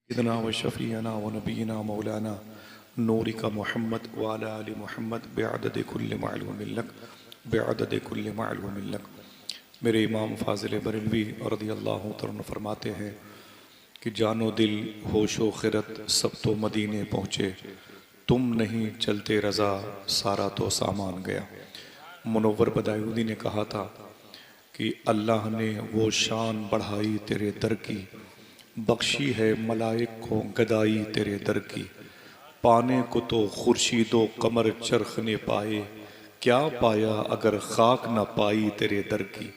سيدنا وشفيعنا ونبينا مولانا نورك محمد وعلى آل محمد بعدد كل معلوم لك بعدد كل معلوم لك۔ میرے امام فاضل بریلوی رضی اللہ عنہ فرماتے ہیں کہ جان و دل ہوش و خرد سب تو مدینے پہنچے، تم نہیں چلتے رضا سارا تو سامان گیا۔ منور بدایودی نے کہا تھا کہ اللہ نے وہ شان بڑھائی تیرے در کی، بخشی ہے ملائک کو گدائی تیرے در کی۔ پانے کو تو خورشید و قمر چرخ نے پائے، کیا پایا اگر خاک نہ پائی تیرے در کی۔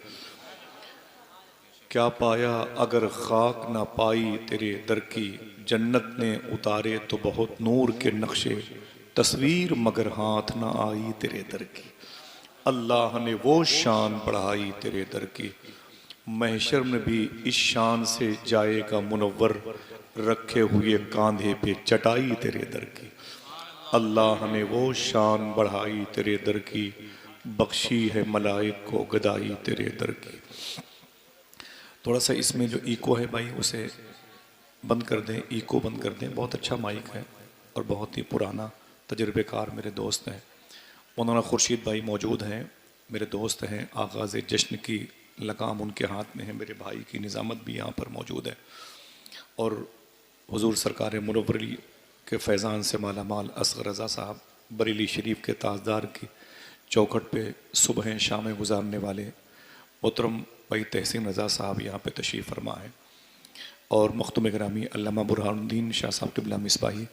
کیا پایا اگر خاک نہ پائی تیرے در کی، جنت نے اتارے تو بہت نور کے نقشے، تصویر مگر ہاتھ نہ آئی تیرے در کی۔ اللہ نے وہ شان بڑھائی تیرے در کی، محشر میں بھی اس شان سے جائے گا منور، رکھے ہوئے کاندھے پہ چٹائی تیرے در کی۔ اللہ نے وہ شان بڑھائی تیرے در کی، بخشی ہے ملائک کو گدائی تیرے در کی۔ تھوڑا سا اس میں جو ایکو ہے بھائی اسے بند کر دیں، ایکو بند کر دیں۔ بہت اچھا مائک ہے اور بہت ہی پرانا تجربے کار میرے دوست ہیں۔ مولانا خورشید بھائی موجود ہیں، میرے دوست ہیں، آغاز جشن کی لگام ان کے ہاتھ میں ہے، میرے بھائی کی نظامت بھی یہاں پر موجود ہے، اور حضور سرکار منوری کے فیضان سے مالا مال اصغر رضا صاحب بریلی شریف کے تاجدار کی چوکھٹ پہ صبح شام گزارنے والے محترم بھائی تحسین رضا صاحب یہاں پہ تشریف فرما ہے، اور مختوم گرامی علامہ برہان الدین شاہ صاحب قبلہ مصباحی،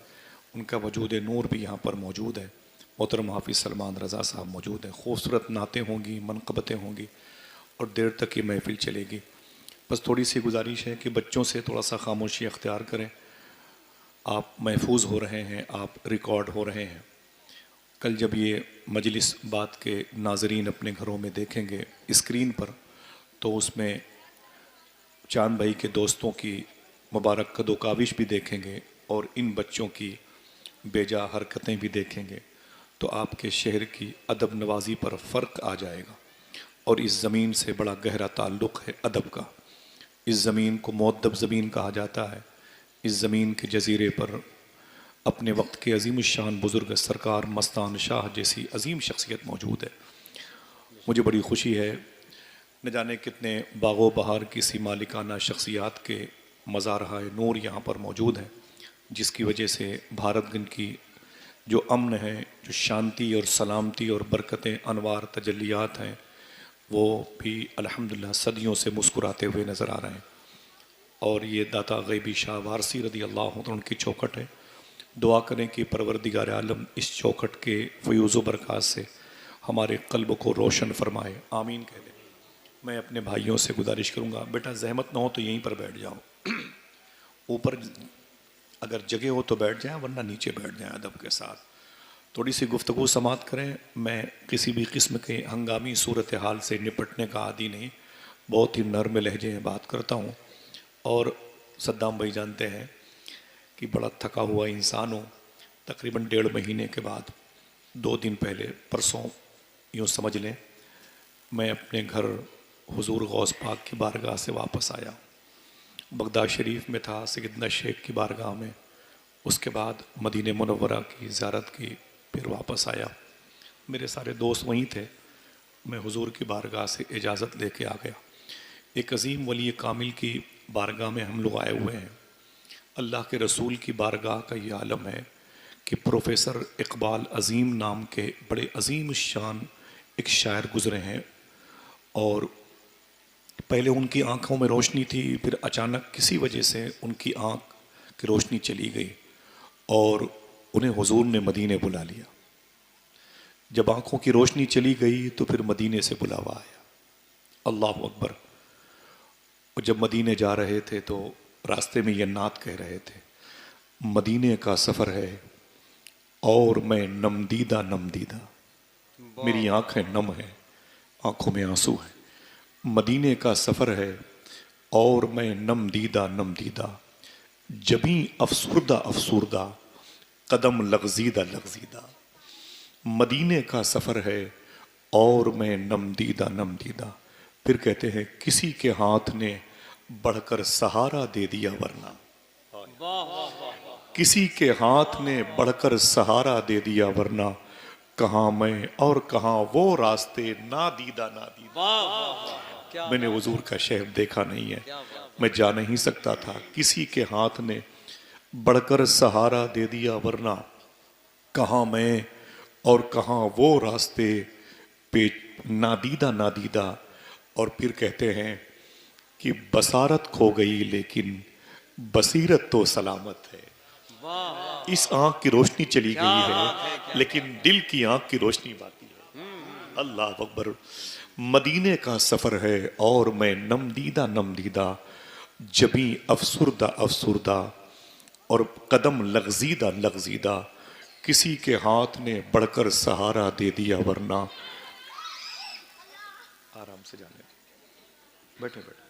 ان کا وجود نور بھی یہاں پر موجود ہے، محترم حافظ سلمان رضا صاحب موجود ہیں۔ خوبصورت نعتیں ہوں گی، منقبتیں ہوں گی، اور دیر تک یہ محفل چلے گی۔ بس تھوڑی سی گزارش ہے کہ بچوں سے تھوڑا سا خاموشی اختیار کریں، آپ محفوظ ہو رہے ہیں، آپ ریکارڈ ہو رہے ہیں۔ کل جب یہ مجلس بات کے ناظرین اپنے گھروں میں دیکھیں گے اسکرین پر، تو اس میں چاند بھائی کے دوستوں کی مبارک قد و کاوش بھی دیکھیں گے، اور ان بچوں کی بیجا حرکتیں بھی دیکھیں گے، تو آپ کے شہر کی ادب نوازی پر فرق آ جائے گا۔ اور اس زمین سے بڑا گہرا تعلق ہے ادب کا۔ اس زمین کو مؤدب زمین کہا جاتا ہے۔ اس زمین کے جزیرے پر اپنے وقت کے عظیم الشان بزرگ سرکار مستان شاہ جیسی عظیم شخصیت موجود ہے۔ مجھے بڑی خوشی ہے، نہ جانے کتنے باغ و بہار کی سی مالکانہ شخصیات کے مزارہ نور یہاں پر موجود ہیں، جس کی وجہ سے بھارت گنج کی جو امن ہے، جو شانتی اور سلامتی اور برکتیں انوار تجلیات ہیں، وہ بھی الحمدللہ صدیوں سے مسکراتے ہوئے نظر آ رہے ہیں۔ اور یہ داتا غیبی شاہ وارسی رضی اللہ عنہ ان کی چوکھٹ ہے۔ دعا کریں کہ پروردگار عالم اس چوکھٹ کے فیوز و برکات سے ہمارے قلب کو روشن فرمائے، آمین کہہ دیں۔ میں اپنے بھائیوں سے گزارش کروں گا، بیٹا زحمت نہ ہو تو یہیں پر بیٹھ جاؤ، اوپر اگر جگہ ہو تو بیٹھ جائیں، ورنہ نیچے بیٹھ جائیں ادب کے ساتھ۔ تھوڑی سی گفتگو سماعت کریں۔ میں کسی بھی قسم کے ہنگامی صورتحال سے نپٹنے کا عادی نہیں، بہت ہی نرم لہجے میں بات کرتا ہوں، اور صدام بھائی جانتے ہیں کہ بڑا تھکا ہوا انسان ہوں۔ تقریباً 1.5 مہینے کے بعد 2 دن پہلے پرسوں یوں سمجھ لیں، میں اپنے گھر حضور غوث پاک کی بارگاہ سے واپس آیا۔ بغداد شریف میں تھا سیدنا شیخ کی بارگاہ میں، اس کے بعد مدینہ منورہ کی زیارت کی، پھر واپس آیا۔ میرے سارے دوست وہیں تھے، میں حضور کی بارگاہ سے اجازت لے کے آ گیا۔ ایک عظیم ولی کامل کی بارگاہ میں ہم لوگ آئے ہوئے ہیں۔ اللہ کے رسول کی بارگاہ کا یہ عالم ہے کہ پروفیسر اقبال عظیم نام کے بڑے عظیم شان ایک شاعر گزرے ہیں، اور پہلے ان کی آنکھوں میں روشنی تھی، پھر اچانک کسی وجہ سے ان کی آنکھ کی روشنی چلی گئی، اور انہیں حضور نے مدینے بلا لیا۔ جب آنکھوں کی روشنی چلی گئی تو پھر مدینے سے بلاوا آیا۔ اللہ اکبر۔ اور جب مدینے جا رہے تھے تو راستے میں یہ نعت کہہ رہے تھے، مدینے کا سفر ہے اور میں نم دیدہ نم دیدہ، میری آنکھیں نم ہیں، آنکھوں میں آنسو ہیں۔ مدینے کا سفر ہے اور میں نم دیدہ نم دیدہ، جبیں افسردہ افسردہ، قدم لغزیدہ لغزیدہ۔ مدینے کا سفر ہے اور میں نم دیدہ نم دیدہ۔ پھر کہتے ہیں کسی کے ہاتھ نے بڑھ کر سہارا دے دیا ورنہ، کسی کے ہاتھ نے بڑھ کر سہارا دے دیا، ورنہ کہاں میں اور کہاں وہ راستے نادیدہ نادیدہ۔ میں نے حضور کا شہر دیکھا نہیں ہے، میں جا نہیں سکتا تھا۔ کسی کے ہاتھ نے بڑھ کر سہارا دے دیا، ورنہ کہاں میں اور کہاں وہ راستے پہ نادیدہ نادیدہ۔ اور پھر کہتے ہیں کہ بصارت کھو گئی لیکن بصیرت تو سلامت ہے۔ اس آنکھ کی روشنی چلی گئی ہے لیکن دل کی آنکھ کی روشنی باقی ہے۔ اللہ اکبر۔ مدینے کا سفر ہے اور میں نم دیدہ نم دیدہ، جبیں افسردہ افسردہ اور قدم لغزیدہ لغزیدہ۔ کسی کے ہاتھ نے بڑھ کر سہارا دے دیا، ورنہ آرام سے جانے دیں، بیٹھے بیٹھے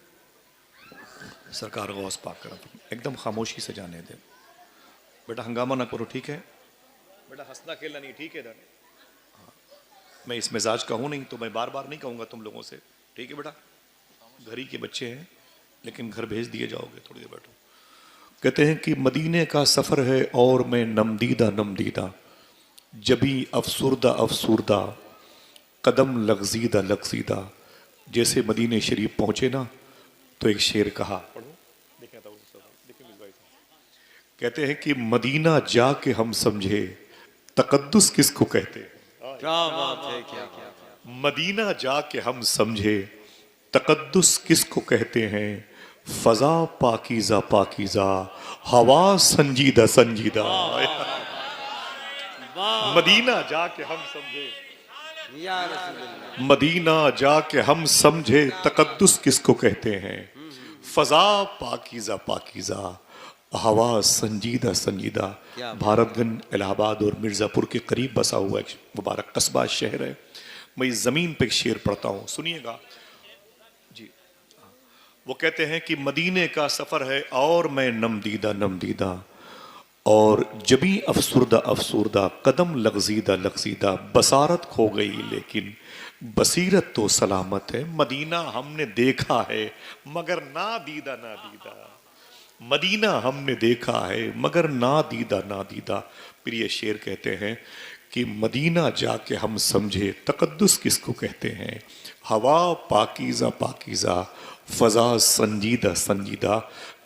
سرکار غوث پاک کرم، ایک دم خاموشی سے جانے دیں۔ بیٹا ہنگامہ نہ کرو، ٹھیک ہے بیٹا، ہنسنا کھیلنا نہیں، ٹھیک ہے ڈر؟ میں اس مزاج کا ہوں نہیں تو میں بار بار نہیں کہوں گا تم لوگوں سے، ٹھیک ہے بیٹا؟ گھر ہی کے بچے ہیں لیکن گھر بھیج دیے جاؤ گے، تھوڑی دیر بیٹھو۔ کہتے ہیں کہ مدینے کا سفر ہے اور میں نم دیدہ نم دیدہ، جبیں افسردہ افسردہ قدم لغزیدہ لغزیدہ۔ جیسے مدینے شریف پہنچے نا تو ایک شعر کہا، کہتے ہیں کہ مدینہ جا کے ہم سمجھے تقدس کس کو کہتے ہیں۔ کیا بات ہے، کیا مدینہ جا کے ہم سمجھے تقدس کس کو کہتے ہیں، فضا پاکیزہ پاکیزہ، ہوا سنجیدہ سنجیدہ۔ مدینہ جا کے ہم سمجھے، یا رسول اللہ، مدینہ جا کے ہم سمجھے تقدس کس کو کہتے ہیں، فضا پاکیزہ پاکیزہ، ہوا سنجیدہ سنجیدہ۔ بھارت گنج الہ آباد اور مرزا پور کے قریب بسا ہوا ایک مبارک قصبہ شہر ہے۔ میں اس زمین پہ ایک شعر پڑھتا ہوں، سنیے گا جی۔ وہ کہتے ہیں کہ مدینے کا سفر ہے اور میں نم دیدہ نم دیدہ، اور جبیں افسردہ افسردہ قدم لغزیدہ لغزیدہ۔ بصارت کھو گئی لیکن بصیرت تو سلامت ہے، مدینہ ہم نے دیکھا ہے مگر نہ دیدہ نہ دیدہ۔ مدینہ ہم نے دیکھا ہے مگر نہ دیدہ نہ دیدہ۔ پھر یہ شعر کہتے ہیں کہ مدینہ جا کے ہم سمجھے تقدس کس کو کہتے ہیں، ہوا پاکیزہ پاکیزہ، فضا سنجیدہ سنجیدہ۔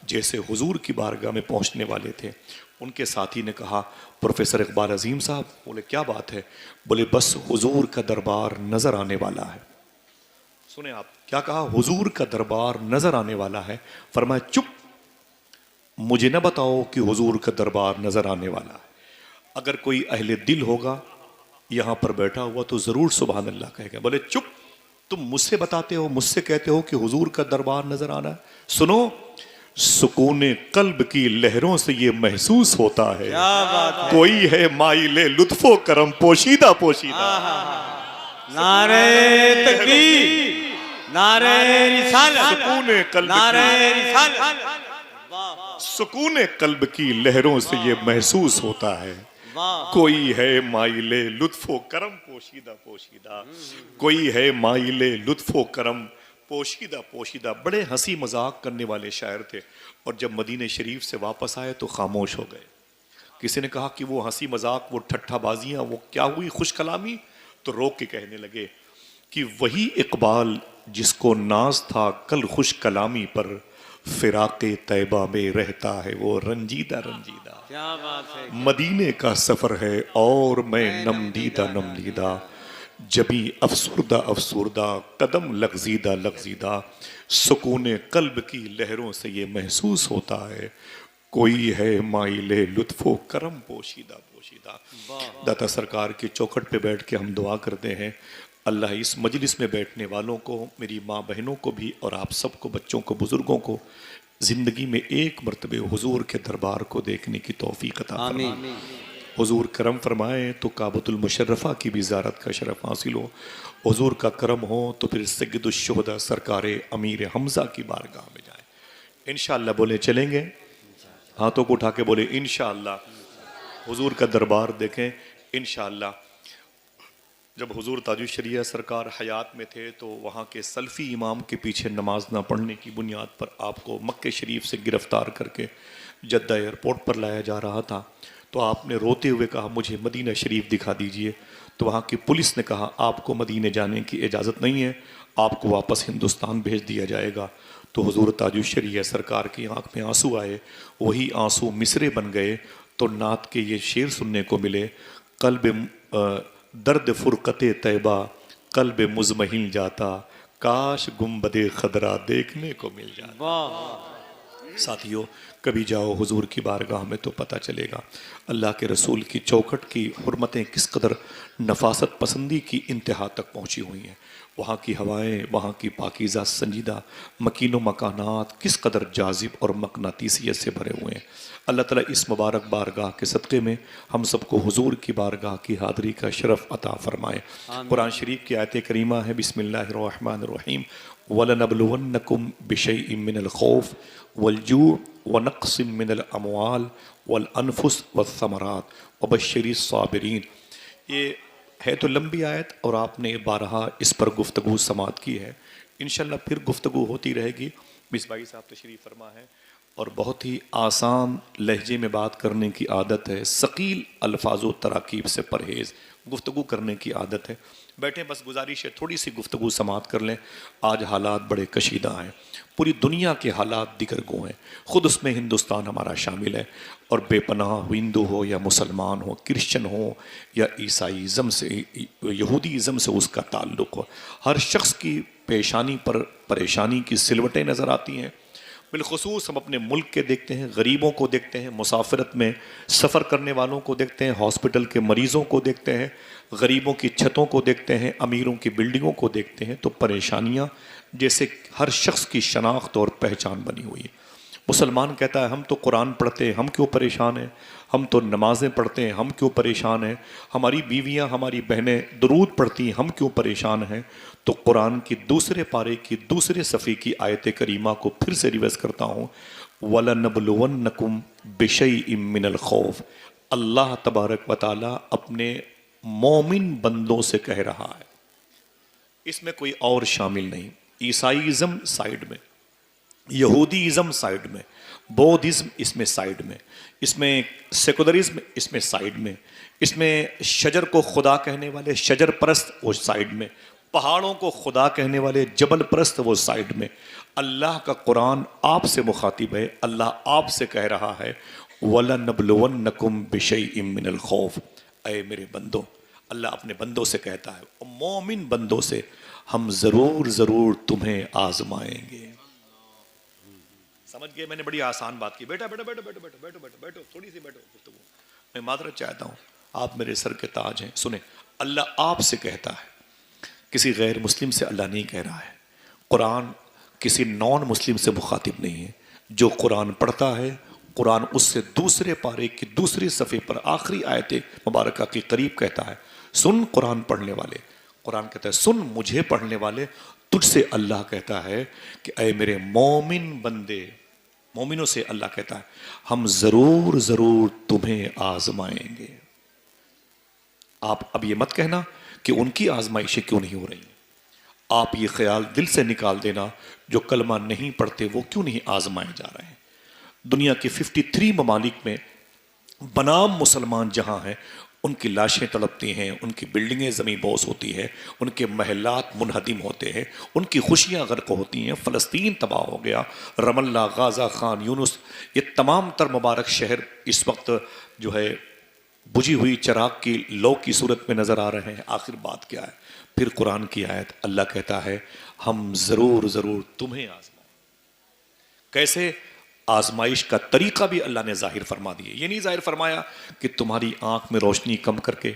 جیسے حضور کی بارگاہ میں پہنچنے والے تھے، ان کے ساتھی نے کہا پروفیسر اقبال عظیم صاحب، بولے کیا بات ہے؟ بولے بس حضور کا دربار نظر آنے والا ہے۔ سنیں آپ کیا کہا، حضور کا دربار نظر آنے والا ہے۔ فرمایا چپ، مجھے نہ بتاؤ کہ حضور کا دربار نظر آنے والا ہے۔ اگر کوئی اہل دل ہوگا یہاں پر بیٹھا ہوا تو ضرور سبحان اللہ کہے گا۔ بولے چپ، تم مجھ سے بتاتے ہو، مجھ سے کہتے ہو کہ حضور کا دربار نظر آنا ہے۔ سنو، سکون قلب کی لہروں سے یہ محسوس ہوتا ہے، کیا بات ہے، کوئی ہے مائل لطف و کرم پوشیدہ پوشیدہ۔ نعرہ تکبیر، نعرہ رسالت، سکون قلب نعرہ کی رسالت، سکون قلب کی لہروں سے یہ محسوس ہوتا ہے، کوئی ہے مائل لطف و کرم پوشیدہ پوشیدہ، کوئی ہے مائل لطف و کرم پوشیدہ پوشیدہ۔ بڑے ہنسی مذاق کرنے والے شاعر تھے، اور جب مدینہ شریف سے واپس آئے تو خاموش ہو گئے۔ کسی نے کہا کہ وہ ہنسی مذاق، وہ ٹھٹھا بازیاں، وہ کیا ہوئی خوش کلامی؟ تو روک کے کہنے لگے کہ وہی اقبال جس کو ناز تھا کل خوش کلامی پر، فراق طیبہ میں رہتا ہے وہ رنجیدہ رنجیدہ۔ کیا بات ہے، مدینے کا سفر ہے اور میں نم دیدہ نم دیدہ، جبیں افسردہ افسردہ قدم لغزیدہ لغزیدہ۔ سکون قلب کی لہروں سے یہ محسوس ہوتا ہے، کوئی ہے مائل لطف و کرم پوشیدہ پوشیدہ۔ داتا سرکار کے چوکھٹ پہ بیٹھ کے ہم دعا کرتے ہیں، اللہ اس مجلس میں بیٹھنے والوں کو، میری ماں بہنوں کو بھی، اور آپ سب کو، بچوں کو، بزرگوں کو، زندگی میں ایک مرتبہ حضور کے دربار کو دیکھنے کی توفیق عطا فرمائے۔ آمین۔ حضور کرم فرمائے تو کعبۃ المشرفہ کی بھی زیارت کا شرف حاصل ہو، حضور کا کرم ہو تو پھر سید الشہداء سرکار امیر حمزہ کی بارگاہ میں جائیں۔ انشاءاللہ بولے چلیں گے، ہاتھوں کو اٹھا کے بولے انشاءاللہ، حضور کا دربار دیکھیں انشاءاللہ۔ جب حضور تاج الشریعہ سرکار حیات میں تھے تو وہاں کے سلفی امام کے پیچھے نماز نہ پڑھنے کی بنیاد پر آپ کو مکہ شریف سے گرفتار کر کے جدہ ایئرپورٹ پر لایا جا رہا تھا، تو آپ نے روتے ہوئے کہا مجھے مدینہ شریف دکھا دیجئے، تو وہاں کی پولیس نے کہا آپ کو مدینہ جانے کی اجازت نہیں ہے، آپ کو واپس ہندوستان بھیج دیا جائے گا۔ تو حضور تاج الشریعہ سرکار کی آنکھ میں آنسو آئے، وہی آنسو مصرے بن گئے، تو نعت کے یہ شعر سننے کو ملے، قلب درد فرقت طیبہ قلب مزمحل جاتا، کاش گنبد خضرا دیکھنے کو مل جاتا۔ واہ ساتھیو کبھی جاؤ حضور کی بارگاہ میں تو پتہ چلے گا اللہ کے رسول کی چوکھٹ کی حرمتیں کس قدر نفاست پسندی کی انتہا تک پہنچی ہوئی ہیں، وہاں کی ہوائیں، وہاں کی پاکیزہ سنجیدہ مکین و مکانات کس قدر جاذب اور مقناطیسیت سے بھرے ہوئے ہیں۔ اللہ تعالیٰ اس مبارک بارگاہ کے صدقے میں ہم سب کو حضور کی بارگاہ کی حاضری کا شرف عطا فرمائے۔ قرآن شریف کی آیت کریمہ ہے بسم اللہ الرحمن الرحیم وَلَنَبْلُوَنَّكُمْ بِشَيْءٍ مِّنَ الْخَوْفِ وَالْجُوعِ وَنَقْصٍ مِّنَ الْأَمْوَالِ وَالْأَنفُسِ وَالثَّمَرَاتِ وَبَشِّرِ الصَّابِرِينَ۔ یہ ہے تو لمبی آیت اور آپ نے بارہا اس پر گفتگو سماعت کی ہے، انشاءاللہ پھر گفتگو ہوتی رہے گی۔ مصباحی صاحب تشریف فرما ہے اور بہت ہی آسان لہجے میں بات کرنے کی عادت ہے، ثقیل الفاظ و تراکیب سے پرہیز، گفتگو کرنے کی عادت ہے۔ بیٹھیں، بس گزارش ہے تھوڑی سی گفتگو سماعت کر لیں۔ آج حالات بڑے کشیدہ ہیں، پوری دنیا کے حالات دیگر گو ہیں، خود اس میں ہندوستان ہمارا شامل ہے، اور بے پناہ ہندو ہو یا مسلمان ہو، کرسچن ہو یا عیسائی ازم سے یہودی ازم سے اس کا تعلق ہو، ہر شخص کی پیشانی پر پریشانی کی سلوٹیں نظر آتی ہیں۔ بالخصوص ہم اپنے ملک کے دیکھتے ہیں، غریبوں کو دیکھتے ہیں، مسافرت میں سفر کرنے والوں کو دیکھتے ہیں، ہاسپٹل کے مریضوں کو دیکھتے ہیں، غریبوں کی چھتوں کو دیکھتے ہیں، امیروں کی بلڈنگوں کو دیکھتے ہیں، تو پریشانیاں جیسے ہر شخص کی شناخت اور پہچان بنی ہوئی ہے۔ مسلمان کہتا ہے ہم تو قرآن پڑھتے ہیں، ہم کیوں پریشان ہیں؟ ہم تو نمازیں پڑھتے ہیں، ہم کیوں پریشان ہیں؟ ہماری بیویاں، ہماری بہنیں درود پڑھتی ہیں، ہم کیوں پریشان ہیں؟ تو قرآن کی دوسرے پارے کی دوسرے صفحے کی آیت کریمہ کو پھر سے ریوائز کرتا ہوں، وَلَنَبْلُوَنَّكُمْ بِشَيْءٍ مِّنَ الْخَوْفِ۔ اللہ تبارک و تعالیٰ اپنے مومن بندوں سے کہہ رہا ہے، اس میں کوئی اور شامل نہیں۔ عیسائیزم سائیڈ میں، یہودی ازم سائیڈ میں، بودھزم اس میں سائیڈ میں، اس میں سیکولرزم اس میں سائیڈ میں، اس میں شجر کو خدا کہنے والے شجر پرست وہ سائیڈ میں، پہاڑوں کو خدا کہنے والے جبل پرست وہ سائیڈ میں۔ اللہ کا قرآن آپ سے مخاطب ہے، اللہ آپ سے کہہ رہا ہے وَلَنَبْلُوَنَّكُمْ بِشَيْءٍ مِّنَ الْخَوْفِ۔ اے میرے بندوں، اللہ اپنے بندوں سے کہتا ہے، مومن بندوں سے، ہم ضرور ضرور تمہیں آزمائیں گے۔ سمجھ گئے؟ میں نے بڑی آسان بات کی۔ بیٹا بیٹا بیٹو بیٹو بیٹو بیٹو بیٹو بیٹو تھوڑی سی بیٹھو گفتگو، میں معذرت چاہتا ہوں، آپ میرے سر کے تاج ہیں۔ سنیں، اللہ آپ سے کہتا ہے، کسی غیر مسلم سے اللہ نہیں کہہ رہا ہے۔ قرآن کسی نان مسلم سے مخاطب نہیں ہے۔ جو قرآن پڑھتا ہے، قرآن اس سے دوسرے پارے کی دوسرے صفحے پر آخری آیت مبارکہ کے قریب کہتا ہے، سن قرآن پڑھنے والے، قرآن کہتا ہے سن مجھے پڑھنے والے، تجھ سے اللہ کہتا ہے کہ اے میرے مومن بندے، مومنوں سے اللہ کہتا ہے ہم ضرور ضرور تمہیں آزمائیں گے۔ آپ اب یہ مت کہنا کہ ان کی آزمائشیں کیوں نہیں ہو رہی ہیں، آپ یہ خیال دل سے نکال دینا جو کلمہ نہیں پڑھتے وہ کیوں نہیں آزمائے جا رہے ہیں۔ دنیا کے 53 ممالک میں بنام مسلمان جہاں ہیں، ان کی لاشیں تڑپتی ہیں، ان کی بلڈنگیں زمین بوس ہوتی ہیں، ان کے محلات منہدم ہوتے ہیں، ان کی خوشیاں غرق ہوتی ہیں، فلسطین تباہ ہو گیا، رم اللہ، غازہ، خان یونس، یہ تمام تر مبارک شہر اس وقت جو ہے بجھی ہوئی چراغ کی لو کی صورت میں نظر آ رہے ہیں۔ آخر بات کیا ہے؟ پھر قرآن کی آیت، اللہ کہتا ہے ہم ضرور ضرور تمہیں آزمائیں۔ کیسے؟ آزمائش کا طریقہ بھی اللہ نے ظاہر فرما دیے۔ یہ نہیں ظاہر فرمایا کہ تمہاری آنکھ میں روشنی کم کر کے،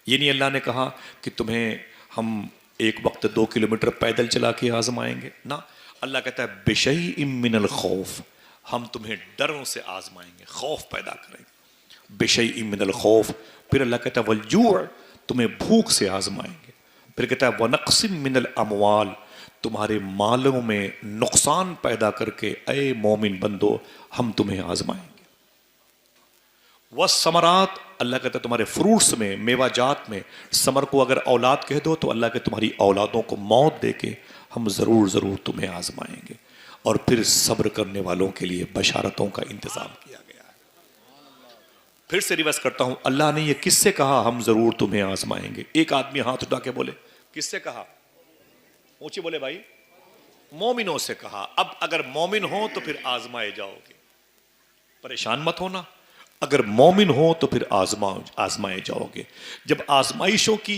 یہ نہیں اللہ نے کہا کہ تمہیں ہم ایک وقت 2 کلومیٹر پیدل چلا کے آزمائیں گے، نہ، اللہ کہتا ہے بِشَيْءٍ مِّنَ الْخَوْفِ، ہم تمہیں ڈروں سے آزمائیں گے، خوف پیدا کریں گے۔ بِشَيْءٍ مِّنَ الْخَوْفِ، پھر اللہ کہتا ہے وَالْجُوعِ، تمہیں بھوک سے آزمائیں گے، پھر کہتا ہے وَنَقْصٍ مِّنَ الْأَمْوَالِ، تمہارے مالوں میں نقصان پیدا کر کے اے مومن بندو ہم تمہیں آزمائیں گے۔ وَالثَّمَرَاتِ، اللہ کہتا ہے تمہارے فروٹس میں، میوہ جات میں ثمر کو اگر اولاد کہہ دو تو اللہ کہ تمہاری اولادوں کو موت دے کے ہم ضرور ضرور تمہیں آزمائیں گے، اور پھر صبر کرنے والوں کے لیے بشارتوں کا انتظام کیا گیا ہے۔ پھر سے ریورس کرتا ہوں، اللہ نے یہ کس سے کہا ہم ضرور تمہیں آزمائیں گے؟ ایک آدمی ہاتھ اٹھا کے بولے کس سے کہا؟ اونچی بولے بھائی۔ مومنوں سے کہا۔ اب اگر مومن ہو تو پھر آزمائے جاؤ گے، پریشان مت ہونا، اگر مومن ہو تو پھر آزمائے جاؤ گے۔ جب آزمائشوں کی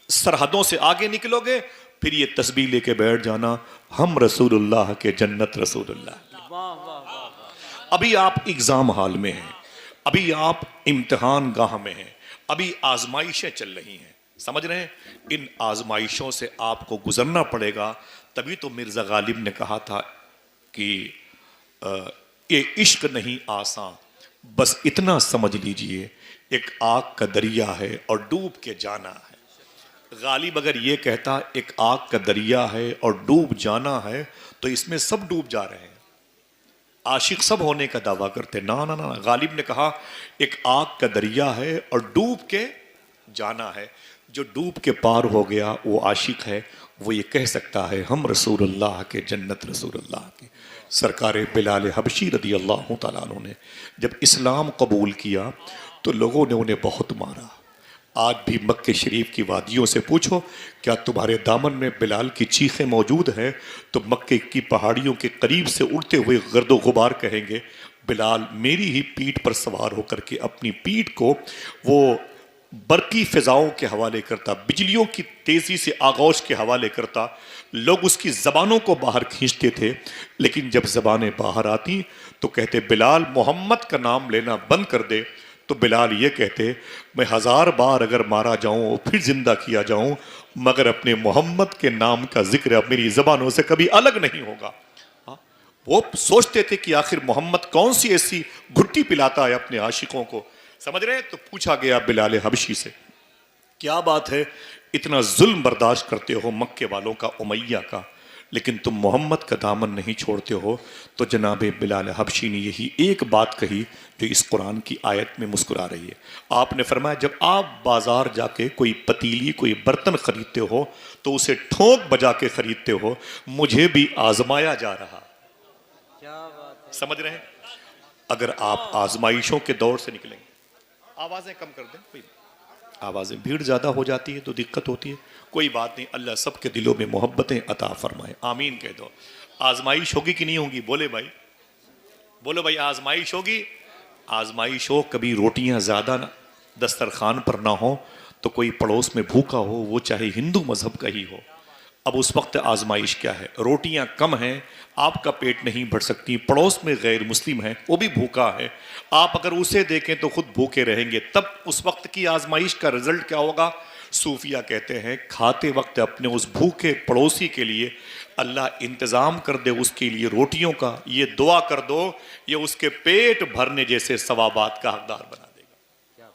سرحدوں سے آگے نکلو گے پھر یہ تسبیح لے کے بیٹھ جانا، ہم رسول اللہ کے جنت رسول اللہ۔ ابھی آپ ایگزام ہال میں ہیں، ابھی آپ امتحان گاہ میں ہیں، ابھی آزمائشیں چل رہی ہیں، سمجھ رہے ہیں؟ ان آزمائشوں سے آپ کو گزرنا پڑے گا۔ تبھی تو مرزا غالب نے کہا تھا کہ یہ عشق نہیں آسان، بس اتنا سمجھ لیجئے ایک آگ کا دریا ہے اور ڈوب کے جانا ہے۔ غالب اگر یہ کہتا ایک آگ کا دریا ہے اور ڈوب جانا ہے تو اس میں سب ڈوب جا رہے ہیں، عاشق سب ہونے کا دعویٰ کرتے۔ نا نا نا، غالب نے کہا ایک آگ کا دریا ہے اور ڈوب کے جانا ہے، جو ڈوب کے پار ہو گیا وہ عاشق ہے، وہ یہ کہہ سکتا ہے ہم رسول اللہ کے جنت رسول اللہ کے۔ سرکار بلال حبشی رضی اللہ تعالیٰ عنہ نے جب اسلام قبول کیا تو لوگوں نے انہیں بہت مارا۔ آج بھی مکہ شریف کی وادیوں سے پوچھو کیا تمہارے دامن میں بلال کی چیخیں موجود ہیں تو مکہ کی پہاڑیوں کے قریب سے اڑتے ہوئے گرد و غبار کہیں گے بلال میری ہی پیٹھ پر سوار ہو کر کے اپنی پیٹھ کو وہ برقی فضاؤں کے حوالے کرتا، بجلیوں کی تیزی سے آغوش کے حوالے کرتا، لوگ اس کی زبانوں کو باہر کھینچتے تھے، لیکن جب زبانیں باہر آتی تو کہتے بلال محمد کا نام لینا بند کر دے، تو بلال یہ کہتے میں 1000 بار اگر مارا جاؤں اور پھر زندہ کیا جاؤں مگر اپنے محمد کے نام کا ذکر اب میری زبانوں سے کبھی الگ نہیں ہوگا۔ وہ سوچتے تھے کہ آخر محمد کون سی ایسی گھٹی پلاتا ہے اپنے عاشقوں کو، سمجھ رہے ہیں؟ تو پوچھا گیا بلال حبشی سے کیا بات ہے اتنا ظلم برداشت کرتے ہو مکے والوں کا، امیہ کا، لیکن تم محمد کا دامن نہیں چھوڑتے ہو؟ تو جناب بلال حبشی نے یہی ایک بات کہی جو اس قرآن کی آیت میں مسکرا رہی ہے۔ آپ نے فرمایا جب آپ بازار جا کے کوئی پتیلی کوئی برتن خریدتے ہو تو اسے ٹھونک بجا کے خریدتے ہو، مجھے بھی آزمایا جا رہا۔ سمجھ رہے ہیں؟ اگر آپ آزمائشوں کے دور سے نکلیں گے، آوازیں کم کر دیں، کوئی آوازیں بھیڑ زیادہ ہو جاتی ہے تو دقت ہوتی ہے، کوئی بات نہیں، اللہ سب کے دلوں میں محبتیں عطا فرمائے، آمین کہہ دو۔ آزمائش ہوگی کہ نہیں ہوگی؟ بولے بھائی، بولو بھائی، آزمائش ہوگی۔ آزمائش ہو، کبھی روٹیاں زیادہ دسترخوان پر نہ ہو تو کوئی پڑوس میں بھوکا ہو، وہ چاہے ہندو مذہب کا ہی ہو، اب اس وقت آزمائش کیا ہے؟ روٹیاں کم ہیں، آپ کا پیٹ نہیں بھر سکتی، پڑوس میں غیر مسلم ہے وہ بھی بھوکا ہے، آپ اگر اسے دیکھیں تو خود بھوکے رہیں گے، تب اس وقت کی آزمائش کا رزلٹ کیا ہوگا؟ صوفیہ کہتے ہیں کھاتے وقت اپنے اس بھوکے پڑوسی کے لیے اللہ انتظام کر دے اس کے لیے روٹیوں کا، یہ دعا کر دو یہ اس کے پیٹ بھرنے جیسے ثوابات کا حقدار بنا دے گا۔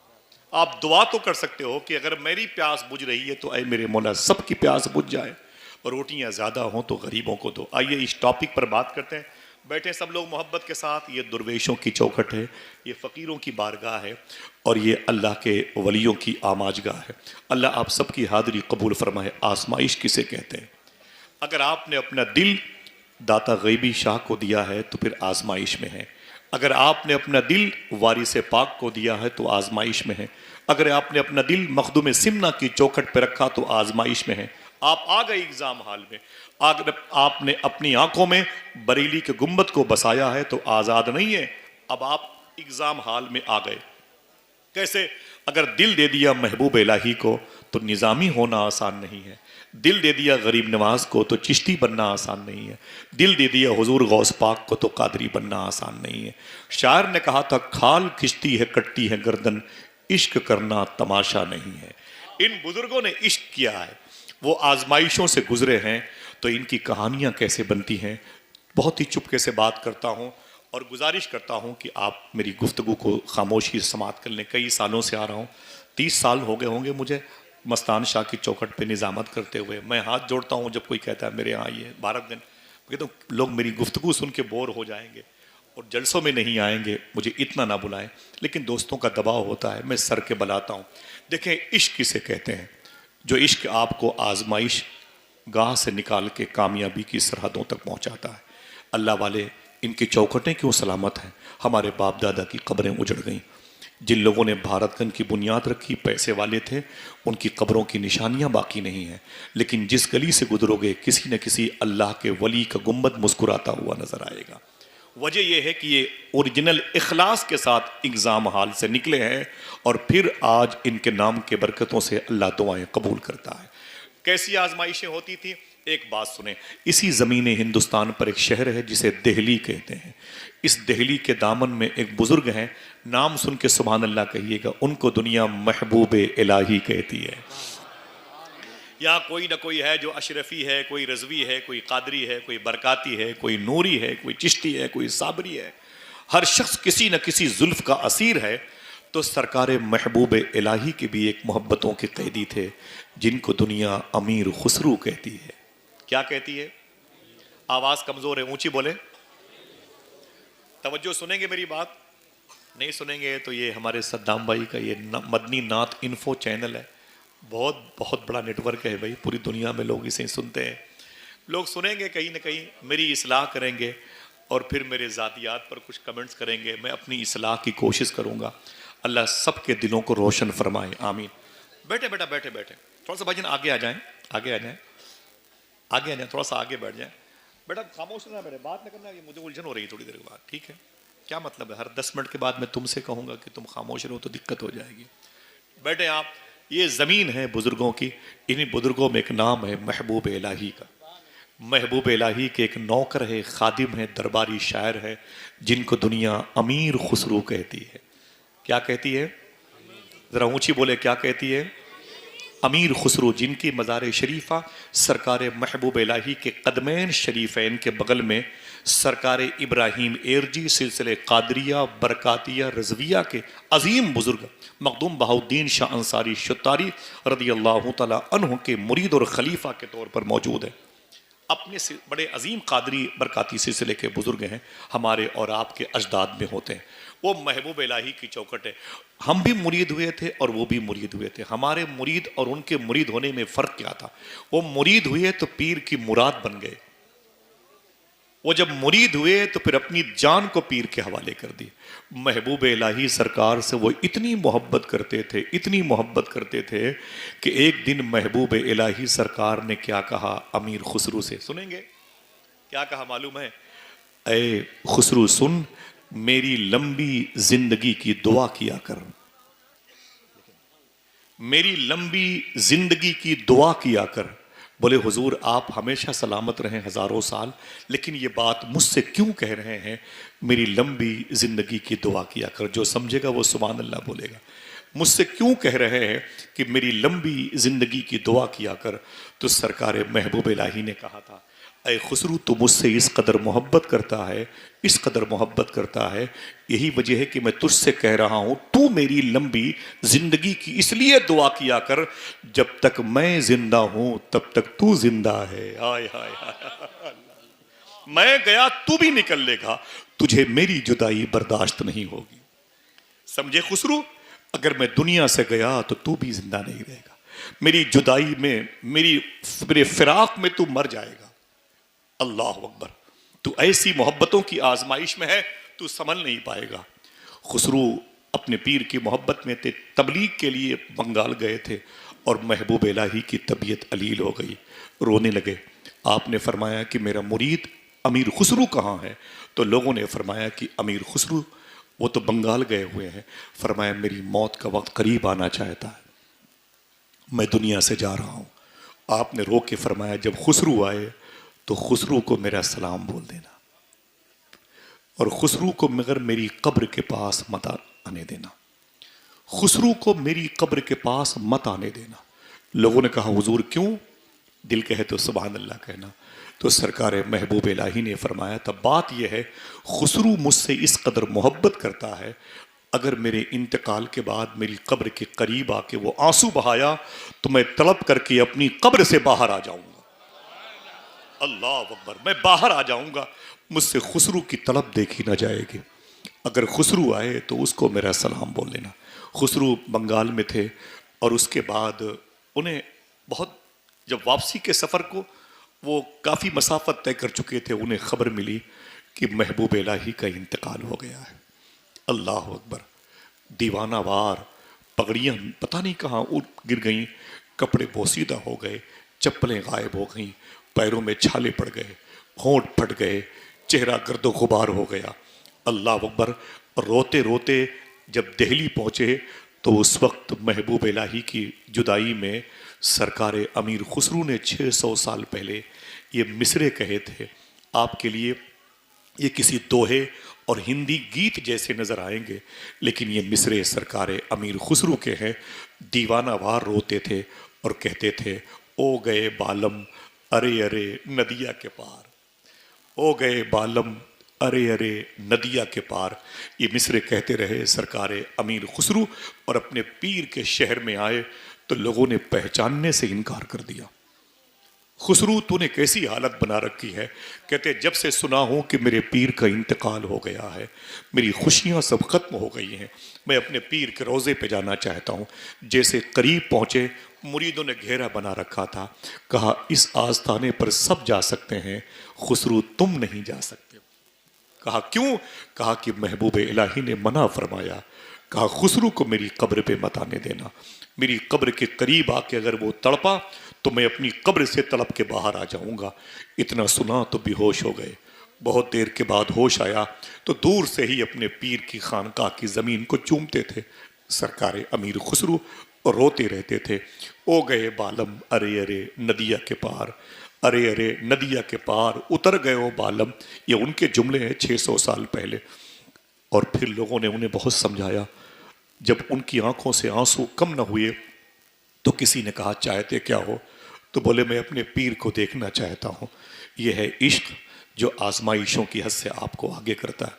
آپ دعا تو کر سکتے ہو کہ اگر میری پیاس بجھ رہی ہے تو اے میرے مولا سب کی پیاس بجھ جائے، روٹیاں زیادہ ہوں تو غریبوں کو دو۔ آئیے اس ٹاپک پر بات کرتے ہیں، بیٹھے سب لوگ محبت کے ساتھ۔ یہ درویشوں کی چوکھٹ ہے، یہ فقیروں کی بارگاہ ہے، اور یہ اللہ کے ولیوں کی آماج گاہ ہے۔ اللہ آپ سب کی حاضری قبول فرمائے۔ آزمائش کسے کہتے ہیں؟ اگر آپ نے اپنا دل داتا غیبی شاہ کو دیا ہے تو پھر آزمائش میں ہے، اگر آپ نے اپنا دل وارث پاک کو دیا ہے تو آزمائش میں ہے، اگر آپ نے اپنا دل مخدوم سمنا کی چوکھٹ پہ رکھا تو آزمائش میں ہے۔ آپ آ گئے ایگزام ہال میں، آپ نے اپنی آنکھوں میں بریلی کے گنبد کو بسایا ہے تو آزاد نہیں ہے، اب آپ ایگزام ہال میں آ گئے۔ کیسے؟ اگر دل دے دیا محبوب الہی کو تو نظامی ہونا آسان نہیں ہے، دل دے دیا غریب نواز کو تو چشتی بننا آسان نہیں ہے، دل دے دیا حضور غوث پاک کو تو قادری بننا آسان نہیں ہے۔ شاعر نے کہا تھا کھال کھچتی ہے کٹتی ہے گردن، عشق کرنا تماشا نہیں ہے۔ ان بزرگوں نے عشق کیا ہے، وہ آزمائشوں سے گزرے ہیں، تو ان کی کہانیاں کیسے بنتی ہیں؟ بہت ہی چپکے سے بات کرتا ہوں اور گزارش کرتا ہوں کہ آپ میری گفتگو کو خاموشی سے سماعت کر لیں۔ کئی سالوں سے آ رہا ہوں، 30 سال ہو گئے ہوں گے مجھے مستان شاہ کی چوکھٹ پہ نظامت کرتے ہوئے۔ میں ہاتھ جوڑتا ہوں جب کوئی کہتا ہے میرے یہاں یہ 12 دن، کہتا ہوں لوگ میری گفتگو سن کے بور ہو جائیں گے، اور جلسوں میں نہیں آئیں گے مجھے اتنا نہ بلائیں، لیکن دوستوں کا دباؤ ہوتا ہے، میں سر کے بلاتا ہوں۔ دیکھیں عشق کسے کہتے ہیں؟ جو عشق آپ کو آزمائش گاہ سے نکال کے کامیابی کی سرحدوں تک پہنچاتا ہے۔ اللہ والے ان کی چوکھٹیں کیوں سلامت ہیں؟ ہمارے باپ دادا کی قبریں اجڑ گئیں۔ جن لوگوں نے بھارت گنج کی بنیاد رکھی، پیسے والے تھے، ان کی قبروں کی نشانیاں باقی نہیں ہیں، لیکن جس گلی سے گزرو گے کسی نہ کسی اللہ کے ولی کا گنبد مسکراتا ہوا نظر آئے گا۔ وجہ یہ ہے کہ یہ اوریجنل اخلاص کے ساتھ اگزام ہال سے نکلے ہیں، اور پھر آج ان کے نام کے برکتوں سے اللہ دعائیں قبول کرتا ہے۔ کیسی آزمائشیں ہوتی تھیں؟ ایک بات سنیں، اسی زمین ہندوستان پر ایک شہر ہے جسے دہلی کہتے ہیں۔ اس دہلی کے دامن میں ایک بزرگ ہیں، نام سن کے سبحان اللہ کہیے گا، ان کو دنیا محبوب الہی کہتی ہے۔ یہاں کوئی نہ کوئی ہے جو اشرفی ہے، کوئی رضوی ہے، کوئی قادری ہے، کوئی برکاتی ہے، کوئی نوری ہے، کوئی چشتی ہے، کوئی صابری ہے۔ ہر شخص کسی نہ کسی زلف کا اسیر ہے۔ تو سرکار محبوب الہی کے بھی ایک محبتوں کے قیدی تھے، جن کو دنیا امیر خسرو کہتی ہے۔ کیا کہتی ہے؟ آواز کمزور ہے، اونچی بولے۔ توجہ سنیں گے میری بات؟ نہیں سنیں گے تو یہ ہمارے صدام بھائی کا یہ مدنی نعت انفو چینل ہے، بہت بڑا نیٹ ورک ہے بھائی، پوری دنیا میں لوگ اسے سنتے ہیں۔ لوگ سنیں گے کہیں نہ کہیں، میری اصلاح کریں گے اور پھر میرے ذاتیات پر کچھ کمنٹس کریں گے، میں اپنی اصلاح کی کوشش کروں گا۔ اللہ سب کے دلوں کو روشن فرمائے، آمین۔ بیٹھے بیٹا بیٹھے بیٹھے تھوڑا سا بھائی آگے آ جائیں، آگے آ جائیں، آگے آ جائیں، تھوڑا سا آگے بیٹھ جائیں۔ بیٹا خاموش رہنا، بیٹے بات نہ کرنا، یہ مجھے الجھن ہو رہی ہے تھوڑی دیر کے بعد، ٹھیک ہے؟ کیا مطلب ہے ہر 10 منٹ کے بعد میں تم سے کہوں گا کہ تم خاموش رہو تو دقت ہو جائے گی۔ بیٹے آپ، یہ زمین ہے بزرگوں کی، انہی بزرگوں میں ایک نام ہے محبوب الہی کا۔ محبوب الہی کے ایک نوکر ہے، خادم ہے، درباری شاعر ہے، جن کو دنیا امیر خسرو کہتی ہے۔ کیا کہتی ہے؟ ذرا اونچی بولے، کیا کہتی ہے؟ امیر خسرو، جن کی مزار شریفہ سرکار محبوب الہی کے قدمین شریفین کے بغل میں سرکار ابراہیم ایرجی سلسلے قادریہ برکاتیہ رضویہ کے عظیم بزرگ مخدوم بہاؤالدین شاہ انصاری شتاری رضی اللہ تعالیٰ عنہ کے مرید اور خلیفہ کے طور پر موجود ہے۔ اپنے سے بڑے عظیم قادری برکاتی سلسلے کے بزرگ ہیں، ہمارے اور آپ کے اجداد میں ہوتے ہیں۔ وہ محبوب الہی کی چوکٹ ہے۔ ہم بھی مرید ہوئے تھے اور وہ بھی مرید ہوئے تھے۔ ہمارے مرید اور ان کے مرید ہونے میں فرق کیا تھا؟ وہ مرید ہوئے تو پیر کی مراد بن گئے، وہ جب مرید ہوئے تو پھر اپنی جان کو پیر کے حوالے کر دی۔ محبوب الہی سرکار سے وہ اتنی محبت کرتے تھے، اتنی محبت کرتے تھے کہ ایک دن محبوب الہی سرکار نے کیا کہا امیر خسرو سے، سنیں گے کیا کہا معلوم ہے؟ اے خسرو سن، میری لمبی زندگی کی دعا کیا کر، میری لمبی زندگی کی دعا کیا کر۔ بولے حضور آپ ہمیشہ سلامت رہیں ہزاروں سال، لیکن یہ بات مجھ سے کیوں کہہ رہے ہیں میری لمبی زندگی کی دعا کیا کر؟ جو سمجھے گا وہ سبحان اللہ بولے گا۔ مجھ سے کیوں کہہ رہے ہیں کہ میری لمبی زندگی کی دعا کیا کر؟ تو سرکار محبوب الہی نے کہا تھا اے خسرو تو مجھ سے اس قدر محبت کرتا ہے، اس قدر محبت کرتا ہے، یہی وجہ ہے کہ میں تجھ سے کہہ رہا ہوں تو میری لمبی زندگی کی اس لیے دعا کیا کر جب تک میں زندہ ہوں تب تک تو زندہ ہے۔ ہائے ہائے ہائے، میں گیا تو بھی نکل لے گا، تجھے میری جدائی برداشت نہیں ہوگی۔ سمجھے خسرو؟ اگر میں دنیا سے گیا تو بھی زندہ نہیں رہے گا، میری جدائی میں، میرے فراق میں تو مر جائے گا۔ اللہ اکبر، تو ایسی محبتوں کی آزمائش میں ہے، تو سنبھل نہیں پائے گا۔ خسرو اپنے پیر کی محبت میں تھے، تبلیغ کے لیے بنگال گئے تھے اور محبوب الہی کی طبیعت علیل ہو گئی، رونے لگے۔ آپ نے فرمایا کہ میرا مرید امیر خسرو کہاں ہے؟ تو لوگوں نے فرمایا کہ امیر خسرو وہ تو بنگال گئے ہوئے ہیں۔ فرمایا میری موت کا وقت قریب آنا چاہتا ہے، میں دنیا سے جا رہا ہوں۔ آپ نے رو کے فرمایا جب خسرو آئے تو خسرو کو میرا سلام بول دینا، اور خسرو کو مگر میری قبر کے پاس مت آنے دینا، خسرو کو میری قبر کے پاس مت آنے دینا۔ لوگوں نے کہا حضور کیوں؟ دل کہے تو سبحان اللہ کہنا۔ تو سرکار محبوب الہی نے فرمایا تھا بات یہ ہے خسرو مجھ سے اس قدر محبت کرتا ہے، اگر میرے انتقال کے بعد میری قبر کے قریب آ کے وہ آنسو بہایا تو میں تڑپ کر کے اپنی قبر سے باہر آ جاؤں گا۔ اللہ اکبر، میں باہر آ جاؤں گا، مجھ سے خسرو کی طلب دیکھی نہ جائے گی. اگر خسرو آئے تو اس کو میرا سلام بول لینا. خسرو بنگال میں تھے اور اس کے بعد انہیں بہت، جب واپسی کے سفر کو وہ کافی مسافت طے کر چکے تھے، انہیں خبر ملی کہ محبوب الہی کا انتقال ہو گیا ہے. اللہ اکبر. دیوانہ وار پگڑیاں پتہ نہیں کہاں گر گئیں، کپڑے بوسیدہ ہو گئے، چپلیں غائب ہو گئیں، پیروں میں چھالے پڑ گئے، ہونٹ پھٹ گئے، چہرہ گرد و غبار ہو گیا. اللہ اکبر. روتے روتے جب دہلی پہنچے تو اس وقت محبوب الہی کی جدائی میں سرکار امیر خسرو نے 600 سال پہلے یہ مصرے کہے تھے. آپ کے لیے یہ کسی دوہے اور ہندی گیت جیسے نظر آئیں گے، لیکن یہ مصرے سرکار امیر خسرو کے ہیں. دیوانہ وار روتے تھے اور کہتے تھے او گئے بالم ارے ارے ندیا کے پار، او گئے بالم ارے ارے ندیا کے پار. یہ مصرے کہتے رہے سرکار امیر خسرو، اور اپنے پیر کے شہر میں آئے تو لوگوں نے پہچاننے سے انکار کر دیا. خسرو تو نے کیسی حالت بنا رکھی ہے؟ کہتے جب سے سنا ہوں کہ میرے پیر کا انتقال ہو گیا ہے، میری خوشیاں سب ختم ہو گئی ہیں، میں اپنے پیر کے روضے پہ جانا چاہتا ہوں. جیسے قریب پہنچے، مریدوں نے گھیرا بنا رکھا تھا. کہا اس آستانے پر سب جا سکتے ہیں، خسرو تم نہیں جا سکتے. کہا کیوں؟ کہا کہ محبوب الہی نے منع فرمایا. کہا خسرو کو میری قبر پہ مت آنے دینا. میری قبر کے قریب آ کے اگر وہ تڑپا تو میں اپنی قبر سے تڑپ کے باہر آ جاؤں گا. اتنا سنا تو بے ہوش ہو گئے. بہت دیر کے بعد ہوش آیا تو دور سے ہی اپنے پیر کی خانقاہ کی زمین کو چومتے تھے. سرکار امیر خسرو اور روتے رہتے تھے او گئے بالم ارے ارے ندیا کے پار، ارے ارے ندیا کے پار اتر گئے او بالم. یہ ان کے جملے ہیں 600 سال پہلے. اور پھر لوگوں نے انہیں بہت سمجھایا. جب ان کی آنکھوں سے آنسو کم نہ ہوئے تو کسی نے کہا چاہتے کیا ہو؟ تو بولے میں اپنے پیر کو دیکھنا چاہتا ہوں. یہ ہے عشق جو آزمائشوں کی حد سے آپ کو آگے کرتا ہے.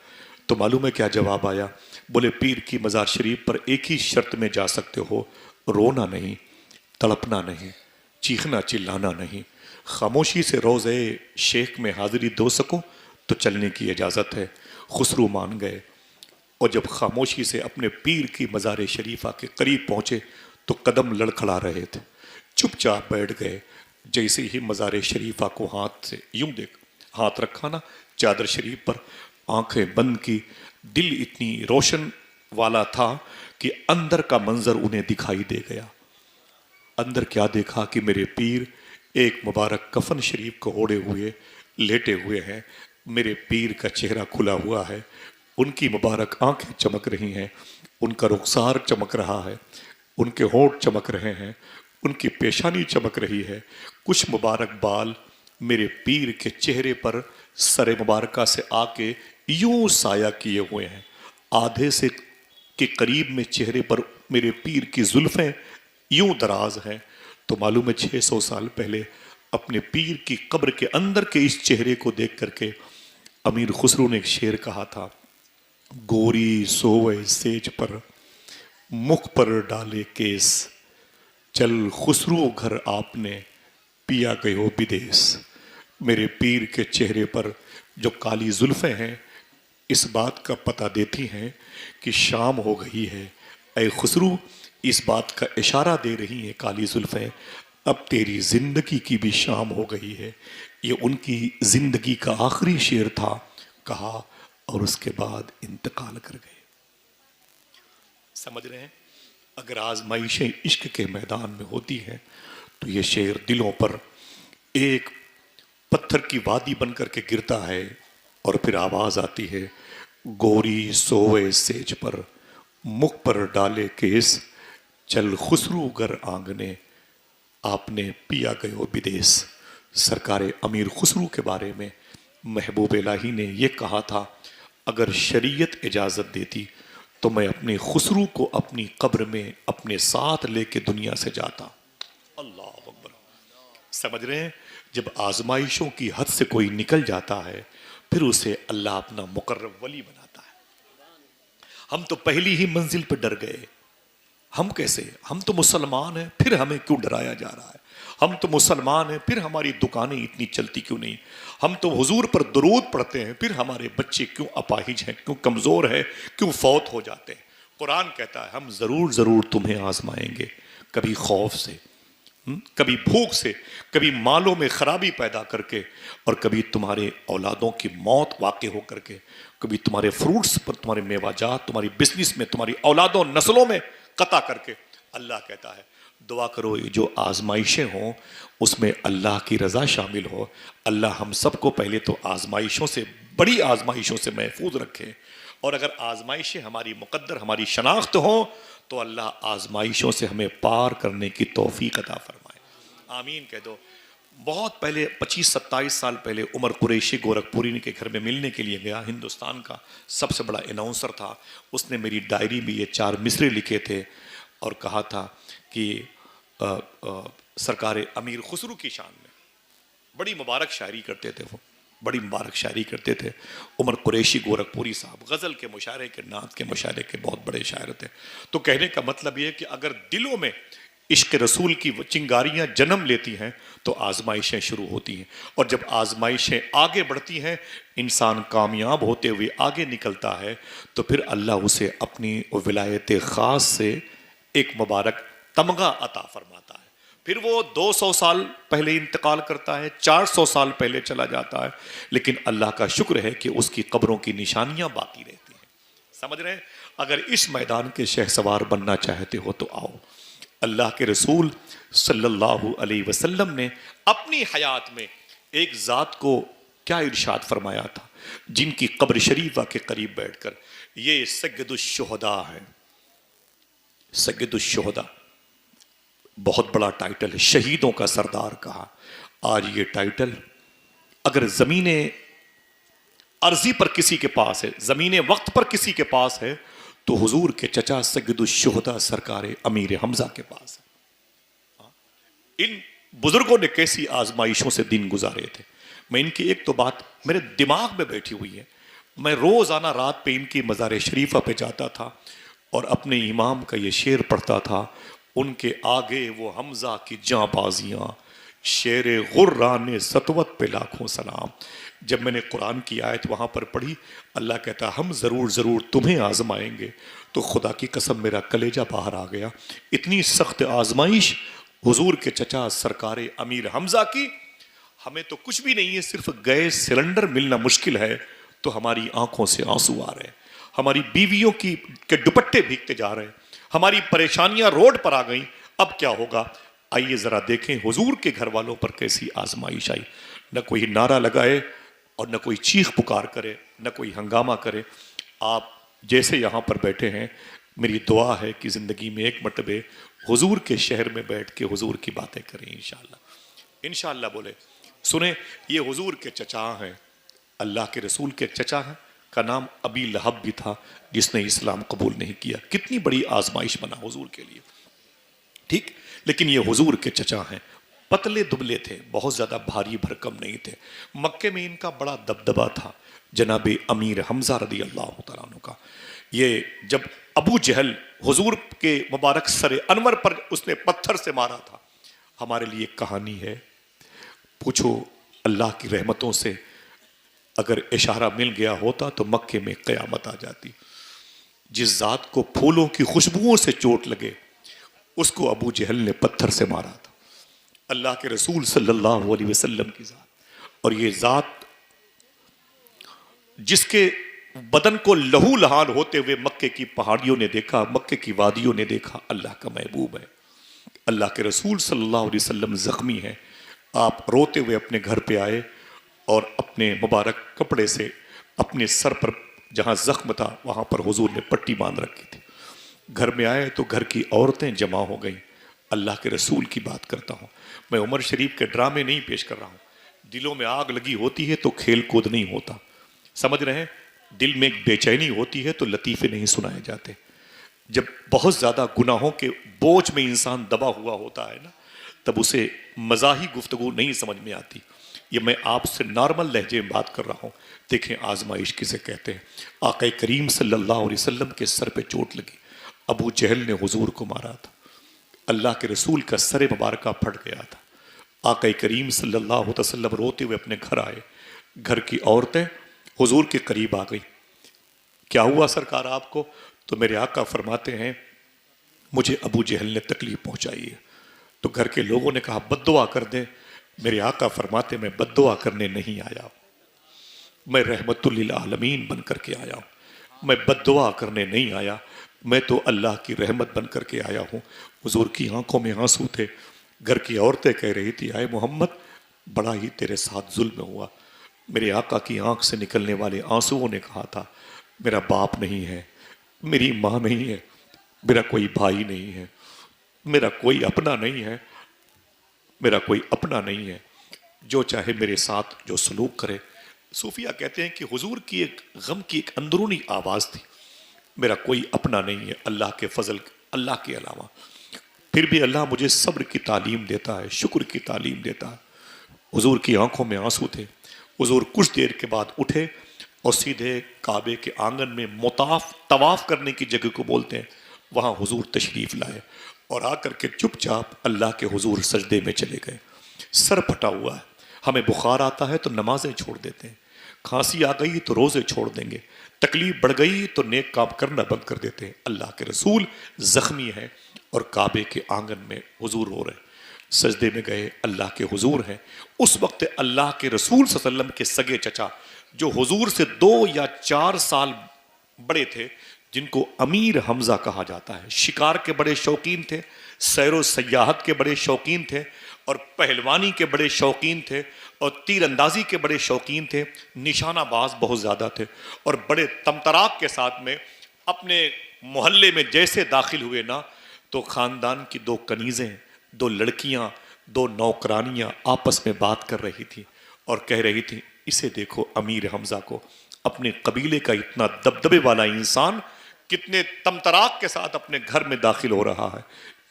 تو معلوم ہے کیا جواب آیا؟ بولے پیر کی مزار شریف پر ایک ہی شرط میں جا سکتے ہو، رونا نہیں، تڑپنا نہیں، چیخنا چلانا نہیں. خاموشی سے روضے شیخ میں حاضری دو سکو تو چلنے کی اجازت ہے. خسرو مان گئے اور جب خاموشی سے اپنے پیر کی مزار شریفہ کے قریب پہنچے تو قدم لڑکھڑا رہے تھے. چپ چاپ بیٹھ گئے. جیسے ہی مزار شریفہ کو ہاتھ سے یوں دیکھ، ہاتھ رکھا نا چادر شریف پر، آنکھیں بند کی، دل اتنی روشن والا تھا کہ اندر کا منظر انہیں دکھائی دے گیا. اندر کیا دیکھا کہ میرے پیر ایک مبارک کفن شریف کو اوڑے ہوئے لیٹے ہوئے ہیں. میرے پیر کا چہرہ کھلا ہوا ہے، ان کی مبارک آنکھیں چمک رہی ہیں، ان کا رخسار چمک رہا ہے، ان کے ہونٹ چمک رہے ہیں، ان کی پیشانی چمک رہی ہے. کچھ مبارک بال میرے پیر کے چہرے پر سر مبارکہ سے آ کے یوں سایہ کیے ہوئے ہیں. آدھے سے کے قریب میں چہرے پر میرے پیر کی زلفیں یوں دراز ہیں. تو معلوم ہے 600 سال پہلے اپنے پیر کی قبر کے اندر کے اس چہرے کو دیکھ کر کے امیر خسرو نے ایک شعر کہا تھا گوری سوئے سیج پر مکھ پر ڈالے کیس، چل خسرو گھر آپ نے پیا گئے بدیس. میرے پیر کے چہرے پر جو کالی زلفیں ہیں اس بات کا پتہ دیتی ہیں کہ شام ہو گئی ہے. اے خسرو، اس بات کا اشارہ دے رہی ہیں کالی زلفیں اب تیری زندگی کی بھی شام ہو گئی ہے. یہ ان کی زندگی کا آخری شعر تھا، کہا اور اس کے بعد انتقال کر گئے. سمجھ رہے ہیں؟ اگر آزمائشیں عشق کے میدان میں ہوتی ہیں تو یہ شعر دلوں پر ایک پتھر کی وادی بن کر کے گرتا ہے اور پھر آواز آتی ہے گوری سوئے سیج پر مکھ پر ڈالے کیس، چل خسرو گر آنگنے آپ نے پیا گئے بدیس. سرکار امیر خسرو کے بارے میں محبوب الہی نے یہ کہا تھا اگر شریعت اجازت دیتی تو میں اپنے خسرو کو اپنی قبر میں اپنے ساتھ لے کے دنیا سے جاتا. اللہ اکبر. سمجھ رہے ہیں؟ جب آزمائشوں کی حد سے کوئی نکل جاتا ہے پھر اسے اللہ اپنا مقرب ولی بناتا ہے. ہم تو پہلی ہی منزل پہ ڈر گئے. ہم کیسے؟ ہم تو مسلمان ہیں، پھر ہمیں کیوں ڈرایا جا رہا ہے؟ ہم تو مسلمان ہیں، پھر ہماری دکانیں اتنی چلتی کیوں نہیں؟ ہم تو حضور پر درود پڑھتے ہیں، پھر ہمارے بچے کیوں اپاہج ہیں، کیوں کمزور ہیں، کیوں فوت ہو جاتے ہیں؟ قرآن کہتا ہے ہم ضرور ضرور تمہیں آزمائیں گے، کبھی خوف سے، کبھی بھوک سے، کبھی مالوں میں خرابی پیدا کر کے، اور کبھی تمہارے اولادوں کی موت واقع ہو کر کے، کبھی تمہارے فروٹس پر، تمہارے میوہ جات، تمہاری بزنس میں، تمہاری اولادوں نسلوں میں قطع کر کے۔ اللہ کہتا ہے دعا کرو یہ جو آزمائشیں ہوں اس میں اللہ کی رضا شامل ہو، اللہ ہم سب کو پہلے تو آزمائشوں سے، بڑی آزمائشوں سے محفوظ رکھے، اور اگر آزمائشیں ہماری مقدر، ہماری شناخت ہوں تو اللہ آزمائشوں سے ہمیں پار کرنے کی توفیق عطا فرمائے۔ آمین کہہ دو۔ بہت پہلے 25-27 سال پہلے عمر قریشی گورکھپوری کے گھر میں ملنے کے لیے گیا، ہندوستان کا سب سے بڑا اناؤنسر تھا، اس نے میری ڈائری میں یہ 4 مصرے لکھے تھے اور کہا تھا کہ سرکار امیر خسرو کی شان میں بڑی مبارک شاعری کرتے تھے، وہ بڑی مبارک شاعری کرتے تھے۔ عمر قریشی گورکھپوری صاحب غزل کے مشاعرے کے، نعت کے مشاعرے کے بہت بڑے شاعر تھے۔ تو کہنے کا مطلب یہ ہے کہ اگر دلوں میں عشق رسول کی چنگاریاں جنم لیتی ہیں تو آزمائشیں شروع ہوتی ہیں، اور جب آزمائشیں آگے بڑھتی ہیں، انسان کامیاب ہوتے ہوئے آگے نکلتا ہے، تو پھر اللہ اسے اپنی ولایت خاص سے ایک مبارک تمغہ عطا فرماتا ہے۔ پھر وہ 200 سال پہلے انتقال کرتا ہے، 400 سال پہلے چلا جاتا ہے، لیکن اللہ کا شکر ہے کہ اس کی قبروں کی نشانیاں باقی رہتی ہیں۔ سمجھ رہے ہیں؟ اگر اس میدان کے شہسوار بننا چاہتے ہو تو آؤ۔ اللہ کے رسول صلی اللہ علیہ وسلم نے اپنی حیات میں ایک ذات کو کیا ارشاد فرمایا تھا، جن کی قبر شریفہ کے قریب بیٹھ کر، یہ سید الشہداء ہے۔ سید الشہداء بہت بڑا ٹائٹل ہے، شہیدوں کا سردار کہا۔ آج یہ ٹائٹل اگر زمین عرضی پر کسی کے پاس ہے، زمین وقت پر کسی کے پاس ہے، تو حضور کے چچا سید الشہداء سرکار امیر حمزہ کے پاس ہے۔ ان بزرگوں نے کیسی آزمائشوں سے دن گزارے تھے۔ میں ان کی ایک تو بات میرے دماغ میں بیٹھی ہوئی ہے، میں روزانہ رات پہ ان کی مزار شریفہ پہ جاتا تھا اور اپنے امام کا یہ شعر پڑھتا تھا، ان کے آگے وہ حمزہ کی جاں بازیاں، شیر غران سطوت پہ لاکھوں سلام۔ جب میں نے قرآن کی آیت وہاں پر پڑھی، اللہ کہتا ہم ضرور ضرور تمہیں آزمائیں گے، تو خدا کی قسم میرا کلیجہ باہر آ گیا۔ اتنی سخت آزمائش حضور کے چچا سرکار امیر حمزہ کی، ہمیں تو کچھ بھی نہیں ہے، صرف گیس سلنڈر ملنا مشکل ہے تو ہماری آنکھوں سے آنسو آ رہے ہیں، ہماری بیویوں کے دوپٹے بھیگتے جا رہے ہیں، ہماری پریشانیاں روڈ پر آ گئیں، اب کیا ہوگا؟ آئیے ذرا دیکھیں حضور کے گھر والوں پر کیسی آزمائش آئی۔ نہ کوئی نعرہ لگائے اور نہ کوئی چیخ پکار کرے، نہ کوئی ہنگامہ کرے۔ آپ جیسے یہاں پر بیٹھے ہیں، میری دعا ہے کہ زندگی میں ایک مرتبہ حضور کے شہر میں بیٹھ کے حضور کی باتیں کریں انشاءاللہ۔ انشاءاللہ بولے۔ سنیں، یہ حضور کے چچا ہیں، اللہ کے رسول کے چچا ہیں، کا نام ابی لہب بھی تھا، جس نے اسلام قبول نہیں کیا۔ کتنی بڑی آزمائش بنا حضور کے لیے، ٹھیک؟ لیکن یہ حضور کے چچا ہیں، پتلے دبلے تھے، بہت زیادہ بھاری بھرکم نہیں تھے۔ مکے میں ان کا بڑا دبدبا تھا، جناب امیر حمزہ رضی اللہ تعالیٰ عنہ کا۔ یہ جب ابو جہل حضور کے مبارک سر انور پر اس نے پتھر سے مارا تھا، ہمارے لیے کہانی ہے۔ پوچھو اللہ کی رحمتوں سے اگر اشارہ مل گیا ہوتا تو مکے میں قیامت آ جاتی۔ جس ذات کو پھولوں کی خوشبوؤں سے چوٹ لگے، اس کو ابو جہل نے پتھر سے مارا تھا۔ اللہ کے رسول صلی اللہ علیہ وسلم کی ذات، اور یہ ذات جس کے بدن کو لہو لہان ہوتے ہوئے مکے کی پہاڑیوں نے دیکھا، مکے کی وادیوں نے دیکھا، اللہ کا محبوب ہے۔ اللہ کے رسول صلی اللہ علیہ وسلم زخمی ہیں، آپ روتے ہوئے اپنے گھر پہ آئے اور اپنے مبارک کپڑے سے اپنے سر پر جہاں زخم تھا وہاں پر حضور نے پٹی باندھ رکھی تھی۔ گھر میں آئے تو گھر کی عورتیں جمع ہو گئیں۔ اللہ کے رسول کی بات کرتا ہوں، میں عمر شریف کے ڈرامے نہیں پیش کر رہا ہوں۔ دلوں میں آگ لگی ہوتی ہے تو کھیل کود نہیں ہوتا، سمجھ رہے ہیں؟ دل میں ایک بے چینی ہوتی ہے تو لطیفے نہیں سنائے جاتے۔ جب بہت زیادہ گناہوں کے بوجھ میں انسان دبا ہوا ہوتا ہے نا، تب اسے مزاحی گفتگو نہیں سمجھ میں آتی۔ یہ میں آپ سے نارمل لہجے میں بات کر رہا ہوں۔ دیکھیں آزمائش کسے کہتے ہیں۔ آقا کریم صلی اللہ علیہ وسلم کے سر پہ چوٹ لگی، ابو جہل نے حضور کو مارا تھا، اللہ کے رسول کا سر مبارکہ پھٹ گیا تھا۔ آقا کریم صلی اللہ علیہ وسلم روتے ہوئے اپنے گھر آئے، گھر کی عورتیں حضور کے قریب آ گئی، کیا ہوا سرکار آپ کو؟ تو میرے آقا فرماتے ہیں مجھے ابو جہل نے تکلیف پہنچائی ہے۔ تو گھر کے لوگوں نے کہا بد دعا کر دیں۔ میرے آقا فرماتے میں بد دعا کرنے نہیں آیا، میں رحمت للعالمین بن کر کے آیا ہوں، میں بد دعا کرنے نہیں آیا، میں تو اللہ کی رحمت بن کر کے آیا ہوں۔ حضور کی آنکھوں میں آنسو تھے، گھر کی عورتیں کہہ رہی تھی آئے محمد بڑا ہی تیرے ساتھ ظلم ہوا۔ میرے آقا کی آنکھ سے نکلنے والے آنسوؤں نے کہا تھا میرا باپ نہیں ہے، میری ماں نہیں ہے، میرا کوئی بھائی نہیں ہے، میرا کوئی اپنا نہیں ہے، میرا کوئی اپنا نہیں ہے، جو چاہے میرے ساتھ جو سلوک کرے۔ صوفیہ کہتے ہیں کہ حضور کی ایک غم کی ایک اندرونی آواز تھی، میرا کوئی اپنا نہیں ہے اللہ کے فضل اللہ کے علاوہ، پھر بھی اللہ مجھے صبر کی تعلیم دیتا ہے، شکر کی تعلیم دیتا ہے۔ حضور کی آنکھوں میں آنسو تھے۔ حضور کچھ دیر کے بعد اٹھے اور سیدھے کعبے کے آنگن میں طواف کرنے کی جگہ کو بولتے ہیں، وہاں حضور تشریف لائے اور آ کر کے چپ چاپ اللہ کے حضور سجدے میں چلے گئے۔ سر پھٹا ہوا ہے، ہمیں بخار آتا ہے تو نمازیں چھوڑ دیتے ہیں، کھانسی آ گئی تو روزے چھوڑ دیں گے، تکلیف بڑھ گئی تو نیک کام کرنا بند کر دیتے ہیں۔ اللہ کے رسول زخمی ہیں اور کعبے کے آنگن میں حضور ہو رہے ہیں، سجدے میں گئے، اللہ کے حضور ہیں۔ اس وقت اللہ کے رسول صلی اللہ علیہ وسلم کے سگے چچا جو حضور سے 2 یا 4 سال بڑے تھے، جن کو امیر حمزہ کہا جاتا ہے، شکار کے بڑے شوقین تھے، سیر و سیاحت کے بڑے شوقین تھے، اور پہلوانی کے بڑے شوقین تھے، اور تیر اندازی کے بڑے شوقین تھے، نشانہ باز بہت زیادہ تھے، اور بڑے تمتراک کے ساتھ میں اپنے محلے میں جیسے داخل ہوئے نا تو خاندان کی 2 کنیزیں، 2 لڑکیاں، 2 نوکرانیاں آپس میں بات کر رہی تھی اور کہہ رہی تھی اسے دیکھو امیر حمزہ کو، اپنے قبیلے کا اتنا دبدبے والا انسان کتنے تمتراک کے ساتھ اپنے گھر میں داخل ہو رہا ہے،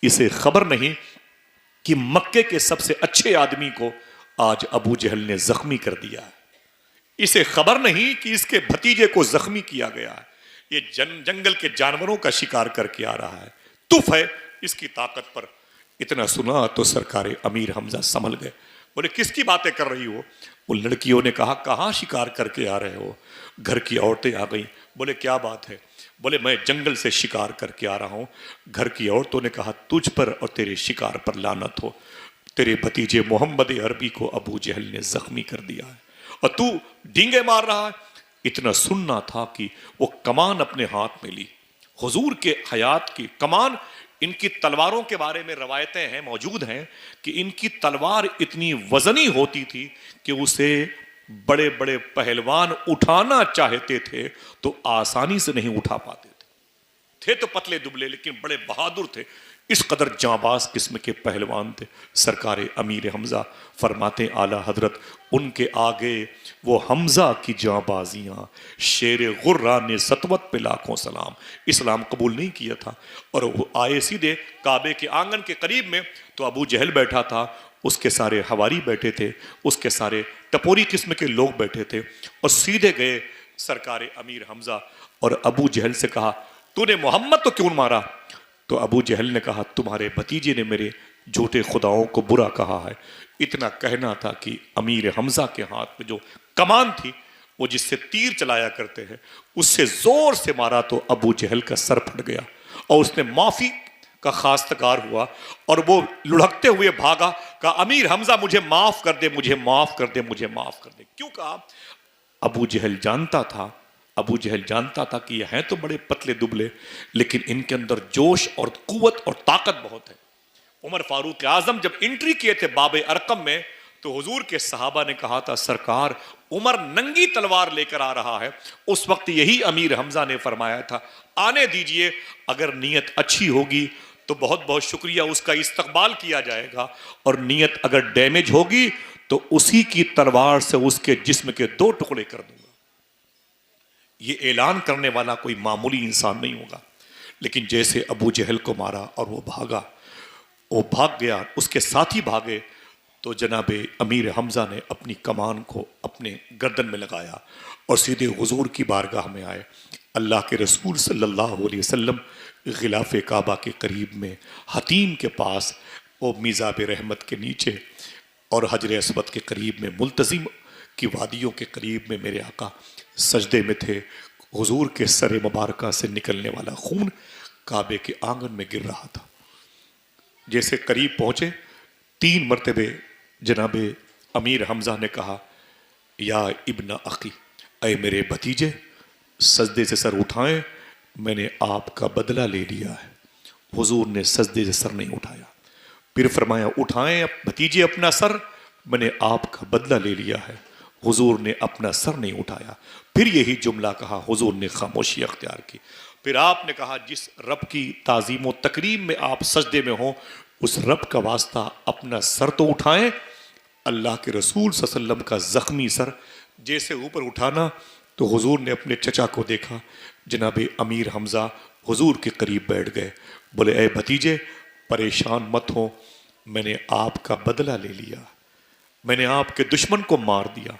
اسے خبر نہیں کہ مکے کے سب سے اچھے آدمی کو آج ابو جہل نے زخمی کر دیا ہے، اسے خبر نہیں کہ اس کے بھتیجے کو زخمی کیا گیا ہے، یہ جنگل کے جانوروں کا شکار کر کے آ رہا ہے، تف ہے اس کی طاقت پر۔ اتنا سنا تو سرکار امیر حمزہ سنبھل گئے، بولے کس کی باتیں کر رہی ہو؟ وہ لڑکیوں نے کہا کہاں شکار کر کے آ رہے ہو؟ گھر کی عورتیں آ گئیں، بولے کیا بات ہے؟ بولے میں جنگل سے شکار کر کے آ رہا ہوں۔ گھر کی عورتوں نے کہا تجھ پر اور تیرے شکار پر لعنت ہو، تیرے بھتیجے محمد عربی کو ابو جہل نے زخمی کر دیا ہے اور تو ڈینگے مار رہا ہے۔ اتنا سننا تھا کہ وہ کمان اپنے ہاتھ میں لی، حضور کے حیات کی کمان، ان کی تلواروں کے بارے میں روایتیں ہیں، موجود ہیں کہ ان کی تلوار اتنی وزنی ہوتی تھی کہ اسے بڑے بڑے پہلوان اٹھانا چاہتے تھے تو آسانی سے نہیں اٹھا پاتے تھے تو پتلے دبلے لیکن بڑے بہادر تھے، اس قدر جانباز قسم کے پہلوان تھے۔ سرکار امیر حمزہ فرماتے اعلیٰ حضرت ان کے آگے وہ حمزہ کی جانبازیاں، شیر غرہ نے سطوت پہ لاکھوں سلام، اسلام قبول نہیں کیا تھا، اور وہ آئے سیدھے کعبے کے آنگن کے قریب میں تو ابو جہل بیٹھا تھا، اس کے سارے حواری بیٹھے تھے، اس کے سارے ٹپوری قسم کے لوگ بیٹھے تھے، اور سیدھے گئے سرکار امیر حمزہ اور ابو جہل سے کہا تو نے محمد تو کیوں مارا؟ تو ابو جہل نے کہا تمہارے بھتیجے نے میرے جھوٹے خداؤں کو برا کہا ہے۔ اتنا کہنا تھا کہ امیر حمزہ کے ہاتھ میں جو کمان تھی، وہ جس سے تیر چلایا کرتے ہیں، اس سے زور سے مارا تو ابو جہل کا سر پھٹ گیا اور اس نے معافی کا خواستگار ہوا اور وہ لڑھکتے ہوئے بھاگا، کہا امیر حمزہ مجھے معاف کر دے، مجھے معاف کر دے، مجھے معاف کر دے۔ کیوں کہا؟ ابو جہل جانتا تھا کہ یہ ہیں تو بڑے پتلے دبلے لیکن ان کے اندر جوش اور قوت اور طاقت بہت ہے۔ عمر فاروق اعظم جب انٹری کیے تھے باب ارقم میں تو حضور کے صحابہ نے کہا تھا سرکار عمر ننگی تلوار لے کر آ رہا ہے، اس وقت یہی امیر حمزہ نے فرمایا تھا آنے دیجئے، اگر نیت اچھی ہوگی تو بہت بہت شکریہ، اس کا استقبال کیا جائے گا، اور نیت اگر ڈیمیج ہوگی تو اسی کی تلوار سے اس کے جسم کے 2 ٹکڑے کر دوں گا۔ یہ اعلان کرنے والا کوئی معمولی انسان نہیں ہوگا، لیکن جیسے ابو جہل کو مارا اور وہ بھاگ گیا، اس کے ساتھی بھاگے، تو جناب امیر حمزہ نے اپنی کمان کو اپنے گردن میں لگایا اور سیدھے حضور کی بارگاہ میں آئے۔ اللہ کے رسول صلی اللہ علیہ وسلم غلاف کعبہ کے قریب میں حتیم کے پاس وہ میزاب رحمت کے نیچے اور حجر اسود کے قریب میں ملتزم کی وادیوں کے قریب میں میرے آقا سجدے میں تھے. حضور کے سر مبارکہ سے نکلنے والا خون کعبے کے آنگن میں گر رہا تھا. جیسے قریب پہنچے 3 مرتبے جناب امیر حمزہ نے کہا یا ابن اخی، اے میرے بھتیجے سجدے سے سر اٹھائیں، میں نے آپ کا بدلہ لے لیا ہے. حضور نے سجدے سے سر نہیں اٹھایا. پھر فرمایا اٹھائیں بھتیجے اپنا سر، میں نے آپ کا بدلہ لے لیا ہے. حضور نے اپنا سر نہیں اٹھایا. پھر یہی جملہ کہا، حضور نے خاموشی اختیار کی. پھر آپ نے کہا جس رب کی تعظیم و تکریم میں آپ سجدے میں ہوں اس رب کا واسطہ اپنا سر تو اٹھائیں. اللہ کے رسول صلی اللہ علیہ وسلم کا زخمی سر جیسے اوپر اٹھانا تو حضور نے اپنے چچا کو دیکھا، جناب امیر حمزہ حضور کے قریب بیٹھ گئے. بولے اے بھتیجے پریشان مت ہو، میں نے آپ کا بدلہ لے لیا، میں نے آپ کے دشمن کو مار دیا،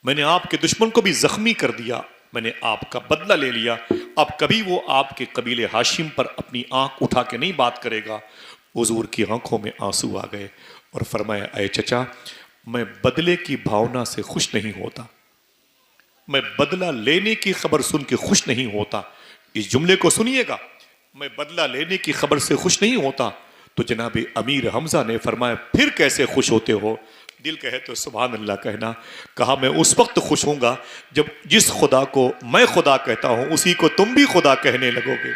میں نے آپ کے دشمن کو بھی زخمی کر دیا، میں نے آپ کا بدلہ لے لیا. اب کبھی وہ آپ کے قبیل ہاشم پر اپنی آنکھ اٹھا کے نہیں بات کرے گا. حضور کی آنکھوں میں آنسو آ گئے اور فرمایا اے چچا میں بدلے کی بھاونا سے خوش نہیں ہوتا، میں بدلہ لینے کی خبر سن کے خوش نہیں ہوتا. اس جملے کو سنیے گا، میں بدلہ لینے کی خبر سے خوش نہیں ہوتا. تو جناب امیر حمزہ نے فرمایا پھر کیسے خوش ہوتے ہو؟ دل کہے تو سبحان اللہ کہنا. کہا میں اس وقت خوش ہوں گا جب جس خدا کو میں خدا کہتا ہوں اسی کو تم بھی خدا کہنے لگو گے.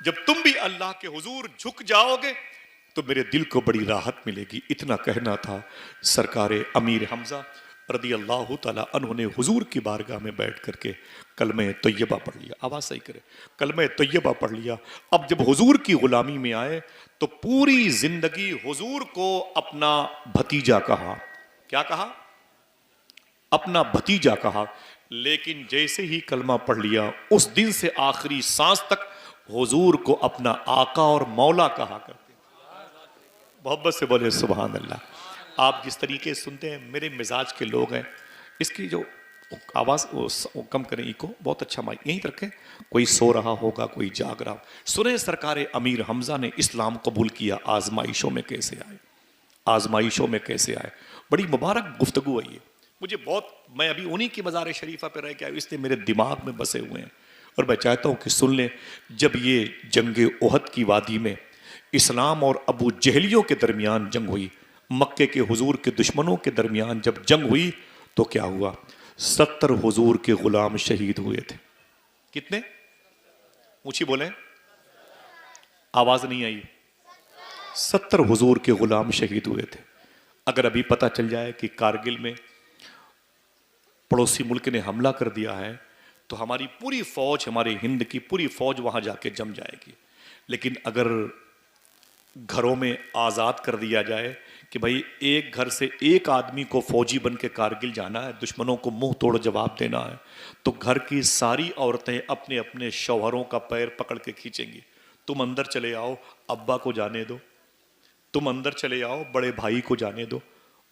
جب تم بھی اللہ کے حضور جھک جاؤ گے تو میرے دل کو بڑی راحت ملے گی. اتنا کہنا تھا. سرکار امیر حمزہ رضی اللہ تعالیٰ عنہ نے حضور کی بارگاہ میں بیٹھ کر کے کلمہ طیبہ پڑھ لیا. آواز صحیح کرے، کلمہ طیبہ پڑھ لیا. اب جب حضور کی غلامی میں آئے تو پوری زندگی حضور کو اپنا بھتیجا کہا. کیا کہا؟ اپنا بھتیجا کہا. لیکن جیسے ہی کلمہ پڑھ لیا اس دن سے آخری سانس تک حضور کو اپنا آقا اور مولا کہا کرتے. محبت سے بولے سبحان اللہ. آپ جس طریقے سے سنتے ہیں میرے مزاج کے لوگ ہیں، اس کی جو آواز کم کریں، ایکو بہت اچھا مائک یہیں رکھیں. کوئی سو رہا ہوگا، کوئی جاگ رہا. سنیں سرکار امیر حمزہ نے اسلام قبول کیا آزمائشوں میں کیسے آئے، آزمائشوں میں کیسے آئے. بڑی مبارک گفتگو ہے یہ. مجھے بہت، میں ابھی انہی کی مزار شریفہ پہ رہ کے آیا، اس لیے میرے دماغ میں بسے ہوئے ہیں اور میں چاہتا ہوں کہ سن لیں. جب یہ جنگ احد کی وادی میں اسلام اور ابو جہلیوں کے درمیان جنگ ہوئی، مکے کے حضور کے دشمنوں کے درمیان جب جنگ ہوئی تو کیا ہوا؟ 70 حضور کے غلام شہید ہوئے تھے. کتنے؟ اونچی بولیں، آواز نہیں آئی. 70 حضور کے غلام شہید ہوئے تھے. اگر ابھی پتہ چل جائے کہ کارگل میں پڑوسی ملک نے حملہ کر دیا ہے تو ہماری پوری فوج، ہمارے ہند کی پوری فوج وہاں جا کے جم جائے گی. لیکن اگر گھروں میں آزاد کر دیا جائے کہ بھائی ایک گھر سے ایک آدمی کو فوجی بن کے کارگل جانا ہے، دشمنوں کو منہ توڑ جواب دینا ہے، تو گھر کی ساری عورتیں اپنے اپنے شوہروں کا پیر پکڑ کے کھینچیں گی. تم اندر چلے آؤ، ابا کو جانے دو. تم اندر چلے آؤ، بڑے بھائی کو جانے دو.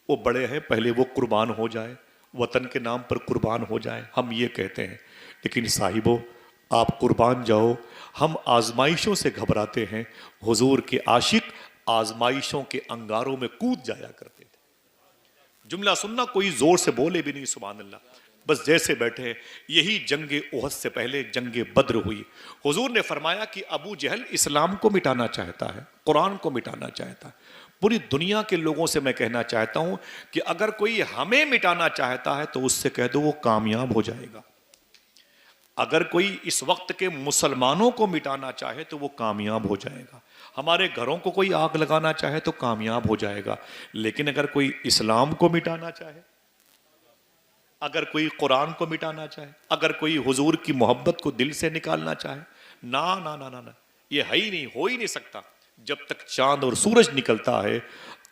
وہ بڑے ہیں، پہلے وہ قربان ہو جائے، وطن کے نام پر قربان ہو جائیں. ہم یہ کہتے ہیں. لیکن صاحبو آپ قربان جاؤ، ہم آزمائشوں سے گھبراتے ہیں. حضور کے عاشق آزمائشوں کے انگاروں میں کود جایا کرتے تھے. جملہ سننا، کوئی زور سے بولے بھی نہیں، سبحان اللہ، بس جیسے بیٹھے. یہی جنگ احد سے پہلے جنگ بدر ہوئی. حضور نے فرمایا کہ ابو جہل اسلام کو مٹانا چاہتا ہے، قرآن کو مٹانا چاہتا ہے. پوری دنیا کے لوگوں سے میں کہنا چاہتا ہوں کہ اگر کوئی ہمیں مٹانا چاہتا ہے تو اس سے کہہ دو وہ کامیاب ہو جائے گا. اگر کوئی اس وقت کے مسلمانوں کو مٹانا چاہے تو وہ کامیاب ہو جائے گا. ہمارے گھروں کو کوئی آگ لگانا چاہے تو کامیاب ہو جائے گا. لیکن اگر کوئی اسلام کو مٹانا چاہے، اگر کوئی قرآن کو مٹانا چاہے، اگر کوئی حضور کی محبت کو دل سے نکالنا چاہے، نا نا نا نا، یہ ہے ہی نہیں، ہو ہی نہیں سکتا. جب تک چاند اور سورج نکلتا ہے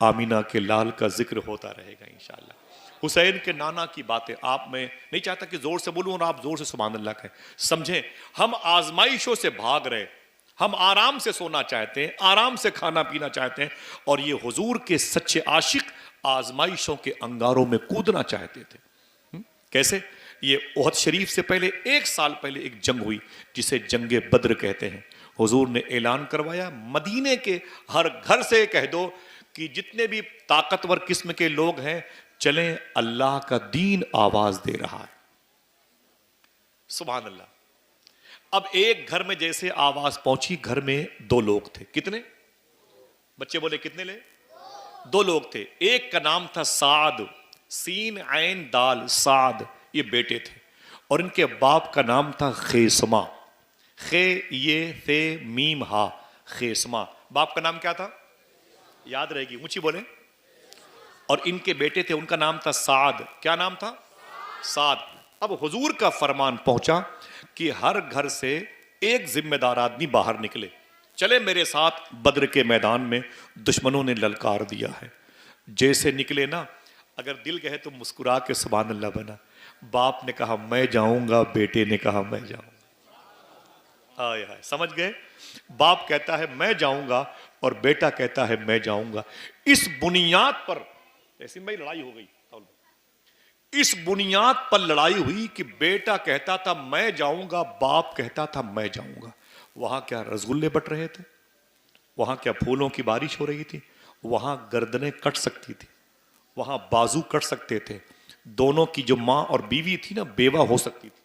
آمینہ کے لال کا ذکر ہوتا رہے گا انشاءاللہ. حسین کے نانا کی باتیں آپ، میں نہیں چاہتا کہ زور سے بولوں اور آپ زور سے سبحان اللہ کہیں. سمجھیں، ہم آزمائشوں سے بھاگ رہے، ہم آرام سے سونا چاہتے ہیں، آرام سے کھانا پینا چاہتے ہیں، اور یہ حضور کے سچے عاشق آزمائشوں کے انگاروں میں کودنا چاہتے تھے. کیسے؟ یہ احد شریف سے پہلے 1 سال پہلے ایک جنگ ہوئی جسے جنگ بدر کہتے ہیں. حضور نے اعلان کروایا مدینے کے ہر گھر سے کہہ دو کہ جتنے بھی طاقتور قسم کے لوگ ہیں چلیں اللہ کا دین آواز دے رہا ہے. سبحان اللہ. اب ایک گھر میں جیسے آواز پہنچی, گھر میں 2 لوگ تھے. کتنے بچے بولے کتنے لے؟ 2 لوگ تھے. ایک کا نام تھا سعد, سین عین دال سعد, یہ بیٹے تھے, اور ان کے باپ کا نام تھا خیسمہ, خے یہ ثے میم ہا, خیسمہ. باپ کا نام کیا تھا؟ یاد رہے گی, اونچی بولیں. اور ان کے بیٹے تھے, ان کا نام تھا سعد. کیا نام تھا؟ سعد. اب حضور کا فرمان پہنچا کہ ہر گھر سے ایک ذمہ دار آدمی باہر نکلے, چلے میرے ساتھ بدر کے میدان میں دشمنوں نے للکار دیا ہے. جیسے نکلے نا, اگر دل کہے تو مسکرا کے سبحان اللہ بنا. باپ نے کہا میں جاؤں گا, بیٹے نے کہا میں جاؤں گا. ہائے ہائے, سمجھ گئے؟ باپ کہتا ہے میں جاؤں گا اور بیٹا کہتا ہے میں جاؤں گا. اس بنیاد پر ایسی میں لڑائی ہو گئی, اس بنیاد پر لڑائی ہوئی کہ بیٹا کہتا تھا میں جاؤں گا, باپ کہتا تھا میں جاؤں گا. وہاں کیا رسگلے بٹ رہے تھے, وہاں کیا پھولوں کی بارش ہو رہی تھی, وہاں گردنیں کٹ سکتی تھی, وہاں بازو کٹ سکتے تھے, دونوں کی جو ماں اور بیوی تھی نا بیوہ ہو سکتی تھی.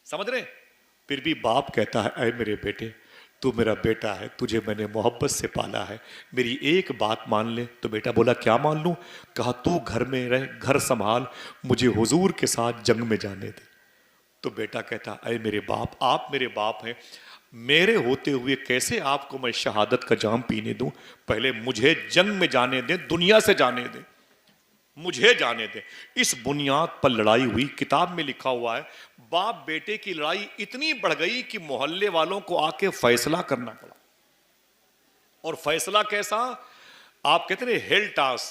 سمجھ رہے؟ پھر بھی باپ کہتا ہے اے میرے بیٹے تو میرا بیٹا ہے, تجھے میں نے محبت سے پالا ہے, میری ایک بات مان لے. تو بیٹا بولا کیا مان لوں؟ کہا تو گھر میں رہ, گھر سنبھال, مجھے حضور کے ساتھ جنگ میں جانے دے. تو بیٹا کہتا اے میرے باپ, آپ میرے باپ ہیں, میرے ہوتے ہوئے کیسے آپ کو میں شہادت کا جام پینے دوں؟ پہلے مجھے جنگ میں جانے دیں, دنیا سے جانے دیں, مجھے جانے دیں. اس بنیاد پر لڑائی ہوئی. کتاب میں لکھا ہوا ہے باپ بیٹے کی لڑائی اتنی بڑھ گئی کہ محلے والوں کو آ کے فیصلہ کرنا پڑا. اور فیصلہ کیسا؟ آپ کہتے ہیں ہیل ٹاس,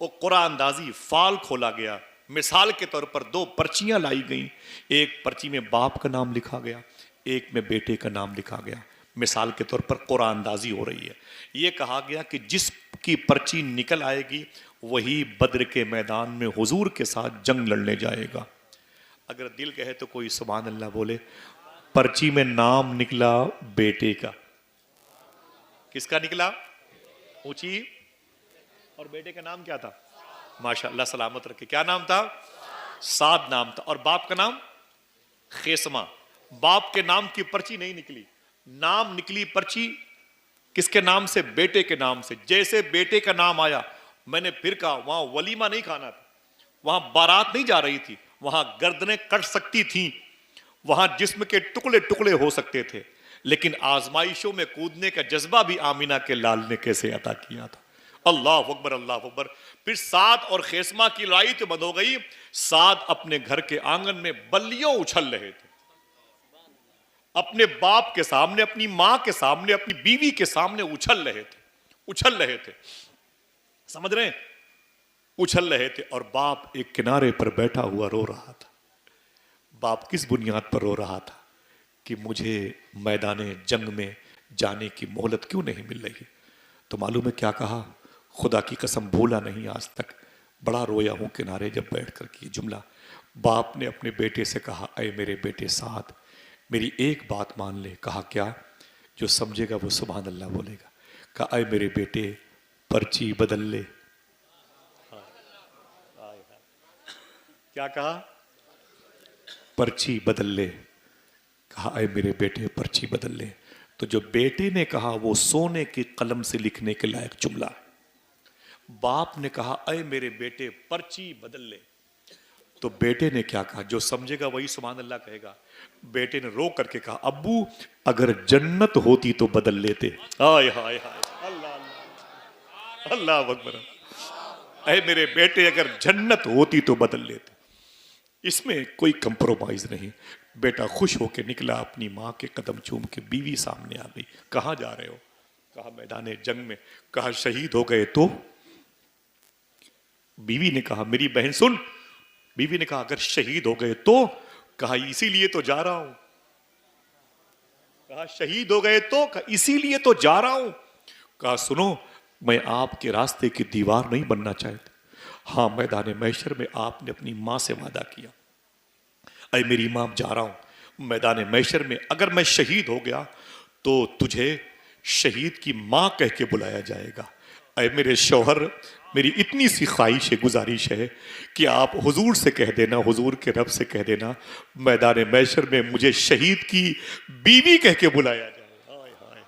وہ قرآن اندازی, فال کھولا گیا. مثال کے طور پر 2 پرچیاں لائی گئیں, ایک پرچی میں باپ کا نام لکھا گیا, ایک میں بیٹے کا نام لکھا گیا. مثال کے طور پر قرآن اندازی ہو رہی ہے. یہ کہا گیا کہ جس کی پرچی نکل آئے گی وہی بدر کے میدان میں حضور کے ساتھ جنگ لڑنے جائے گا. اگر دل کہے تو کوئی سبحان اللہ بولے. پرچی میں نام نکلا بیٹے کا. کس کا نکلا؟ اونچی. اور بیٹے کا نام کیا تھا؟ ماشاء اللہ سلامت رکھے. کیا نام تھا؟ سعد نام تھا. اور باپ کا نام خیسمہ. باپ کے نام کی پرچی نہیں نکلی, نام نکلی پرچی کس کے نام سے؟ بیٹے کے نام سے. جیسے بیٹے کا نام آیا, میں نے پھر کہا وہاں ولیمہ نہیں کھانا تھا, وہاں بارات نہیں جا رہی تھی, وہاں گردنیں کٹ سکتی تھیں, وہاں جسم کے ٹکڑے ٹکڑے ہو سکتے تھے, لیکن آزمائشوں میں کودنے کا جذبہ بھی آمینہ کے لال نے کیسے عطا کیا تھا. اللہ اکبر, اللہ اکبر. پھر سعد اور خیسمہ کی لڑائی تو بند ہو گئی. سعد اپنے گھر کے آنگن میں بلیوں اچھل رہے تھے, اپنے باپ کے سامنے, اپنی ماں کے سامنے, اپنی بیوی کے سامنے اچھل رہے تھے, اچھل رہے تھے. سمجھ رہے ہیں؟ اچھل رہے تھے. اور باپ ایک کنارے پر بیٹھا ہوا رو رہا تھا. باپ کس بنیاد پر رو رہا تھا؟ کہ مجھے میدان جنگ میں جانے کی مہلت کیوں نہیں مل رہی. تو معلوم ہے کیا کہا؟ خدا کی قسم بھولا نہیں آج تک, بڑا رویا ہوں کنارے جب بیٹھ کر کی جملہ. باپ نے اپنے بیٹے سے کہا اے میرے بیٹے سعد, میری ایک بات مان لے. کہا کیا؟ جو سمجھے گا وہ سبحان اللہ بولے گا. کہا اے میرے بیٹے پرچی بدل لے. کیا کہا؟ پرچی بدل لے. کہا اے میرے بیٹے پرچی بدل لے. تو جو بیٹے نے کہا وہ سونے کی قلم سے لکھنے کے لائق جملہ ہے. باپ نے کہا اے میرے بیٹے پرچی بدل لے. تو بیٹے نے کیا کہا؟ جو سمجھے گا وہی سبحان اللہ کہے گا. بیٹے نے رو کر کے کہا ابو اگر جنت ہوتی تو بدل لیتے. ہائے ہائے ہائے, اللہ اللہ, اللہ اکبر. اے میرے بیٹے اگر جنت ہوتی تو بدل لیتے. اس میں کوئی کمپرومائز نہیں. بیٹا خوش ہو کے نکلا, اپنی ماں کے قدم چوم کے. بیوی سامنے آ گئی. کہاں جا رہے ہو؟ کہا میدان جنگ میں. کہا شہید ہو گئے تو؟ بیوی نے کہا میری بہن سن. بیوی نے کہا اگر شہید ہو گئے تو؟ کہا اسی لیے تو جا رہا ہوں. کہا شہید ہو گئے تو؟ کہا اسی لیے تو جا رہا ہوں. کہا سنو, میں آپ کے راستے کی دیوار نہیں بننا چاہتا. ہاں میدان محشر میں آپ نے اپنی ماں سے وعدہ کیا اے میری ماں جا رہا ہوں میدان محشر میں اگر میں شہید ہو گیا تو تجھے شہید کی ماں کہہ کے بلایا جائے گا. اے میرے شوہر میری اتنی سی خواہش ہے گزارش ہے کہ آپ حضور سے کہہ دینا, حضور کے رب سے کہہ دینا میدان محشر میں مجھے شہید کی بیوی کہہ کے بلایا جائے. ہائے ہائے,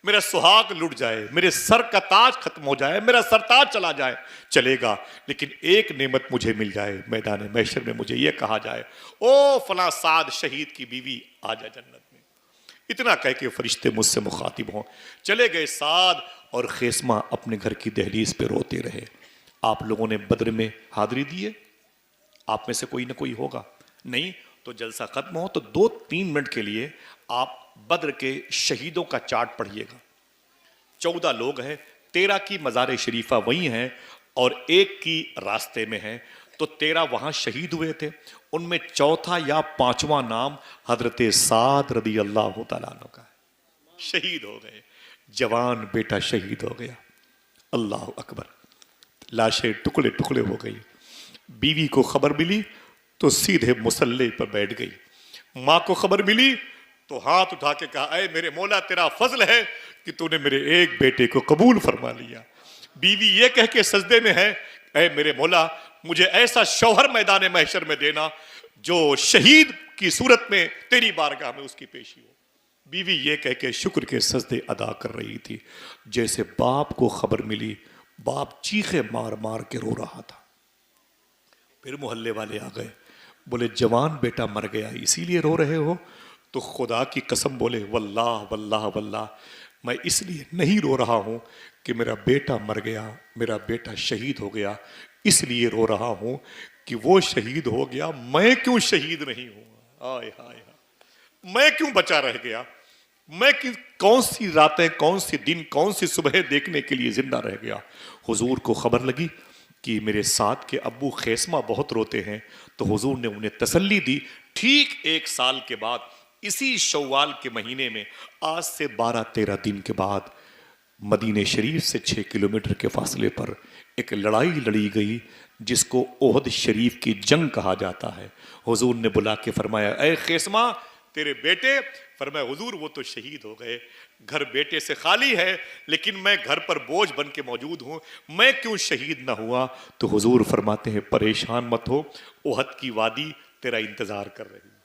میرا سہاگ لٹ جائے, میرے سر کا تاج ختم ہو جائے, میرا سرتاج چلا جائے چلے گا, لیکن ایک نعمت مجھے مل جائے میدان محشر میں مجھے یہ کہا جائے او فلاں سعد شہید کی بیوی آ جا جنت میں. اتنا کہہ کے فرشتے مجھ سے مخاطب ہوں. چلے گئے سعد اور خیسمہ اپنے گھر کی دہلیز پہ روتے رہے. آپ لوگوں نے بدر میں حاضری دی ہے؟ آپ میں سے کوئی نہ کوئی ہوگا. نہیں تو جلسہ ختم ہو تو 2-3 منٹ کے لیے آپ بدر کے شہیدوں کا چارٹ پڑھیے گا. 14 لوگ ہیں, 13 کی مزار شریفہ وہی ہیں اور ایک کی راستے میں ہے, تو 13 وہاں شہید ہوئے تھے. ان میں چوتھا یا 5واں نام حضرت سعد رضی اللہ تعالیٰ عنہ کا ہے. شہید ہو گئے, جوان بیٹا شہید ہو گیا. اللہ اکبر. لاشیں ٹکڑے ٹکڑے ہو گئی. بیوی کو خبر ملی تو سیدھے مصلی پر بیٹھ گئی. ماں کو خبر ملی تو ہاتھ اٹھا کے کہا اے میرے مولا تیرا فضل ہے کہ تو نے میرے ایک بیٹے کو قبول فرما لیا. بیوی یہ کہہ کے سجدے میں ہے اے میرے مولا مجھے ایسا شوہر میدان محشر میں دینا جو شہید کی صورت میں تیری بارگاہ میں اس کی پیشی ہو. بیوی یہ کہہ کے شکر کے سجدے ادا کر رہی تھی. جیسے باپ کو خبر ملی باپ چیخے مار مار کے رو رہا تھا. پھر محلے والے آ گئے, بولے جوان بیٹا مر گیا اسی لیے رو رہے ہو؟ تو خدا کی قسم بولے واللہ واللہ واللہ میں اس لیے نہیں رو رہا ہوں کہ میرا بیٹا مر گیا, میرا بیٹا شہید ہو گیا, اس لیے رو رہا ہوں کہ وہ شہید ہو گیا میں کیوں شہید نہیں ہوں. آئے ہائے ہائے, میں کیوں بچا رہ گیا, میں کون سی راتیں کون سی دن کون سی صبح دیکھنے کے لیے زندہ رہ گیا. حضور کو خبر لگی کہ میرے ساتھ کے ابو خیسمہ بہت روتے ہیں, تو حضور نے انہیں تسلی دی. ٹھیک 1 سال کے بعد اسی شوال کے مہینے میں آج سے 12-13 دن کے بعد مدینہ شریف سے 6 کلومیٹر کے فاصلے پر ایک لڑائی لڑی گئی جس کو احد شریف کی جنگ کہا جاتا ہے. حضور نے بلا کے فرمایا اے خیسمہ تیرے بیٹے؟ فرمایا حضور وہ تو شہید ہو گئے, گھر بیٹے سے خالی ہے لیکن میں گھر پر بوجھ بن کے موجود ہوں, میں کیوں شہید نہ ہوا؟ تو حضور فرماتے ہیں پریشان مت ہو, احد کی وادی تیرا انتظار کر رہی ہے.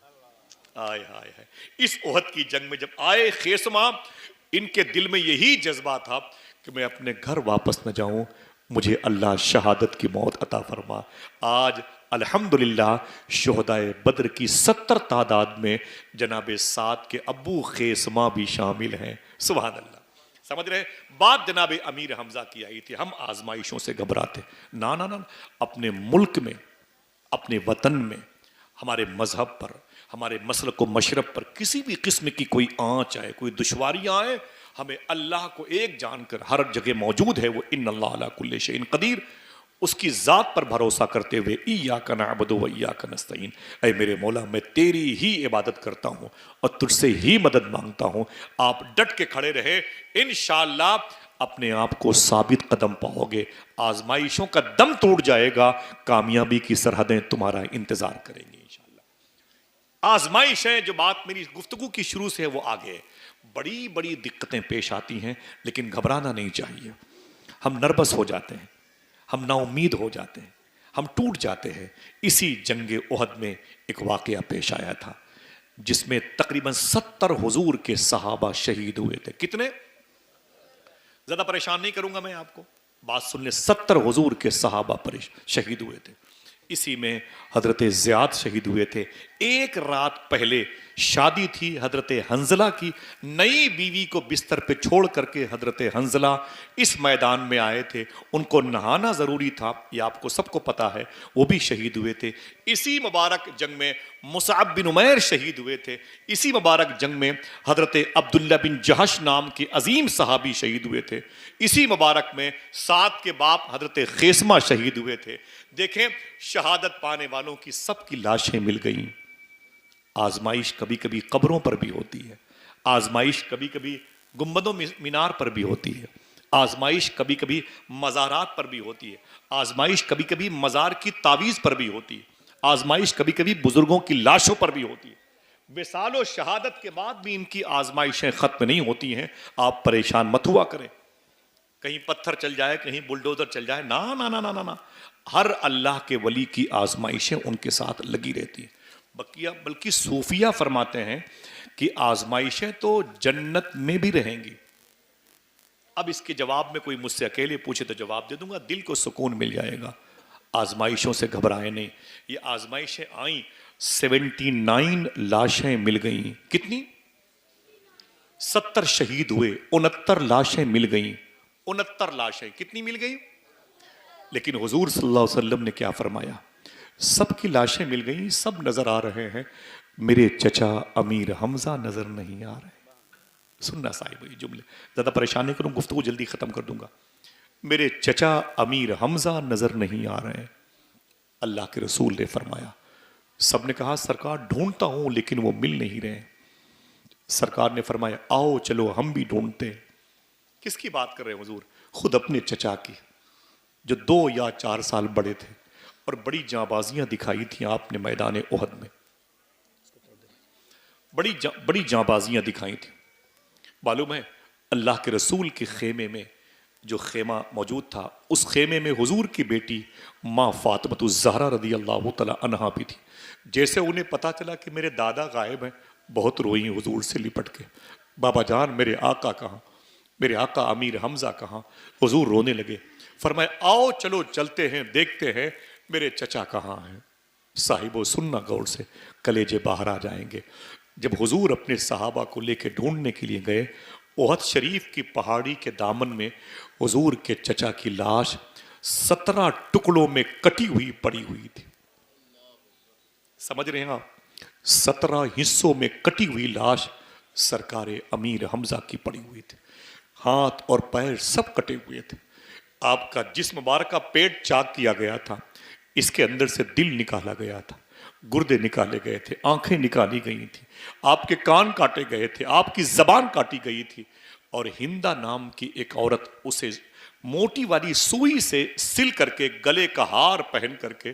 آئے ہائے ہائے. اس احد کی جنگ میں جب آئے خیسمہ, ان کے دل میں یہی جذبہ تھا کہ میں اپنے گھر واپس نہ جاؤں, مجھے اللہ شہادت کی موت عطا فرما. آج الحمدللہ شہدائے بدر کی 70 تعداد میں جناب سعد کے ابو خیسمہ بھی شامل ہیں. سبحان اللہ. سمجھ رہے؟ بات جناب امیر حمزہ کی آئی تھی ہم آزمائشوں سے گھبراتے نہ نہ نہ, اپنے ملک میں اپنے وطن میں ہمارے مذہب پر ہمارے مسلک و مشرب پر کسی بھی قسم کی کوئی آنچ آئے, کوئی دشواریاں آئے, ہمیں اللہ کو ایک جان کر ہر جگہ موجود ہے وہ ان اللہ علی کل شیء قدیر, اس کی ذات پر بھروسہ کرتے ہوئے ایاک نعبد و ایاک نستعین, اے میرے مولا میں تیری ہی عبادت کرتا ہوں اور تجھ سے ہی مدد مانگتا ہوں. آپ ڈٹ کے کھڑے رہے, انشاءاللہ اپنے آپ کو ثابت قدم پاؤ گے. آزمائشوں کا دم ٹوٹ جائے گا, کامیابی کی سرحدیں تمہارا انتظار کریں گے انشاءاللہ. آزمائش ہے جو بات میری گفتگو کی شروع سے ہے وہ آگے. بڑی بڑی دقتیں پیش آتی ہیں لیکن گھبرانا نہیں چاہیے. ہم نروس ہو جاتے ہیں, ہم نا امید ہو جاتے ہیں, ہم ٹوٹ جاتے ہیں. اسی جنگ احد میں ایک واقعہ پیش آیا تھا جس میں تقریباً 70 حضور کے صحابہ شہید ہوئے تھے. کتنے؟ زیادہ پریشان نہیں کروں گا میں آپ کو, بات سن لیں. 70 حضور کے صحابہ شہید ہوئے تھے. اسی میں حضرت زیاد شہید ہوئے تھے. ایک رات پہلے شادی تھی حضرت حنظلہ کی, نئی بیوی کو بستر پہ چھوڑ کر کے حضرت حنظلہ اس میدان میں آئے تھے. ان کو نہانا ضروری تھا, یہ آپ کو سب کو پتا ہے, وہ بھی شہید ہوئے تھے. اسی مبارک جنگ میں مصعب بن عمیر شہید ہوئے تھے. اسی مبارک جنگ میں حضرت عبداللہ بن جہش نام کے عظیم صحابی شہید ہوئے تھے. اسی مبارک میں سعد کے باپ حضرت خیسمہ شہید ہوئے تھے. دیکھیں شہادت پانے والوں کی سب کی لاشیں مل گئیں. آزمائش کبھی کبھی قبروں پر بھی ہوتی ہے, آزمائش کبھی کبھی گنبدوں مینار پر بھی ہوتی ہے, آزمائش کبھی کبھی مزارات پر بھی ہوتی ہے, آزمائش کبھی کبھی مزار کی تعویذ پر بھی ہوتی ہے. آزمائش کبھی کبھی بزرگوں کی لاشوں پر بھی ہوتی ہے، وصال و شہادت کے بعد بھی ان کی آزمائشیں ختم نہیں ہوتی ہیں. آپ پریشان مت ہوا کریں، کہیں پتھر چل جائے، کہیں بلڈوزر چل جائے، نا نا نا نا نا نا. ہر اللہ کے ولی کی آزمائشیں ان کے ساتھ لگی رہتی ہیں. بلکہ صوفیہ فرماتے ہیں کہ آزمائشیں تو جنت میں بھی رہیں گی. اب اس کے جواب میں کوئی مجھ سے اکیلے پوچھے تو جواب دے دوں گا، دل کو سکون مل جائے گا. آزمائشوں سے گھبرائے نہیں. یہ آزمائشیں آئیں، 79 لاشیں مل گئیں. کتنی؟ 70 شہید ہوئے، 69 لاشیں مل گئیں. 69 لاشیں کتنی مل گئیں؟ لیکن حضور صلی اللہ علیہ وسلم نے کیا فرمایا؟ سب کی لاشیں مل گئیں، سب نظر آ رہے ہیں، میرے چچا امیر حمزہ نظر نہیں آ رہے. سننا صاحب یہ جملے، زیادہ پریشان نہیں کروں، گفتگو جلدی ختم کر دوں گا. میرے چچا امیر حمزہ نظر نہیں آ رہے. اللہ کے رسول نے فرمایا، سب نے کہا سرکار ڈھونڈتا ہوں لیکن وہ مل نہیں رہے. سرکار نے فرمایا آؤ چلو ہم بھی ڈھونڈتے ہیں. کس کی بات کر رہے ہیں حضور؟ خود اپنے چچا کی، جو 2 یا 4 سال بڑے تھے اور بڑی جانبازیاں دکھائی تھیں آپ نے میدان احد میں. بڑی جانبازیاں دکھائی تھیں. معلوم ہے اللہ کے رسول کے خیمے میں جو خیمہ موجود تھا، اس خیمے میں حضور کی بیٹی ماں فاطمہ الزہرا رضی اللہ تعالی عنہا بھی تھی. جیسے انہیں پتا چلا کہ میرے دادا غائب ہیں، بہت روئیں حضور سے لپٹ کے، بابا جان میرے آقا کہاں، میرے آقا امیر حمزہ کہاں؟ حضور رونے لگے. فرمایا آؤ چلو چلتے ہیں، دیکھتے ہیں میرے چچا کہاں ہیں. صاحبو سننا غور سے، کلیجے باہر آ جائیں گے. جب حضور اپنے صحابہ کو لے کے ڈھونڈنے کے لیے گئے، احد شریف کی پہاڑی کے دامن میں حضور کے چچا کی لاش 17 ٹکڑوں میں کٹی ہوئی پڑی ہوئی تھی. سمجھ رہے ہیں آپ؟ 17 حصوں میں کٹی ہوئی لاش سرکار امیر حمزہ کی پڑی ہوئی تھی. ہاتھ اور پیر سب کٹے ہوئے تھے. آپ کا جسم مبارک کا پیٹ چاک کیا گیا تھا، اس کے اندر سے دل نکالا گیا تھا، گردے نکالے گئے تھے، آنکھیں نکالی گئی تھی، آپ کے کان کاٹے گئے تھے، آپ کی زبان کاٹی گئی تھی. اور ہندا نام کی ایک عورت اسے موٹی والی سوئی سے سل کر کے گلے کا ہار پہن کر کے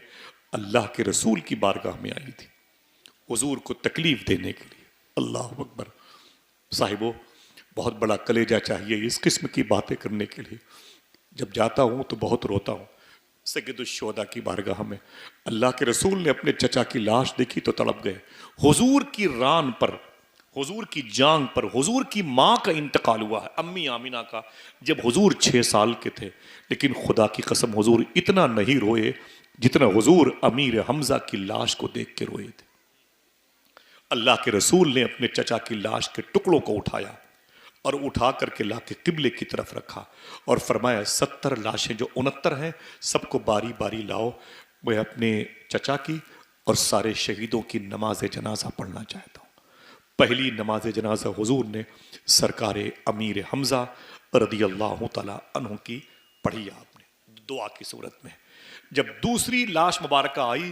اللہ کے رسول کی بارگاہ میں آئی تھی حضور کو تکلیف دینے کے لیے. اللہ اکبر. صاحبو بہت بڑا کلیجہ چاہیے اس قسم کی باتیں کرنے کے لیے. جب جاتا ہوں تو بہت روتا ہوں. سید الشہداء کی بارگاہ میں اللہ کے رسول نے اپنے چچا کی لاش دیکھی تو تڑپ گئے. حضور کی ران پر، حضور کی جانگ پر حضور کی ماں کا انتقال ہوا ہے، امی آمینہ کا، جب حضور 6 سال کے تھے. لیکن خدا کی قسم حضور اتنا نہیں روئے جتنا حضور امیر حمزہ کی لاش کو دیکھ کے روئے تھے. اللہ کے رسول نے اپنے چچا کی لاش کے ٹکڑوں کو اٹھایا اور اٹھا کر کے لا کے قبلے کی طرف رکھا اور فرمایا 70 لاشیں جو 69 ہیں سب کو باری باری لاؤ، میں اپنے چچا کی اور سارے شہیدوں کی نماز جنازہ پڑھنا چاہتا ہوں. پہلی نماز جنازہ حضور نے سرکار امیر حمزہ رضی اللہ تعالی عنہ کی پڑھی آپ نے دعا کی صورت میں. جب دوسری لاش مبارکہ آئی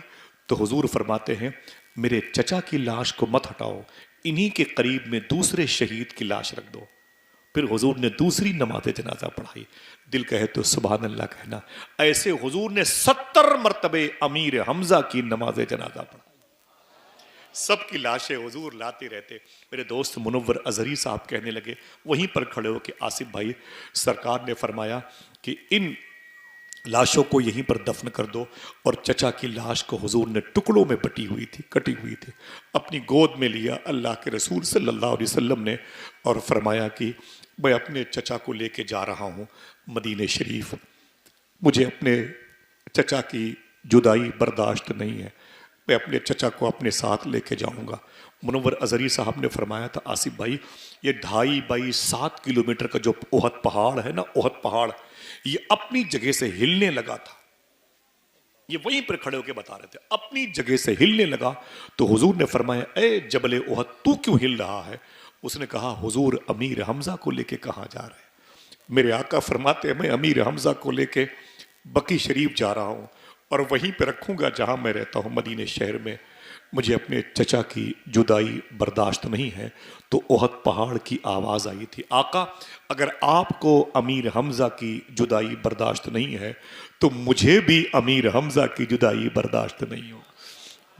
تو حضور فرماتے ہیں میرے چچا کی لاش کو مت ہٹاؤ، انہی کے قریب میں دوسرے شہید کی لاش رکھ دو. پھر حضور نے دوسری نماز جنازہ پڑھائی. دل کہے تو سبحان اللہ کہنا. ایسے حضور نے 70 مرتبے امیر حمزہ کی نماز جنازہ پڑھا. سب کی لاشیں حضور لاتے رہتے. میرے دوست منور ازہری صاحب کہنے لگے وہیں پر کھڑے ہو کہ آصف بھائی سرکار نے فرمایا کہ ان لاشوں کو یہیں پر دفن کر دو. اور چچا کی لاش کو حضور نے ٹکڑوں میں بٹی ہوئی تھی، کٹی ہوئی تھی، اپنی گود میں لیا اللہ کے رسول صلی اللہ علیہ وسلم نے اور فرمایا کہ میں اپنے چچا کو لے کے جا رہا ہوں مدینہ شریف، مجھے اپنے چچا کی جدائی برداشت نہیں ہے، میں اپنے چچا کو اپنے ساتھ لے کے جاؤں گا. منور ازہری صاحب نے فرمایا تھا آصف بھائی یہ 2.5 بائی 7 کلومیٹر کا جو احد پہاڑ ہے نا، احد پہاڑ یہ اپنی جگہ سے ہلنے لگا تھا. یہ وہیں پر کھڑے ہو کے بتا رہے تھے اپنی جگہ سے ہلنے لگا. تو حضور نے فرمایا اے جبل احد تو کیوں ہل رہا ہے؟ اس نے کہا حضور امیر حمزہ کو لے کے کہاں جا رہے ہیں؟ میرے آقا فرماتے ہیں میں امیر حمزہ کو لے کے بقی شریف جا رہا ہوں اور وہیں پہ رکھوں گا جہاں میں رہتا ہوں مدینہ شہر میں. مجھے اپنے چچا کی جدائی برداشت نہیں ہے. تو احد پہاڑ کی آواز آئی تھی آقا اگر آپ کو امیر حمزہ کی جدائی برداشت نہیں ہے تو مجھے بھی امیر حمزہ کی جدائی برداشت نہیں ہو.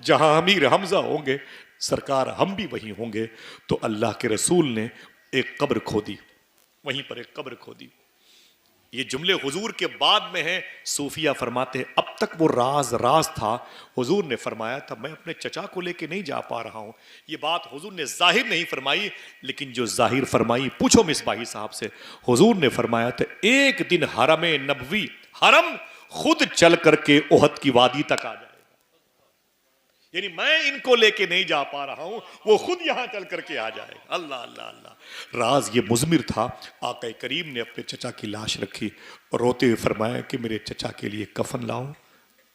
جہاں امیر حمزہ ہوں گے سرکار ہم بھی وہیں ہوں گے. تو اللہ کے رسول نے ایک قبر کھودی, وہیں پر ایک قبر کھودی. یہ جملے حضور کے بعد میں ہیں. صوفیہ فرماتے ہیں اب تک وہ راز تھا. حضور نے فرمایا تھا میں اپنے چچا کو لے کے نہیں جا پا رہا ہوں. یہ بات حضور نے ظاہر نہیں فرمائی, لیکن جو ظاہر فرمائی پوچھو مصباحی صاحب سے. حضور نے فرمایا تھا ایک دن حرم نبوی, حرم خود چل کر کے احد کی وادی تک آ جائے گا. یعنی میں ان کو لے کے نہیں جا پا رہا ہوں, وہ خود یہاں چل کر کے آ جائے گا. اللہ اللہ اللہ. راز یہ مضمر تھا. آقا کریم نے اپنے چچا کی لاش رکھی اور روتے ہوئے فرمایا کہ میرے چچا کے لیے کفن لاؤ.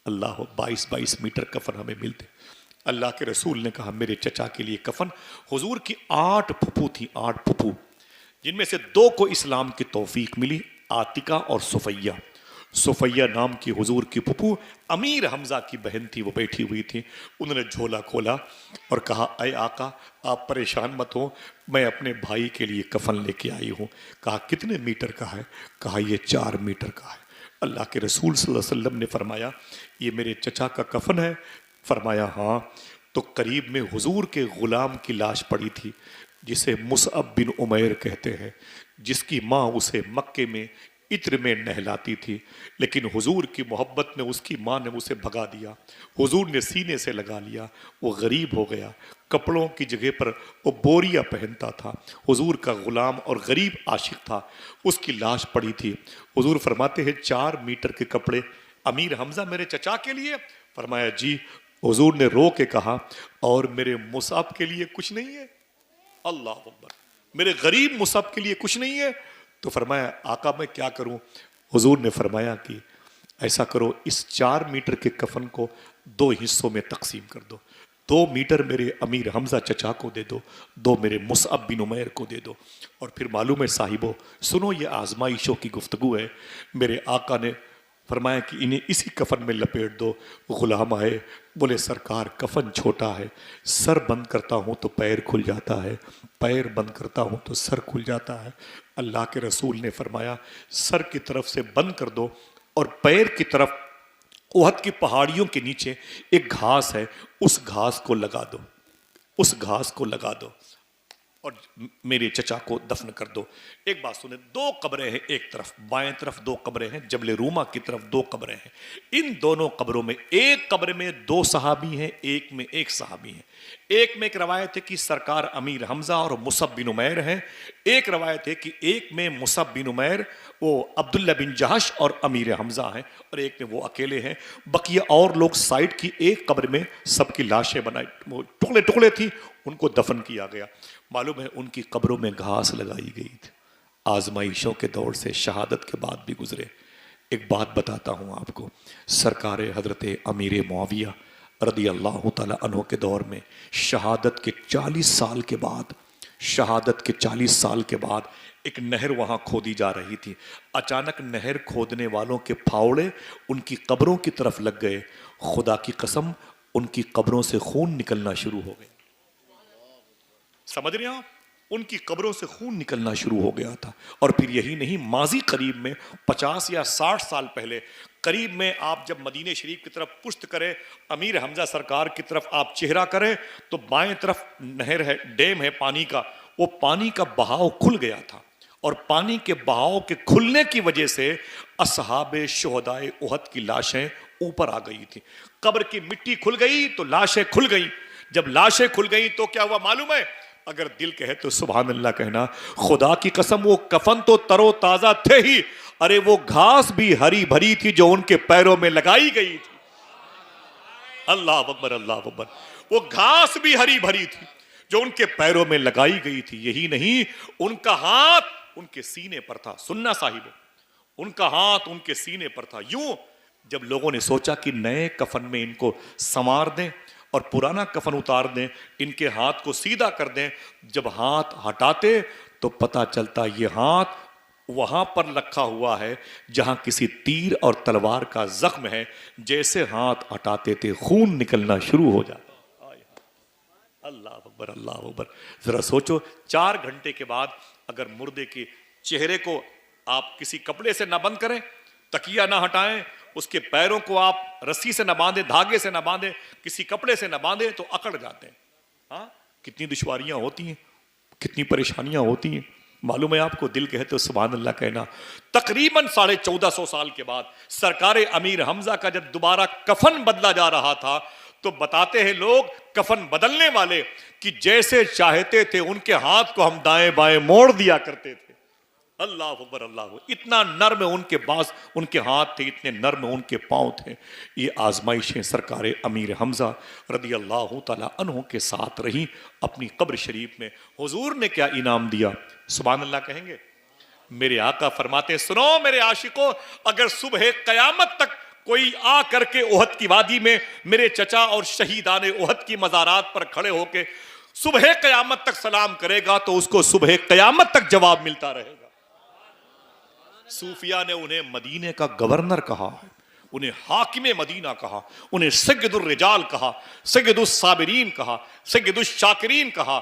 اللہ 22 میٹر کفن ہمیں ملتے. اللہ کے رسول نے کہا میرے چچا کے لیے کفن. حضور کی 8 پھپھو تھی, 8 پھپھو, جن میں سے 2 کو اسلام کی توفیق ملی, عاتقہ اور صفیہ. صفیہ نام کی حضور کی پھپھو امیر حمزہ کی بہن تھی, وہ بیٹھی ہوئی تھی. انہوں نے جھولا کھولا اور کہا اے آقا آپ پریشان مت ہو, میں اپنے بھائی کے لیے کفن لے کے آئی ہوں. کہا کتنے میٹر کا ہے؟ کہا یہ 4 میٹر کا ہے. اللہ کے رسول صلی اللہ علیہ وسلم نے فرمایا یہ میرے چچا کا کفن ہے؟ فرمایا ہاں. تو قریب میں حضور کے غلام کی لاش پڑی تھی جسے مصعب بن عمیر کہتے ہیں, جس کی ماں اسے مکے میں عطر میں نہلاتی تھی, لیکن حضور کی محبت میں اس کی ماں نے اسے بھگا دیا. حضور نے سینے سے لگا لیا, وہ غریب ہو گیا. کپڑوں کی جگہ پر وہ بوریا پہنتا تھا. حضور کا غلام اور غریب عاشق تھا, اس کی لاش پڑی تھی. حضور فرماتے ہیں 4 میٹر کے کپڑے امیر حمزہ میرے چچا کے لیے؟ فرمایا جی. حضور نے رو کے کہا اور میرے مصعب کے لیے کچھ نہیں ہے؟ اللہ اکبر. میرے غریب مصعب کے لیے کچھ نہیں ہے؟ تو فرمایا آقا میں کیا کروں؟ حضور نے فرمایا کہ ایسا کرو اس 4 میٹر کے کفن کو 2 حصوں میں تقسیم کر دو. 2 میٹر میرے امیر حمزہ چچا کو دے دو, 2 میرے مصعب بن عمیر کو دے دو. اور پھر معلوم ہے صاحبو, سنو یہ آزمائشوں کی گفتگو ہے. میرے آقا نے فرمایا کہ انہیں اسی کفن میں لپیٹ دو. غلام آئے, بولے سرکار کفن چھوٹا ہے, سر بند کرتا ہوں تو پیر کھل جاتا ہے, پیر بند کرتا ہوں تو سر کھل جاتا ہے. اللہ کے رسول نے فرمایا سر کی طرف سے بند کر دو اور پیر کی طرف احد کی پہاڑیوں کے نیچے ایک گھاس ہے, اس گھاس کو لگا دو, اس گھاس کو لگا دو اور میرے چچا کو دفن کر دو. ایک بات سنیں, 2 قبریں ہیں, ایک طرف بائیں طرف 2 قبریں ہیں, جبل روما کی طرف 2 قبریں ہیں. ان دونوں قبروں میں ایک قبر میں 2 صحابی ہیں, ایک میں 1 صحابی ہیں. ایک میں ایک روایت ہے کہ سرکار امیر حمزہ اور مصعب بن عمیر ہیں. ایک روایت ہے کہ ایک میں مصعب بن عمیر وہ عبداللہ بن جہش اور امیر حمزہ ہیں, اور ایک میں وہ اکیلے ہیں. بقیہ اور لوگ سائڈ کی ایک قبر میں سب کی لاشیں بنائی, ٹکڑے ٹکڑے تھی, ان کو دفن کیا گیا. معلوم ہے ان کی قبروں میں گھاس لگائی گئی تھی. آزمائشوں کے دور سے شہادت کے بعد بھی گزرے. ایک بات بتاتا ہوں آپ کو, سرکار حضرت امیر معاویہ رضی اللہ تعالیٰ عنہ کے دور میں شہادت کے 40 سال کے بعد, شہادت کے 40 سال کے بعد ایک نہر وہاں کھودی جا رہی تھی. اچانک نہر کھودنے والوں کے پھاوڑے ان کی قبروں کی طرف لگ گئے. خدا کی قسم ان کی قبروں سے خون نکلنا شروع ہو گیا. سمجھ رہے ہیں آپ, ان کی قبروں سے خون نکلنا شروع ہو گیا تھا. اور پھر یہی نہیں, ماضی قریب میں 50 یا 60 سال پہلے قریب میں آپ جب مدینہ شریف کی طرف پشت کریں, امیر حمزہ سرکار کی طرف آپ چہرہ کریں تو بائیں طرف نہر ہے, ڈیم ہے پانی کا, وہ پانی کا بہاؤ کھل گیا تھا. اور پانی کے بہاؤ کے کھلنے کی وجہ سے اصحاب شہدائے احد کی لاشیں اوپر آ گئی تھی. قبر کی مٹی کھل گئی تو لاشیں کھل گئی. جب لاشیں کھل گئی تو کیا ہوا معلوم ہے؟ اگر دل کہے تو سبحان اللہ کہنا. خدا کی قسم وہ کفن تو تر و تازہ تھے ہی, ارے وہ گھاس بھی ہری بھری تھی جو ان کے پیروں میں لگائی گئی تھی. اللہ اکبر, اللہ اکبر. وہ گھاس بھی ہری بھری تھی جو ان کے پیروں میں لگائی گئی تھی. یہی نہیں, ان کا ہاتھ ان کے سینے پر تھا. سننا صاحب, ان کا ہاتھ ان کے سینے پر تھا. یوں جب لوگوں نے سوچا کہ نئے کفن میں ان کو سنوار دیں اور پرانا کفن اتار دیں, ان کے ہاتھ کو سیدھا کر دیں, جب ہاتھ ہٹاتے تو پتہ چلتا یہ ہاتھ وہاں پر رکھا ہوا ہے جہاں کسی تیر اور تلوار کا زخم ہے. جیسے ہاتھ ہٹاتے تھے خون نکلنا شروع ہو جاتا. اللہ اکبر, اللہ اکبر. ذرا سوچو 4 گھنٹے کے بعد اگر مردے کے چہرے کو آپ کسی کپڑے سے نہ بند کریں, تکیہ نہ ہٹائیں, اس کے پیروں کو آپ رسی سے نہ باندھے، دھاگے سے نہ باندھے، کسی کپڑے سے نہ باندھے تو اکڑ جاتے ہیں. ہاں کتنی دشواریاں ہوتی ہیں، کتنی پریشانیاں ہوتی ہیں. معلوم ہے آپ کو، دل کہے تو سبحان اللہ کہنا. تقریباً 1450 سال کے بعد سرکار امیر حمزہ کا جب دوبارہ کفن بدلا جا رہا تھا تو بتاتے ہیں لوگ کفن بدلنے والے کہ جیسے چاہتے تھے ان کے ہاتھ کو ہم دائیں بائیں موڑ دیا کرتے تھے. اللہ اکبر اللہ اکبر. اتنا نرم ان کے باز، ان کے ہاتھ تھے، اتنے نرم ان کے پاؤں تھے. یہ آزمائشیں سرکار امیر حمزہ رضی اللہ تعالی عنہ کے ساتھ رہیں اپنی قبر شریف میں. حضور نے کیا انعام دیا، سبحان اللہ کہیں گے. میرے آقا فرماتے ہیں سنو میرے عاشقوں، اگر صبح قیامت تک کوئی آ کر کے احد کی وادی میں میرے چچا اور شہیدان احد کی مزارات پر کھڑے ہو کے صبح قیامت تک سلام کرے گا تو اس کو صبح قیامت تک جواب ملتا رہے گا. صوفیاء نے انہیں مدینے کا گورنر کہا ہے، انہیں حاکم مدینہ کہا، انہیں سید الرجال کہا، سید الصابرین کہا، سید الشاکرین کہا،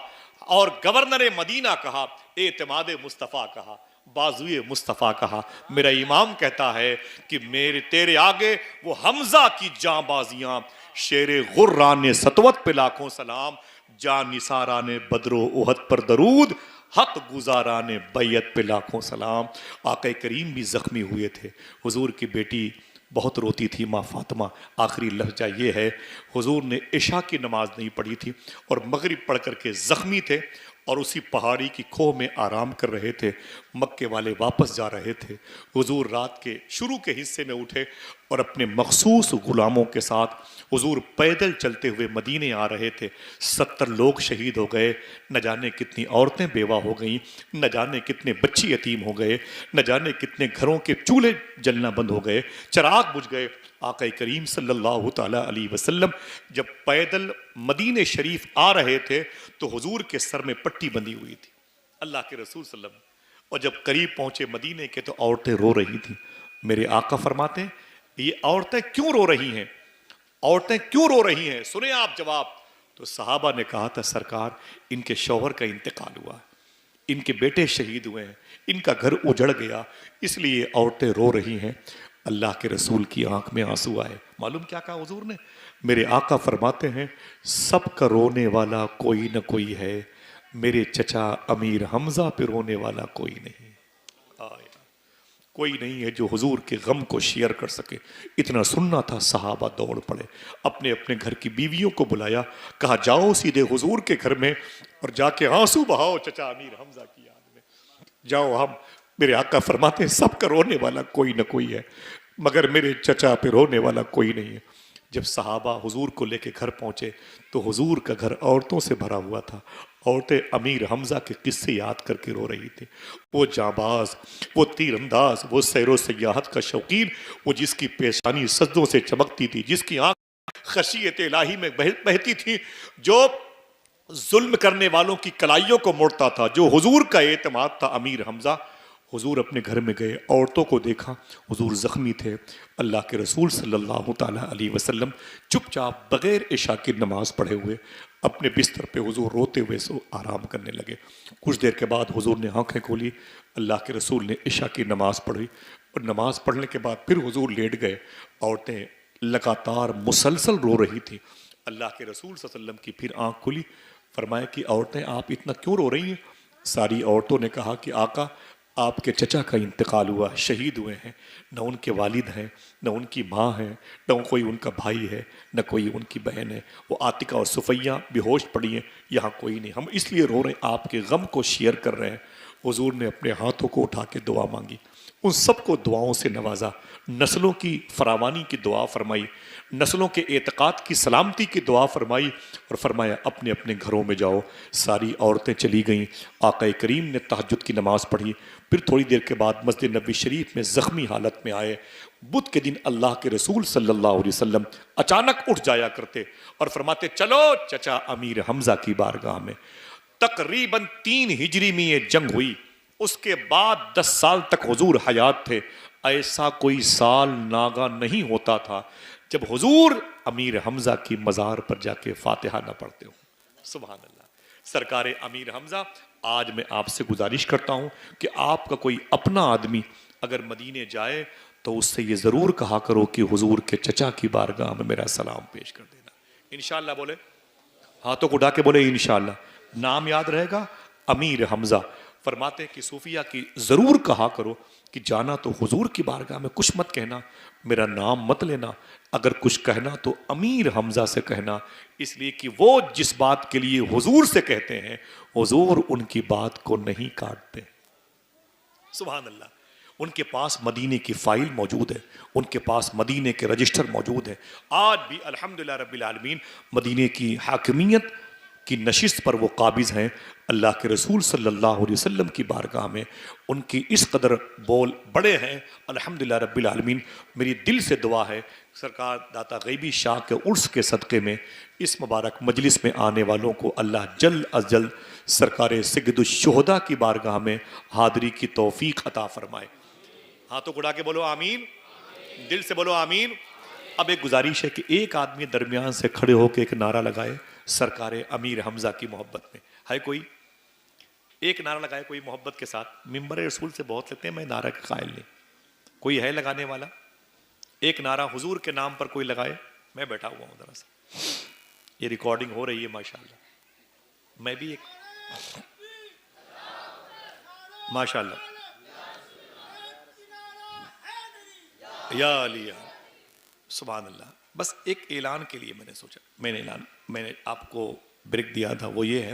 اور گورنر مدینہ کہا، اعتماد مصطفیٰ کہا، بازوئے مصطفیٰ کہا. میرا امام کہتا ہے کہ میرے تیرے آگے وہ حمزہ کی جاں بازیاں، شیر غران سطوت پہ لاکھوں سلام، جاں نثاران بدر و احد پر درود، حق گزاران بیعت پہ لاکھوں سلام. آقا کریم بھی زخمی ہوئے تھے. حضور کی بیٹی بہت روتی تھی، ماں فاطمہ. آخری لہجہ یہ ہے، حضور نے عشاء کی نماز نہیں پڑھی تھی اور مغرب پڑھ کر کے زخمی تھے اور اسی پہاڑی کی کھوہ میں آرام کر رہے تھے. مکے والے واپس جا رہے تھے. حضور رات کے شروع کے حصے میں اٹھے اور اپنے مخصوص غلاموں کے ساتھ حضور پیدل چلتے ہوئے مدینے آ رہے تھے. 70 لوگ شہید ہو گئے، نہ جانے کتنی عورتیں بیوہ ہو گئیں، نہ جانے کتنے بچی یتیم ہو گئے، نہ جانے کتنے گھروں کے چولہے جلنا بند ہو گئے، چراغ بجھ گئے. آقا کریم صلی اللہ تعالیٰ علیہ وسلم جب پیدل مدینہ شریف آ رہے تھے تو حضور کے سر میں پٹی بندھی ہوئی تھی، اللہ کے رسول صلی اللہ علیہ وسلم. اور جب قریب پہنچے مدینے کے تو عورتیں رو رہی تھیں. میرے آقا فرماتے ہیں یہ عورتیں کیوں رو رہی ہیں، عورتیں کیوں رو رہی ہیں، سنیں آپ جواب. تو صحابہ نے کہا تھا سرکار ان کے شوہر کا انتقال ہوا، ان کے بیٹے شہید ہوئے ہیں، ان کا گھر اجڑ گیا، اس لیے عورتیں رو رہی ہیں. اللہ کے رسول کی آنکھ میں آنسو آئے. معلوم کیا کہا حضور نے؟ میرے آقا فرماتے ہیں سب کا رونے والا کوئی نہ کوئی ہے، میرے چچا امیر حمزہ پہ رونے والا کوئی نہیں. کوئی نہیں ہے جو حضور کے غم کو شیئر کر سکے. اتنا سننا تھا، صحابہ دوڑ پڑے، اپنے اپنے گھر کی بیویوں کو بلایا، کہا جاؤ سیدھے حضور کے گھر میں اور جا کے آنسو بہاؤ چچا امیر حمزہ کی یاد میں. جاؤ. ہم میرے آقا فرماتے ہیں سب کا رونے والا کوئی نہ کوئی ہے مگر میرے چچا پہ رونے والا کوئی نہیں ہے. جب صحابہ حضور کو لے کے گھر پہنچے تو حضور کا گھر عورتوں سے بھرا ہوا تھا. عورتیں امیر حمزہ کے قصے یاد کر کے رو رہی تھی. وہ جانباز، وہ تیر انداز، وہ سیر و سیاحت کا شوقین، وہ جس کی پیشانی سجدوں سے چمکتی تھی، جس کی آنکھ خشیت الہی میں بہتی تھی، جو ظلم کرنے والوں کی کلائیوں کو موڑتا تھا، جو حضور کا اعتماد تھا امیر حمزہ. حضور اپنے گھر میں گئے، عورتوں کو دیکھا، حضور زخمی تھے. اللہ کے رسول صلی اللہ تعالیٰ علیہ وسلم چپ چاپ بغیر عشاء کی نماز پڑھے ہوئے اپنے بستر پہ حضور روتے ہوئے سو آرام کرنے لگے. کچھ دیر کے بعد حضور نے آنکھیں کھولی، اللہ کے رسول نے عشاء کی نماز پڑھی اور نماز پڑھنے کے بعد پھر حضور لیٹ گئے. عورتیں لگاتار مسلسل رو رہی تھیں. اللہ کے رسول صلی اللہ علیہ وسلم کی پھر آنکھ کھلی. فرمایا کہ عورتیں آپ اتنا کیوں رو رہی ہیں؟ ساری عورتوں نے کہا کہ آقا آپ کے چچا کا انتقال ہوا، شہید ہوئے ہیں، نہ ان کے والد ہیں، نہ ان کی ماں ہے، نہ کوئی ان کا بھائی ہے، نہ کوئی ان کی بہن ہے. وہ عاتقہ اور صفیہ بے ہوش پڑی ہیں، یہاں کوئی نہیں. ہم اس لیے رو رہے ہیں، آپ کے غم کو شیئر کر رہے ہیں. حضور نے اپنے ہاتھوں کو اٹھا کے دعا مانگی، ان سب کو دعاؤں سے نوازا، نسلوں کی فراوانی کی دعا فرمائی، نسلوں کے اعتقاد کی سلامتی کی دعا فرمائی اور فرمایا اپنے اپنے گھروں میں جاؤ. ساری عورتیں چلی گئیں. آقا کریم نے تہجد کی نماز پڑھی. پھر تھوڑی دیر کے بعد مسجد نبوی شریف میں زخمی حالت میں آئے. بدھ کے دن اللہ کے رسول صلی اللہ علیہ وسلم اچانک اٹھ جایا کرتے اور فرماتے چلو چچا امیر حمزہ کی بارگاہ میں. تقریباً 3 ہجری میں یہ جنگ ہوئی. اس کے بعد 10 سال تک حضور حیات تھے. ایسا کوئی سال ناگا نہیں ہوتا تھا جب حضور امیر حمزہ کی مزار پر جا کے فاتحہ نہ پڑھتے ہوں. سبحان اللہ. سرکار امیر حمزہ، آج میں آپ سے گزارش کرتا ہوں کہ آپ کا کوئی اپنا آدمی اگر مدینے جائے تو اس سے یہ ضرور کہا کرو کہ حضور کے چچا کی بارگاہ میں میرا سلام پیش کر دینا. انشاءاللہ بولے, ہاتھوں کو اٹھا کے بولے انشاءاللہ. نام یاد رہے گا امیر حمزہ. فرماتے ہیں کہ صوفیہ کی ضرور کہا کرو کہ جانا تو حضور کی بارگاہ میں کچھ مت کہنا, میرا نام مت لینا, اگر کچھ کہنا تو امیر حمزہ سے کہنا, اس لیے کہ وہ جس بات کے لیے حضور سے کہتے ہیں حضور ان کی بات کو نہیں کاٹتے. سبحان اللہ. ان کے پاس مدینے کی فائل موجود ہے, ان کے پاس مدینے کے رجسٹر موجود ہے. آج بھی الحمدللہ رب العالمین مدینے کی حاکمیت کی نشست پر وہ قابض ہیں. اللہ کے رسول صلی اللہ علیہ وسلم کی بارگاہ میں ان کی اس قدر بول بڑے ہیں الحمدللہ رب العالمین. میری دل سے دعا ہے سرکار داتا غیبی شاہ کے عرس کے صدقے میں اس مبارک مجلس میں آنے والوں کو اللہ جلد از جلد سرکار سید الشہداء کی بارگاہ میں حاضری کی توفیق عطا فرمائے. ہاتھوں کو اٹھا کے بولو آمین, دل سے بولو آمین. اب ایک گزارش ہے کہ ایک آدمی درمیان سے کھڑے ہو کے ایک نعرہ لگائے سرکار امیر حمزہ کی محبت میں. ہے کوئی ایک نعرہ لگائے کوئی محبت کے ساتھ؟ ممبر رسول سے بہت لیتے ہیں, میں نعرہ کے قائل نہیں. کوئی ہے لگانے والا؟ ایک نعرہ حضور کے نام پر کوئی لگائے. میں بیٹھا ہوا ہوں ذرا سا, یہ ریکارڈنگ ہو رہی ہے ماشاءاللہ. میں بھی ایک ماشاءاللہ یا علی سبحان اللہ. بس ایک اعلان کے لیے میں نے سوچا, میں نے آپ کو بریک دیا تھا, وہ یہ ہے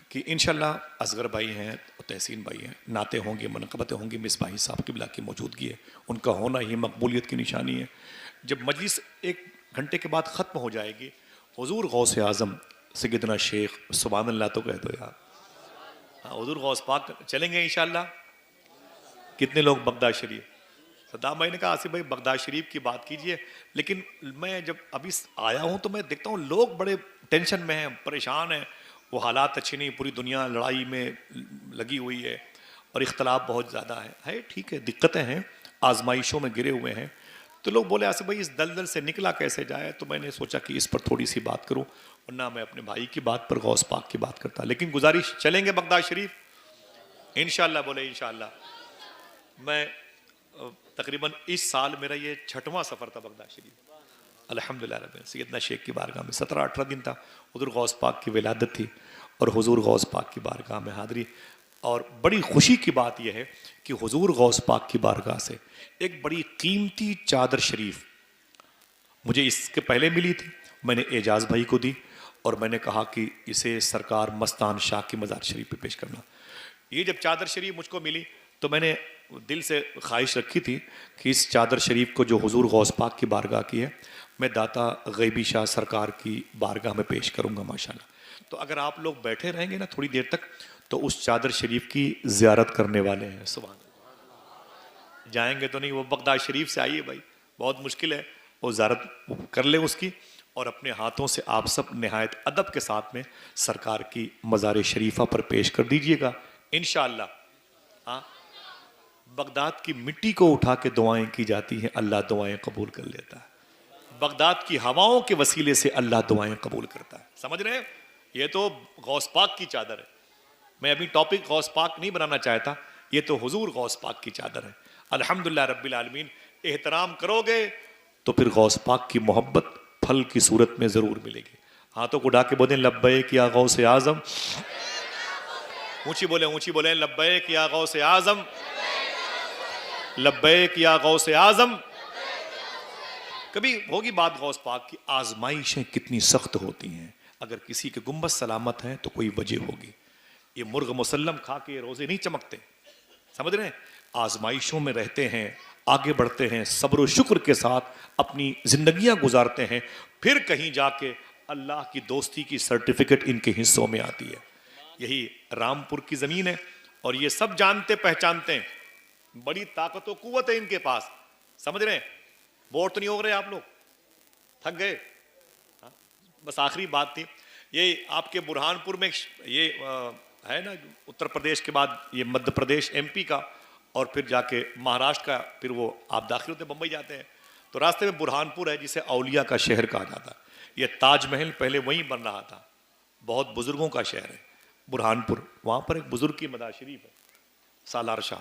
کہ انشاءاللہ اصغر بھائی ہیں, تحسین بھائی ہیں, نعتیں ہوں گی, منقبتیں ہوں گی, مصباحی صاحب قبلہ کی موجودگی ہے, ان کا ہونا ہی مقبولیت کی نشانی ہے. جب مجلس ایک گھنٹے کے بعد ختم ہو جائے گی, حضور غوث اعظم سیدنا شیخ سبحان اللہ تو کہہ دو یار, حضور غوث پاک چلیں گے انشاءاللہ. کتنے لوگ بغداد شریف؟ صدام بھائی نے کہا آصف بھائی بغداد شریف کی بات کیجئے, لیکن میں جب ابھی آیا ہوں تو میں دیکھتا ہوں لوگ بڑے ٹینشن میں ہیں, پریشان ہیں, وہ حالات اچھے نہیں, پوری دنیا لڑائی میں لگی ہوئی ہے اور اختلاف بہت زیادہ ہے. ٹھیک ہے, دقتیں ہیں, آزمائشوں میں گرے ہوئے ہیں. تو لوگ بولے آصف بھائی اس دلدل سے نکلا کیسے جائے؟ تو میں نے سوچا کہ اس پر تھوڑی سی بات کروں, ورنہ میں اپنے بھائی کی بات پر غوث پاک کی بات کرتا. لیکن گزارش, چلیں گے بغداد شریف انشاءاللہ؟ بولے انشاءاللہ. میں تقریباً اس سال میرا یہ 6واں سفر تھا بغداد شریف الحمدللہ رب. سیدنا شیخ کی بارگاہ میں 17-18 دن تھا. حضور غوث پاک کی ولادت تھی اور حضور غوث پاک کی بارگاہ میں حاضری. اور بڑی خوشی کی بات یہ ہے کہ حضور غوث پاک کی بارگاہ سے ایک بڑی قیمتی چادر شریف مجھے اس کے پہلے ملی تھی. میں نے اعجاز بھائی کو دی اور میں نے کہا کہ اسے سرکار مستان شاہ کی مزار شریف پہ پیش کرنا. یہ جب چادر شریف مجھ کو ملی تو میں نے دل سے خواہش رکھی تھی کہ اس چادر شریف کو جو حضور غوث پاک کی بارگاہ کی ہے میں داتا غیبی شاہ سرکار کی بارگاہ میں پیش کروں گا ماشاءاللہ. تو اگر آپ لوگ بیٹھے رہیں گے نا تھوڑی دیر تک تو اس چادر شریف کی زیارت کرنے والے ہیں. سبحان اللہ. جائیں گے تو نہیں, وہ بغداد شریف سے آئیے بھائی, بہت مشکل ہے, وہ زیارت کر لیں اس کی, اور اپنے ہاتھوں سے آپ سب نہایت ادب کے ساتھ میں سرکار کی مزار شریفہ پر پیش کر دیجئے گا انشاءاللہ. ہاں, بغداد کی مٹی کو اٹھا کے دعائیں کی جاتی ہیں, اللہ دعائیں قبول کر لیتا ہے. بغداد کی ہواؤں کے وسیلے سے اللہ دعائیں قبول کرتا ہے. سمجھ رہے ہیں؟ یہ تو غوث پاک کی چادر ہے. میں ابھی ٹاپک غوث پاک نہیں بنانا چاہتا, یہ تو حضور غوث پاک کی چادر ہے. الحمدللہ رب العالمین. احترام کرو گے تو پھر غوث پاک کی محبت پھل کی صورت میں ضرور ملے گی. ہاتھوں کو اٹھا کے بولیں لبیک یا غوث اعظم. اونچی بولیں لبیک یا غوث اعظم, لبیک یا غوث اعظم. کبھی ہوگی بات غوث پاک کی, آزمائشیں کتنی سخت ہوتی ہیں. اگر کسی کے گنبد سلامت ہیں تو کوئی وجہ ہوگی. یہ مرغ مسلم کھا کے یہ روزے نہیں چمکتے. سمجھ رہے ہیں؟ آزمائشوں میں رہتے ہیں, آگے بڑھتے ہیں, صبر و شکر کے ساتھ اپنی زندگیاں گزارتے ہیں, پھر کہیں جا کے اللہ کی دوستی کی سرٹیفکیٹ ان کے حصوں میں آتی ہے. یہی رامپور کی زمین ہے اور یہ سب جانتے پہچانتے ہیں. بڑی طاقت و قوت ہے ان کے پاس. سمجھ رہے ہیں؟ بور تو نہیں ہو رہے آپ لوگ؟ تھک گئے؟ بس آخری بات تھی, یہ آپ کے برہان پور میں یہ ہے نا, اتر پردیش کے بعد یہ مدھیہ پردیش ایم پی کا اور پھر جا کے مہاراشٹر کا, پھر وہ آپ داخل ہوتے بمبئی جاتے ہیں تو راستے میں برہان پور ہے جسے اولیاء کا شہر کہا جاتا ہے. یہ تاج محل پہلے وہیں بن رہا تھا, بہت بزرگوں کا شہر ہے برہان پور. وہاں پر ایک بزرگ کی مزار شریف ہے سالار شاہ.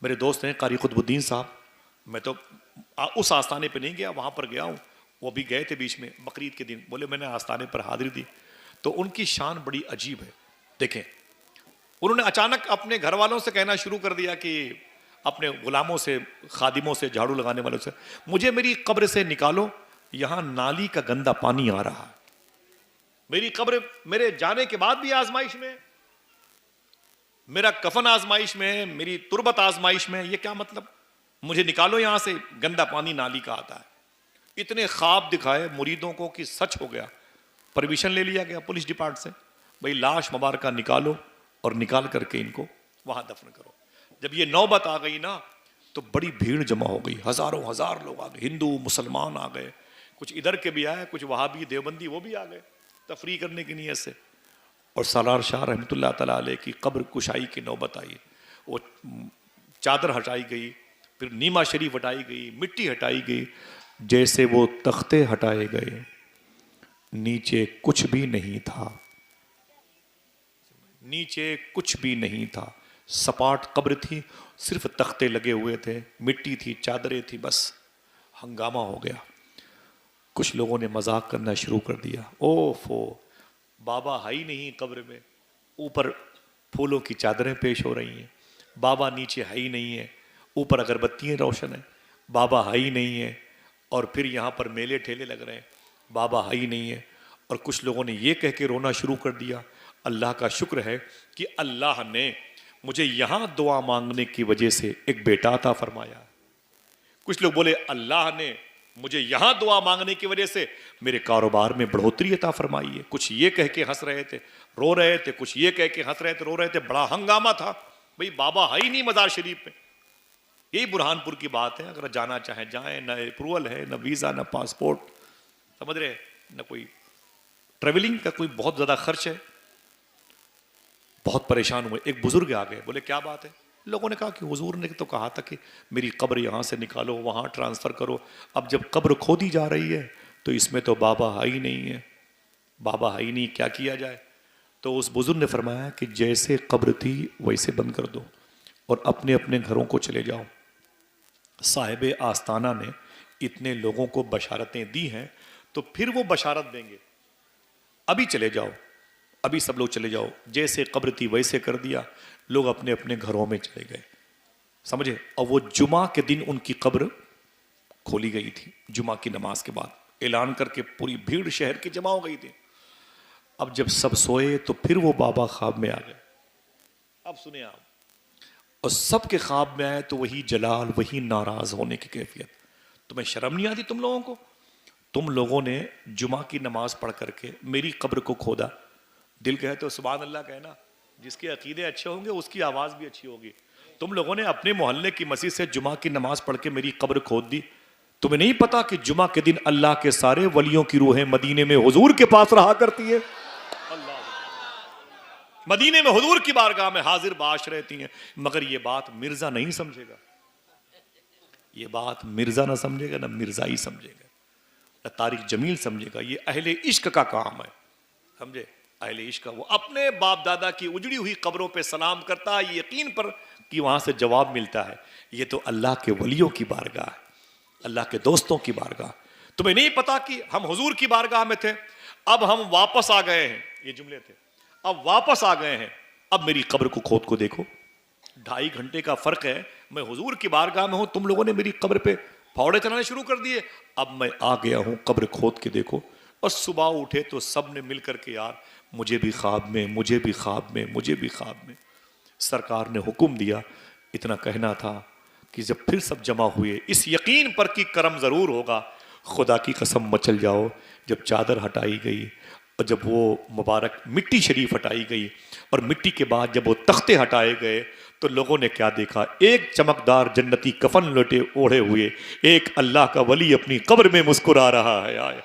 میرے دوست ہیں قاری قطب الدین صاحب, میں تو اس آستانے پہ نہیں گیا, وہاں پر گیا ہوں, وہ بھی گئے تھے بیچ میں بقرعید کے دن, بولے میں نے آستانے پر حاضری دی. تو ان کی شان بڑی عجیب ہے. دیکھیں انہوں نے اچانک اپنے گھر والوں سے کہنا شروع کر دیا کہ اپنے غلاموں سے, خادموں سے, جھاڑو لگانے والوں سے, مجھے میری قبر سے نکالو, یہاں نالی کا گندا پانی آ رہا ہے. میری قبر میرے جانے کے بعد بھی آزمائش میں, میرا کفن آزمائش میں ہے, میری تربت آزمائش میں ہے. یہ کیا مطلب؟ مجھے نکالو یہاں سے, گندا پانی نالی کا آتا ہے. اتنے خواب دکھائے مریدوں کو کہ سچ ہو گیا. پرمیشن لے لیا گیا پولیس ڈپارٹمنٹ سے, بھئی لاش مبارکہ نکالو اور نکال کر کے ان کو وہاں دفن کرو. جب یہ نوبت آ گئی نا تو بڑی بھیڑ جمع ہو گئی, ہزاروں ہزار لوگ آ گئے, ہندو مسلمان آ گئے, کچھ ادھر کے بھی آئے, کچھ وہابی دیوبندی وہ بھی آ گئے تفریح کرنے کی نیت سے. اور سالار شاہ رحمۃ اللہ تعالیٰ علیہ کی قبر کشائی کی نوبت آئی. وہ چادر ہٹائی گئی, پھر نیما شریف ہٹائی گئی, مٹی ہٹائی گئی. جیسے وہ تختے ہٹائے گئے, نیچے کچھ بھی نہیں تھا, نیچے کچھ بھی نہیں تھا. سپاٹ قبر تھی, صرف تختے لگے ہوئے تھے, مٹی تھی, چادریں تھی, بس. ہنگامہ ہو گیا. کچھ لوگوں نے مذاق کرنا شروع کر دیا, اوفو بابا ہے ہی نہیں قبر میں, اوپر پھولوں کی چادریں پیش ہو رہی ہیں, بابا نیچے ہے ہی نہیں ہے, اوپر اگربتیاں روشن ہیں, بابا ہے ہی نہیں ہے, اور پھر یہاں پر میلے ٹھیلے لگ رہے ہیں, بابا ہے ہی نہیں ہے. اور کچھ لوگوں نے یہ کہہ کے رونا شروع کر دیا, اللہ کا شکر ہے کہ اللہ نے مجھے یہاں دعا مانگنے کی وجہ سے ایک بیٹا عطا فرمایا. کچھ لوگ بولے اللہ نے مجھے یہاں دعا مانگنے کی وجہ سے میرے کاروبار میں بڑھوتری عطا فرمائی ہے. کچھ یہ کہہ کے ہنس رہے تھے, رو رہے تھے, کچھ یہ کہہ کے ہنس رہے تھے, رو رہے تھے. بڑا ہنگامہ تھا. بھئی بابا ہے ہی نہیں مزار شریف میں. یہی برہان پور کی بات ہے, اگر جانا چاہیں جائیں, نہ اپروول ہے, نہ ویزا, نہ پاسپورٹ, سمجھ رہے, نہ کوئی ٹریولنگ کا کوئی بہت زیادہ خرچ ہے. بہت پریشان ہوئے. ایک بزرگ آ گئے, بولے کیا بات ہے؟ لوگوں نے کہا کہ حضور نے تو کہا تھا کہ میری قبر یہاں سے نکالو, وہاں ٹرانسفر کرو. اب جب قبر کھودی جا رہی ہے تو اس میں تو بابا ہے ہی نہیں ہے, بابا ہے ہی نہیں, کیا کیا جائے؟ تو اس بزرگ نے فرمایا کہ جیسے قبر تھی ویسے بند کر دو اور اپنے اپنے گھروں کو چلے جاؤ. صاحب آستانہ نے اتنے لوگوں کو بشارتیں دی ہیں تو پھر وہ بشارت دیں گے, ابھی چلے جاؤ, ابھی سب لوگ چلے جاؤ. جیسے قبر تھی ویسے کر دیا, لوگ اپنے اپنے گھروں میں چلے گئے, سمجھے. اور وہ جمعہ کے دن ان کی قبر کھولی گئی تھی, جمعہ کی نماز کے بعد اعلان کر کے پوری بھیڑ شہر کی جمع ہو گئی تھی. اب جب سب سوئے تو پھر وہ بابا خواب میں آ گئے. اب سنیں آپ, اور سب کے خواب میں آئے تو وہی جلال, وہی ناراض ہونے کی کیفیت. تمہیں شرم نہیں آتی تم لوگوں کو؟ تم لوگوں نے جمعہ کی نماز پڑھ کر کے میری قبر کو کھودا. دل کہے تو سبحان اللہ کہنا, جس کے عقیدے اچھے ہوں گے اس کی آواز بھی اچھی ہوگی. تم لوگوں نے اپنے محلے کی مسجد سے جمعہ کی نماز پڑھ کے میری قبر کھود دی. تمہیں نہیں پتا کہ جمعہ کے دن اللہ کے سارے ولیوں کی روحیں مدینے میں حضور کے پاس رہا کرتی ہے. مدینے میں حضور کی بارگاہ میں حاضر باش رہتی ہیں. مگر یہ بات مرزا نہیں سمجھے گا, یہ بات مرزا نہ سمجھے گا, نہ مرزائی سمجھے گا, نہ طارق جمیل سمجھے گا. یہ اہل عشق کا کام ہے, سمجھے. اہل عشق کا, وہ اپنے باپ دادا کی اجڑی ہوئی قبروں پہ سلام کرتا ہے یقین پر کہ وہاں سے جواب ملتا ہے. یہ تو اللہ کے ولیوں کی بارگاہ ہے, اللہ کے دوستوں کی بارگاہ. تمہیں نہیں پتا کہ ہم حضور کی بارگاہ میں تھے, اب ہم واپس آ گئے ہیں. یہ جملے تھے, اب واپس آ گئے ہیں, اب میری قبر کو کھود کو دیکھو. 2.5 گھنٹے کا فرق ہے, میں حضور کی بارگاہ میں ہوں, تم لوگوں نے میری قبر پہ پھاوڑے چلانے شروع کر دیے. اب میں آ گیا ہوں, قبر کھود کے دیکھو. اور صبح اٹھے تو سب نے مل کر کے, یار مجھے بھی خواب میں, مجھے بھی خواب میں, مجھے بھی خواب میں. سرکار نے حکم دیا, اتنا کہنا تھا کہ جب پھر سب جمع ہوئے اس یقین پر کہ کرم ضرور ہوگا, خدا کی قسم مچل جاؤ. جب چادر ہٹائی گئی اور جب وہ مبارک مٹی شریف ہٹائی گئی اور مٹی کے بعد جب وہ تختے ہٹائے گئے تو لوگوں نے کیا دیکھا؟ ایک چمکدار جنتی کفن لوٹے اوڑھے ہوئے ایک اللہ کا ولی اپنی قبر میں مسکرا رہا ہے. آئے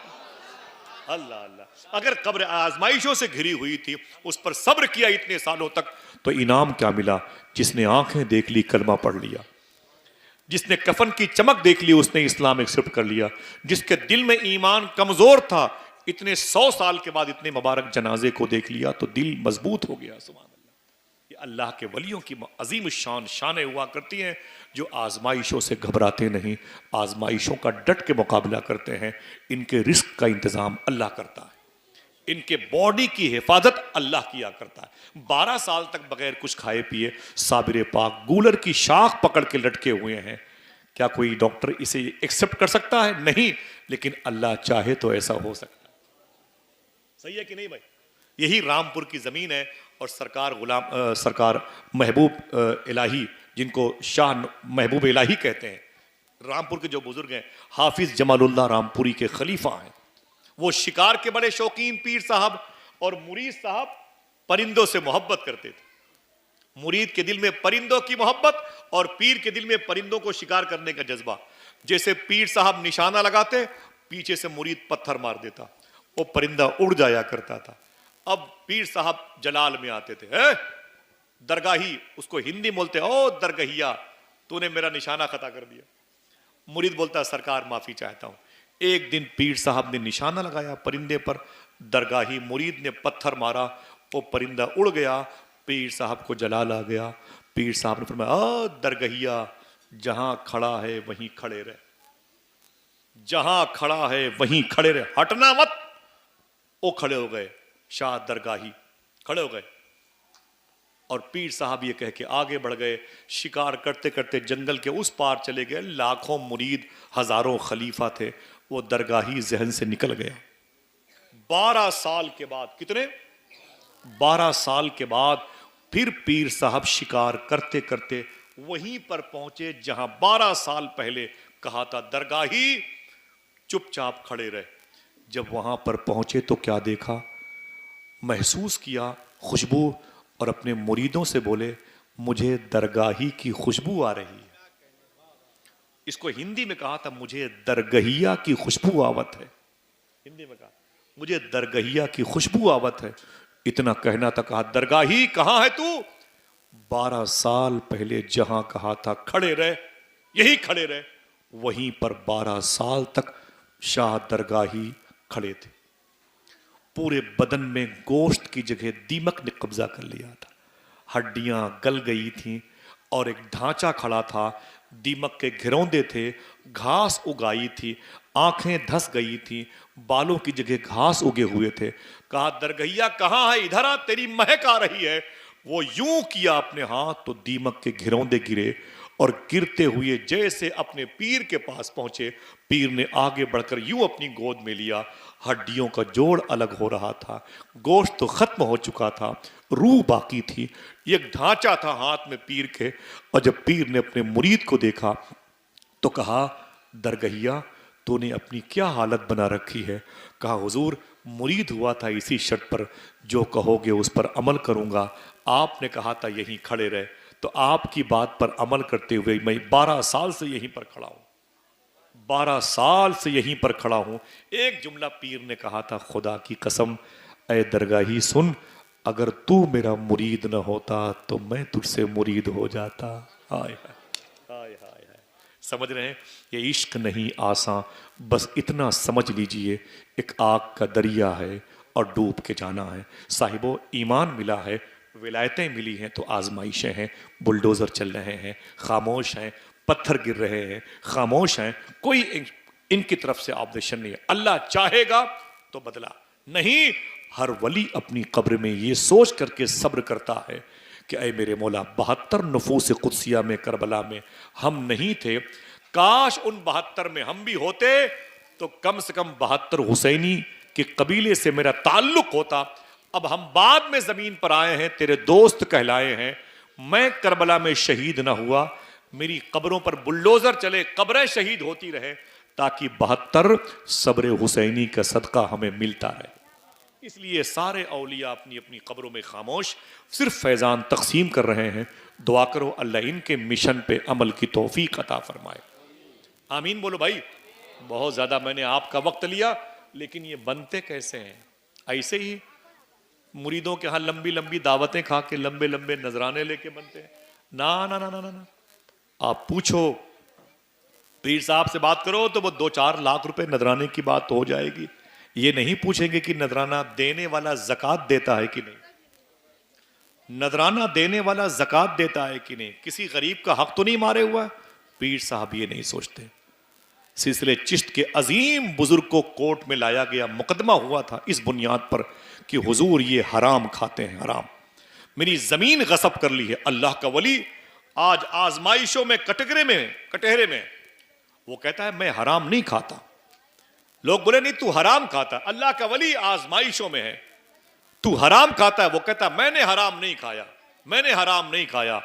اللہ اللہ. اگر قبر آزمائشوں سے گھری ہوئی تھی, اس پر صبر کیا اتنے سالوں تک, تو انعام کیا ملا؟ جس نے آنکھیں دیکھ لی کلمہ پڑھ لیا, جس نے کفن کی چمک دیکھ لی اس نے اسلام ایکسپٹ کر لیا, جس کے دل میں ایمان کمزور تھا اتنے 100 سال کے بعد اتنے مبارک جنازے کو دیکھ لیا تو دل مضبوط ہو گیا. سبحان اللہ. یہ اللہ کے ولیوں کی عظیم الشان شانیں ہوا کرتی ہیں جو آزمائشوں سے گھبراتے نہیں، آزمائشوں کا ڈٹ کے مقابلہ کرتے ہیں. ان کے رزق کا انتظام اللہ کرتا ہے، ان کے باڈی کی حفاظت اللہ کیا کرتا ہے. 12 سال تک بغیر کچھ کھائے پیے صابر پاک گولر کی شاخ پکڑ کے لٹکے ہوئے ہیں. کیا کوئی ڈاکٹر اسے ایکسپٹ کر سکتا ہے؟ نہیں، لیکن اللہ چاہے تو ایسا ہو سکتا ہے. صحیح ہے کہ نہیں بھائی؟ یہی رامپور کی زمین ہے اور سرکار محبوب الہی، جن کو شاہ محبوب الہی کہتے ہیں، رامپور کے جو بزرگ ہیں، حافظ جمال اللہ رامپوری کے خلیفہ ہیں. وہ شکار کے بڑے شوقین پیر صاحب اور مرید صاحب پرندوں سے محبت کرتے تھے. مرید کے دل میں پرندوں کی محبت اور پیر کے دل میں پرندوں کو شکار کرنے کا جذبہ. جیسے پیر صاحب نشانہ لگاتے، پیچھے سے مرید پتھر مار دیتا، وہ پرندہ اڑ جایا کرتا تھا. اب پیر صاحب جلال میں آتے تھے، درگاہی، اس کو ہندی بولتے، او درگہیا تو نے میرا نشانہ خطا کر دیا. مرید بولتا سرکار معافی چاہتا ہوں. ایک دن پیر صاحب نے نشانہ لگایا پرندے پر، درگاہی مرید نے پتھر مارا، وہ پرندہ اڑ گیا. پیر صاحب کو جلال آ گیا. پیر صاحب نے فرمایا درگہیا جہاں کھڑا ہے وہیں کھڑے رہے، جہاں کھڑا ہے وہیں کھڑے رہے، ہٹنا مت. وہ کھڑے ہو گئے، شاہ درگاہی کھڑے ہو گئے اور پیر صاحب یہ کہہ کے آگے بڑھ گئے. شکار کرتے کرتے جنگل کے اس پار چلے گئے. لاکھوں مرید، ہزاروں خلیفہ تھے، وہ درگاہی ذہن سے نکل گیا. 12 سال کے بعد، کتنے؟ 12 سال کے بعد پھر پیر صاحب شکار کرتے کرتے وہیں پر پہنچے جہاں 12 سال پہلے کہا تھا درگاہی چپ چاپ کھڑے رہے. جب وہاں پر پہنچے تو کیا دیکھا؟ محسوس کیا خوشبو، اور اپنے مریدوں سے بولے مجھے درگاہی کی خوشبو آ رہی ہے. اس کو ہندی میں کہا تھا مجھے درگہیا کی خوشبو آوت ہے. ہندی میں کہا مجھے درگہیا کی خوشبو آوت ہے. اتنا کہنا تھا، کہا درگاہی کہاں ہے تو؟ 12 سال پہلے جہاں کہا تھا کھڑے رہے، یہی کھڑے رہے. وہیں پر 12 سال تک شاہ درگاہی کھڑے تھے. پورے بدن میں گوشت کی جگہ دیمک نے قبضہ کر لیا تھا. ہڈیاں گل گئی تھیں اور ایک ڈھانچہ کھڑا تھا. دیمک کے گھروندے تھے، گھاس اگائی تھی، آنکھیں دھس گئی تھی، بالوں کی جگہ گھاس اگے ہوئے تھے. کہا درگہیا کہاں ہے؟ ادھر آ، تیری مہک آ رہی ہے. وہ یوں کیا اپنے ہاتھ تو دیمک کے گھروندے گرے اور گرتے ہوئے جیسے اپنے پیر کے پاس پہنچے، پیر نے آگے بڑھ کر یوں اپنی گود میں لیا. ہڈیوں کا جوڑ الگ ہو رہا تھا، گوشت تو ختم ہو چکا تھا، روح باقی تھی. ایک ڈھانچہ تھا ہاتھ میں پیر کے. اور جب پیر نے اپنے مرید کو دیکھا تو کہا درگہیا تو نے اپنی کیا حالت بنا رکھی ہے؟ کہا حضور مرید ہوا تھا اسی شرط پر جو کہو گے اس پر عمل کروں گا. آپ نے کہا تھا یہیں کھڑے رہے تو آپ کی بات پر عمل کرتے ہوئے میں 12 سال سے یہیں پر کھڑا ہوں، 12 سال سے یہیں پر کھڑا ہوں. ایک جملہ پیر نے کہا تھا خدا کی قسم اے درگاہی سن، اگر تو میرا مرید نہ ہوتا تو میں تجھ سے مرید ہو جاتا. ہائے ہائے ہائے ہائے ہائے. سمجھ رہے ہیں؟ یہ عشق نہیں آساں، بس اتنا سمجھ لیجئے ایک آگ کا دریا ہے اور ڈوب کے جانا ہے. صاحبو ایمان ملا ہے، ولایتیں ملی ہیں تو آزمائشیں ہیں. بلڈوزر چل رہے ہیں، خاموش ہیں، پتھر گر رہے ہیں، خاموش ہیں، کوئی ان کی طرف سے آبدیشن نہیں ہے. اللہ چاہے گا تو بدلا نہیں. ہر ولی اپنی قبر میں یہ سوچ کر کے صبر کرتا ہے کہ اے میرے مولا 72 نفوس قدسیہ میں کربلا میں ہم نہیں تھے، کاش ان 72 میں ہم بھی ہوتے تو کم سے کم 72 حسینی کے قبیلے سے میرا تعلق ہوتا. اب ہم بعد میں زمین پر آئے ہیں، تیرے دوست کہلائے ہیں. میں کربلا میں شہید نہ ہوا، میری قبروں پر بلڈوزر چلے، قبریں شہید ہوتی رہے تاکہ 72 صبر حسینی کا صدقہ ہمیں ملتا رہے. اس لیے سارے اولیاء اپنی اپنی قبروں میں خاموش صرف فیضان تقسیم کر رہے ہیں. دعا کرو اللہ ان کے مشن پہ عمل کی توفیق عطا فرمائے. آمین بولو بھائی. بہت زیادہ میں نے آپ کا وقت لیا، لیکن یہ بنتے کیسے ہیں؟ ایسے ہی مریدوں کے ہاں لمبی لمبی دعوتیں کھا کے لمبے لمبے نذرانے لے کے بنتے ہیں؟ نا نا نا نا نا. آپ پوچھو پیر صاحب سے بات کرو تو وہ 2-4 لاکھ روپے نذرانے کی بات ہو جائے گی. یہ نہیں پوچھیں گے کہ نذرانہ دینے والا زکوٰۃ دیتا ہے کہ نہیں. نذرانہ دینے والا زکوٰۃ دیتا ہے کہ نہیں, کسی غریب کا حق تو نہیں مارے ہوا ہے. پیر صاحب یہ نہیں سوچتے. سلسلے چشت کے عظیم بزرگ کو کورٹ میں لایا گیا, مقدمہ ہوا تھا اس بنیاد پر کہ حضور یہ حرام کھاتے ہیں, حرام, میری زمین غصب کر لی ہے. اللہ کا ولی آج آزمائشوں میں کٹہرے میں وہ کہتا ہے میں حرام نہیں کھاتا. لوگ بولے نہیں تو حرام کھاتا. اللہ کا ولی آزمائشوں میں ہے, تو حرام کھاتا ہے, وہ کہتا ہے میں نے حرام نہیں کھایا, میں نے حرام نہیں کھایا.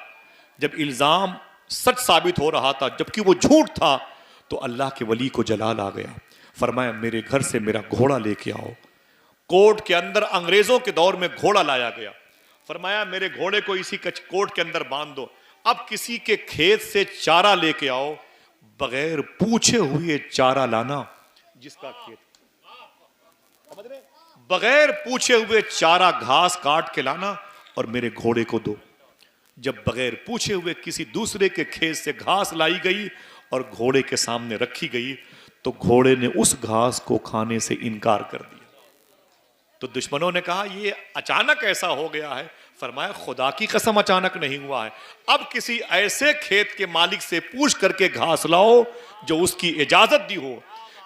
جب الزام سچ ثابت ہو رہا تھا جبکہ وہ جھوٹ تھا تو اللہ کے ولی کو جلال آ گیا. فرمایا میرے گھر سے میرا گھوڑا لے کے آؤ. کورٹ کے اندر انگریزوں کے دور میں گھوڑا لایا گیا. فرمایا میرے گھوڑے کو اسی کورٹ کے اندر باندھ دو. اب کسی کے کھیت سے چارہ لے کے آؤ, بغیر پوچھے ہوئے چارہ لانا. جس کا کھیت بغیر پوچھے ہوئے چارہ گھاس کاٹ کے لانا اور میرے گھوڑے کو دو. جب بغیر پوچھے ہوئے کسی دوسرے کے کھیت سے گھاس لائی گئی اور گھوڑے کے سامنے رکھی گئی تو گھوڑے نے اس گھاس کو کھانے سے انکار کر دیا. تو دشمنوں نے کہا یہ اچانک ایسا ہو گیا ہے. فرمایا خدا کی قسم اچانک نہیں ہوا ہے. اب کسی ایسے کھیت کے مالک سے پوچھ کر کے گھاس لاؤ جو اس کی اجازت دی ہو.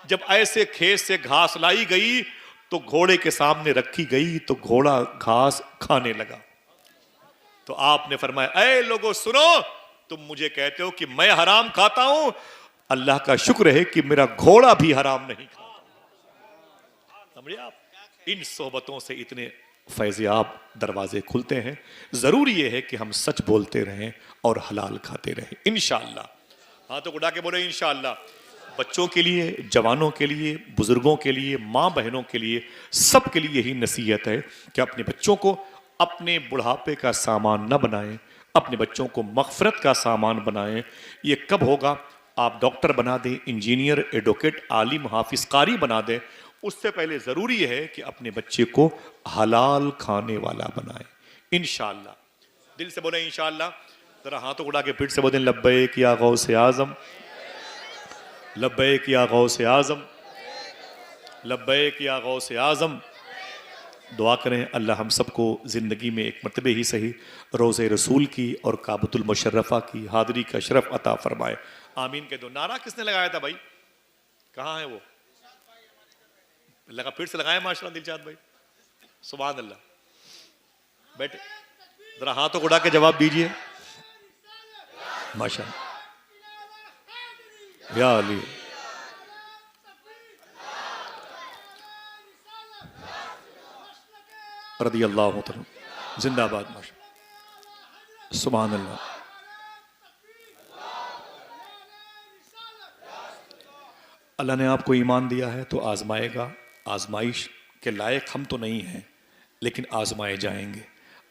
جب ایسے کھیت سے گھاس لائی گئی تو گھوڑے کے سامنے رکھی گئی تو گھوڑا گھاس کھانے لگا. تو آپ نے فرمایا اے لوگو سنو, تم مجھے کہتے ہو کہ میں حرام کھاتا ہوں, اللہ کا شکر ہے کہ میرا گھوڑا بھی حرام نہیں کھاتا. سمجھے آپ, ان صحبتوں سے اتنے فیضیاب دروازے کھلتے ہیں. ضروری یہ ہے کہ ہم سچ بولتے رہیں اور حلال کھاتے رہیں انشاءاللہ. ہاں تو اٹھا کے بولے انشاءاللہ. بچوں کے لیے, جوانوں کے لیے, بزرگوں کے لیے, ماں بہنوں کے لیے, سب کے لیے یہی نصیحت ہے کہ اپنے بچوں کو اپنے بڑھاپے کا سامان نہ بنائیں, اپنے بچوں کو مغفرت کا سامان بنائیں. یہ کب ہوگا؟ آپ ڈاکٹر بنا دیں, انجینئر, ایڈوکیٹ, عالم, حافظ, قاری بنا دیں. اس سے پہلے ضروری ہے کہ اپنے بچے کو حلال کھانے والا بنائیں انشاءاللہ. دل سے بولیں انشاءاللہ. ذرا ہاتھوں اڑا کے پھر سے بولیں لبیک یا غوث اعظم, لبیک یا غوث اعظم, لبیک یا غوث اعظم. دعا کریں اللہ ہم سب کو زندگی میں ایک مرتبہ ہی صحیح روضہ رسول کی اور کعبۃ المشرفہ کی حاضری کا شرف عطا فرمائے. آمین کہہ دو. نعرہ کس نے لگایا تھا بھائی؟ کہاں ہے وہ؟ لگا, پھر سے لگائیں ماشاءاللہ دلشاد بھائی. سبحان اللہ. بیٹھے ذرا ہاتھوں کو اڑا کے جواب دیجئے. ماشاءاللہ. یا علی. رضی اللہ تعالی. زندہ باد. ماشاءاللہ. سبحان اللہ. اللہ نے آپ کو ایمان دیا ہے تو آزمائے گا. آزمائش کے لائق ہم تو نہیں ہیں لیکن آزمائے جائیں گے.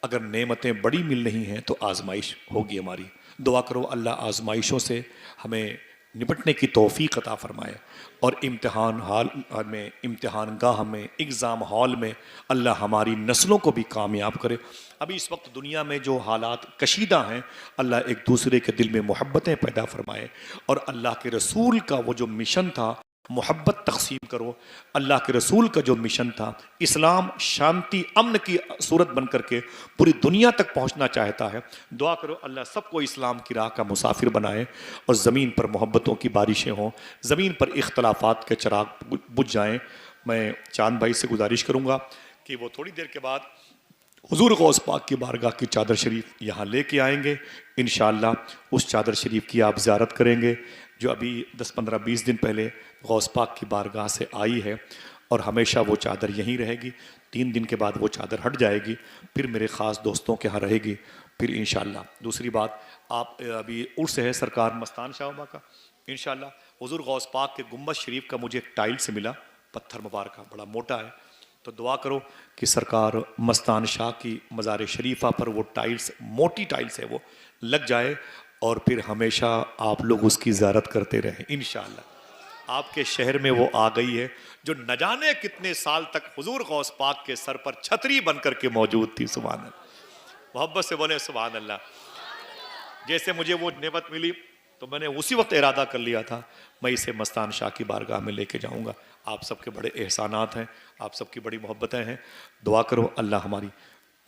اگر نعمتیں بڑی مل رہی ہیں تو آزمائش ہوگی ہماری. دعا کرو اللہ آزمائشوں سے ہمیں نپٹنے کی توفیق عطا فرمائے اور امتحان حال میں, امتحان گاہ میں, ایگزام ہال میں اللہ ہماری نسلوں کو بھی کامیاب کرے. ابھی اس وقت دنیا میں جو حالات کشیدہ ہیں اللہ ایک دوسرے کے دل میں محبتیں پیدا فرمائے اور اللہ کے رسول کا وہ جو مشن تھا محبت تقسیم کرو. اللہ کے رسول کا جو مشن تھا اسلام شانتی امن کی صورت بن کر کے پوری دنیا تک پہنچنا چاہتا ہے. دعا کرو اللہ سب کو اسلام کی راہ کا مسافر بنائے اور زمین پر محبتوں کی بارشیں ہوں, زمین پر اختلافات کے چراغ بجھ جائیں. میں چاند بھائی سے گزارش کروں گا کہ وہ تھوڑی دیر کے بعد حضور غوث پاک کی بارگاہ کی چادر شریف یہاں لے کے آئیں گے. انشاءاللہ اس چادر شریف کی آپ زیارت کریں گے جو ابھی 10-15-20 دن پہلے غوث پاک کی بارگاہ سے آئی ہے اور ہمیشہ وہ چادر یہیں رہے گی. 3 دن کے بعد وہ چادر ہٹ جائے گی, پھر میرے خاص دوستوں کے ہاں رہے گی پھر انشاءاللہ. دوسری بات, آپ ابھی عرس ہے سرکار مستان شاہ بابا کا انشاءاللہ. حضور غوث پاک کے گنبد شریف کا مجھے ایک ٹائل سے ملا, پتھر مبارکہ بڑا موٹا ہے, تو دعا کرو کہ سرکار مستان شاہ کی مزار شریفہ پر وہ ٹائلز, موٹی ٹائلز ہے, وہ لگ جائے اور پھر ہمیشہ آپ لوگ اس کی زیارت کرتے رہیں انشاءاللہ. آپ کے شہر میں وہ آ گئی ہے جو نہ جانے کتنے سال تک حضور غوث پاک کے سر پر چھتری بن کر کے موجود تھی. سبحان اللہ. محبت سے بولے سبحان اللہ. جیسے مجھے وہ نعمت ملی تو میں نے اسی وقت ارادہ کر لیا تھا میں اسے مستان شاہ کی بارگاہ میں لے کے جاؤں گا. آپ سب کے بڑے احسانات ہیں, آپ سب کی بڑی محبتیں ہیں. دعا کرو اللہ ہماری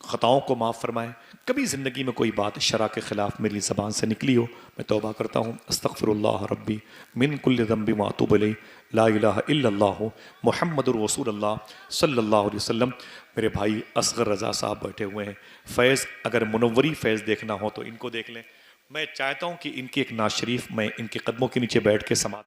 خطاؤں کو معاف فرمائے. کبھی زندگی میں کوئی بات شرع کے خلاف میری زبان سے نکلی ہو میں توبہ کرتا ہوں. استغفر اللہ ربی من کل ذنب واتوب الیہ لا الہ الا اللہ محمد رسول اللہ صلی اللہ علیہ وسلم. میرے بھائی اصغر رضا صاحب بیٹھے ہوئے ہیں. فیض اگر منوری فیض دیکھنا ہو تو ان کو دیکھ لیں. میں چاہتا ہوں کہ ان کی ایک نعت شریف میں ان کے قدموں کے نیچے بیٹھ کے سماعت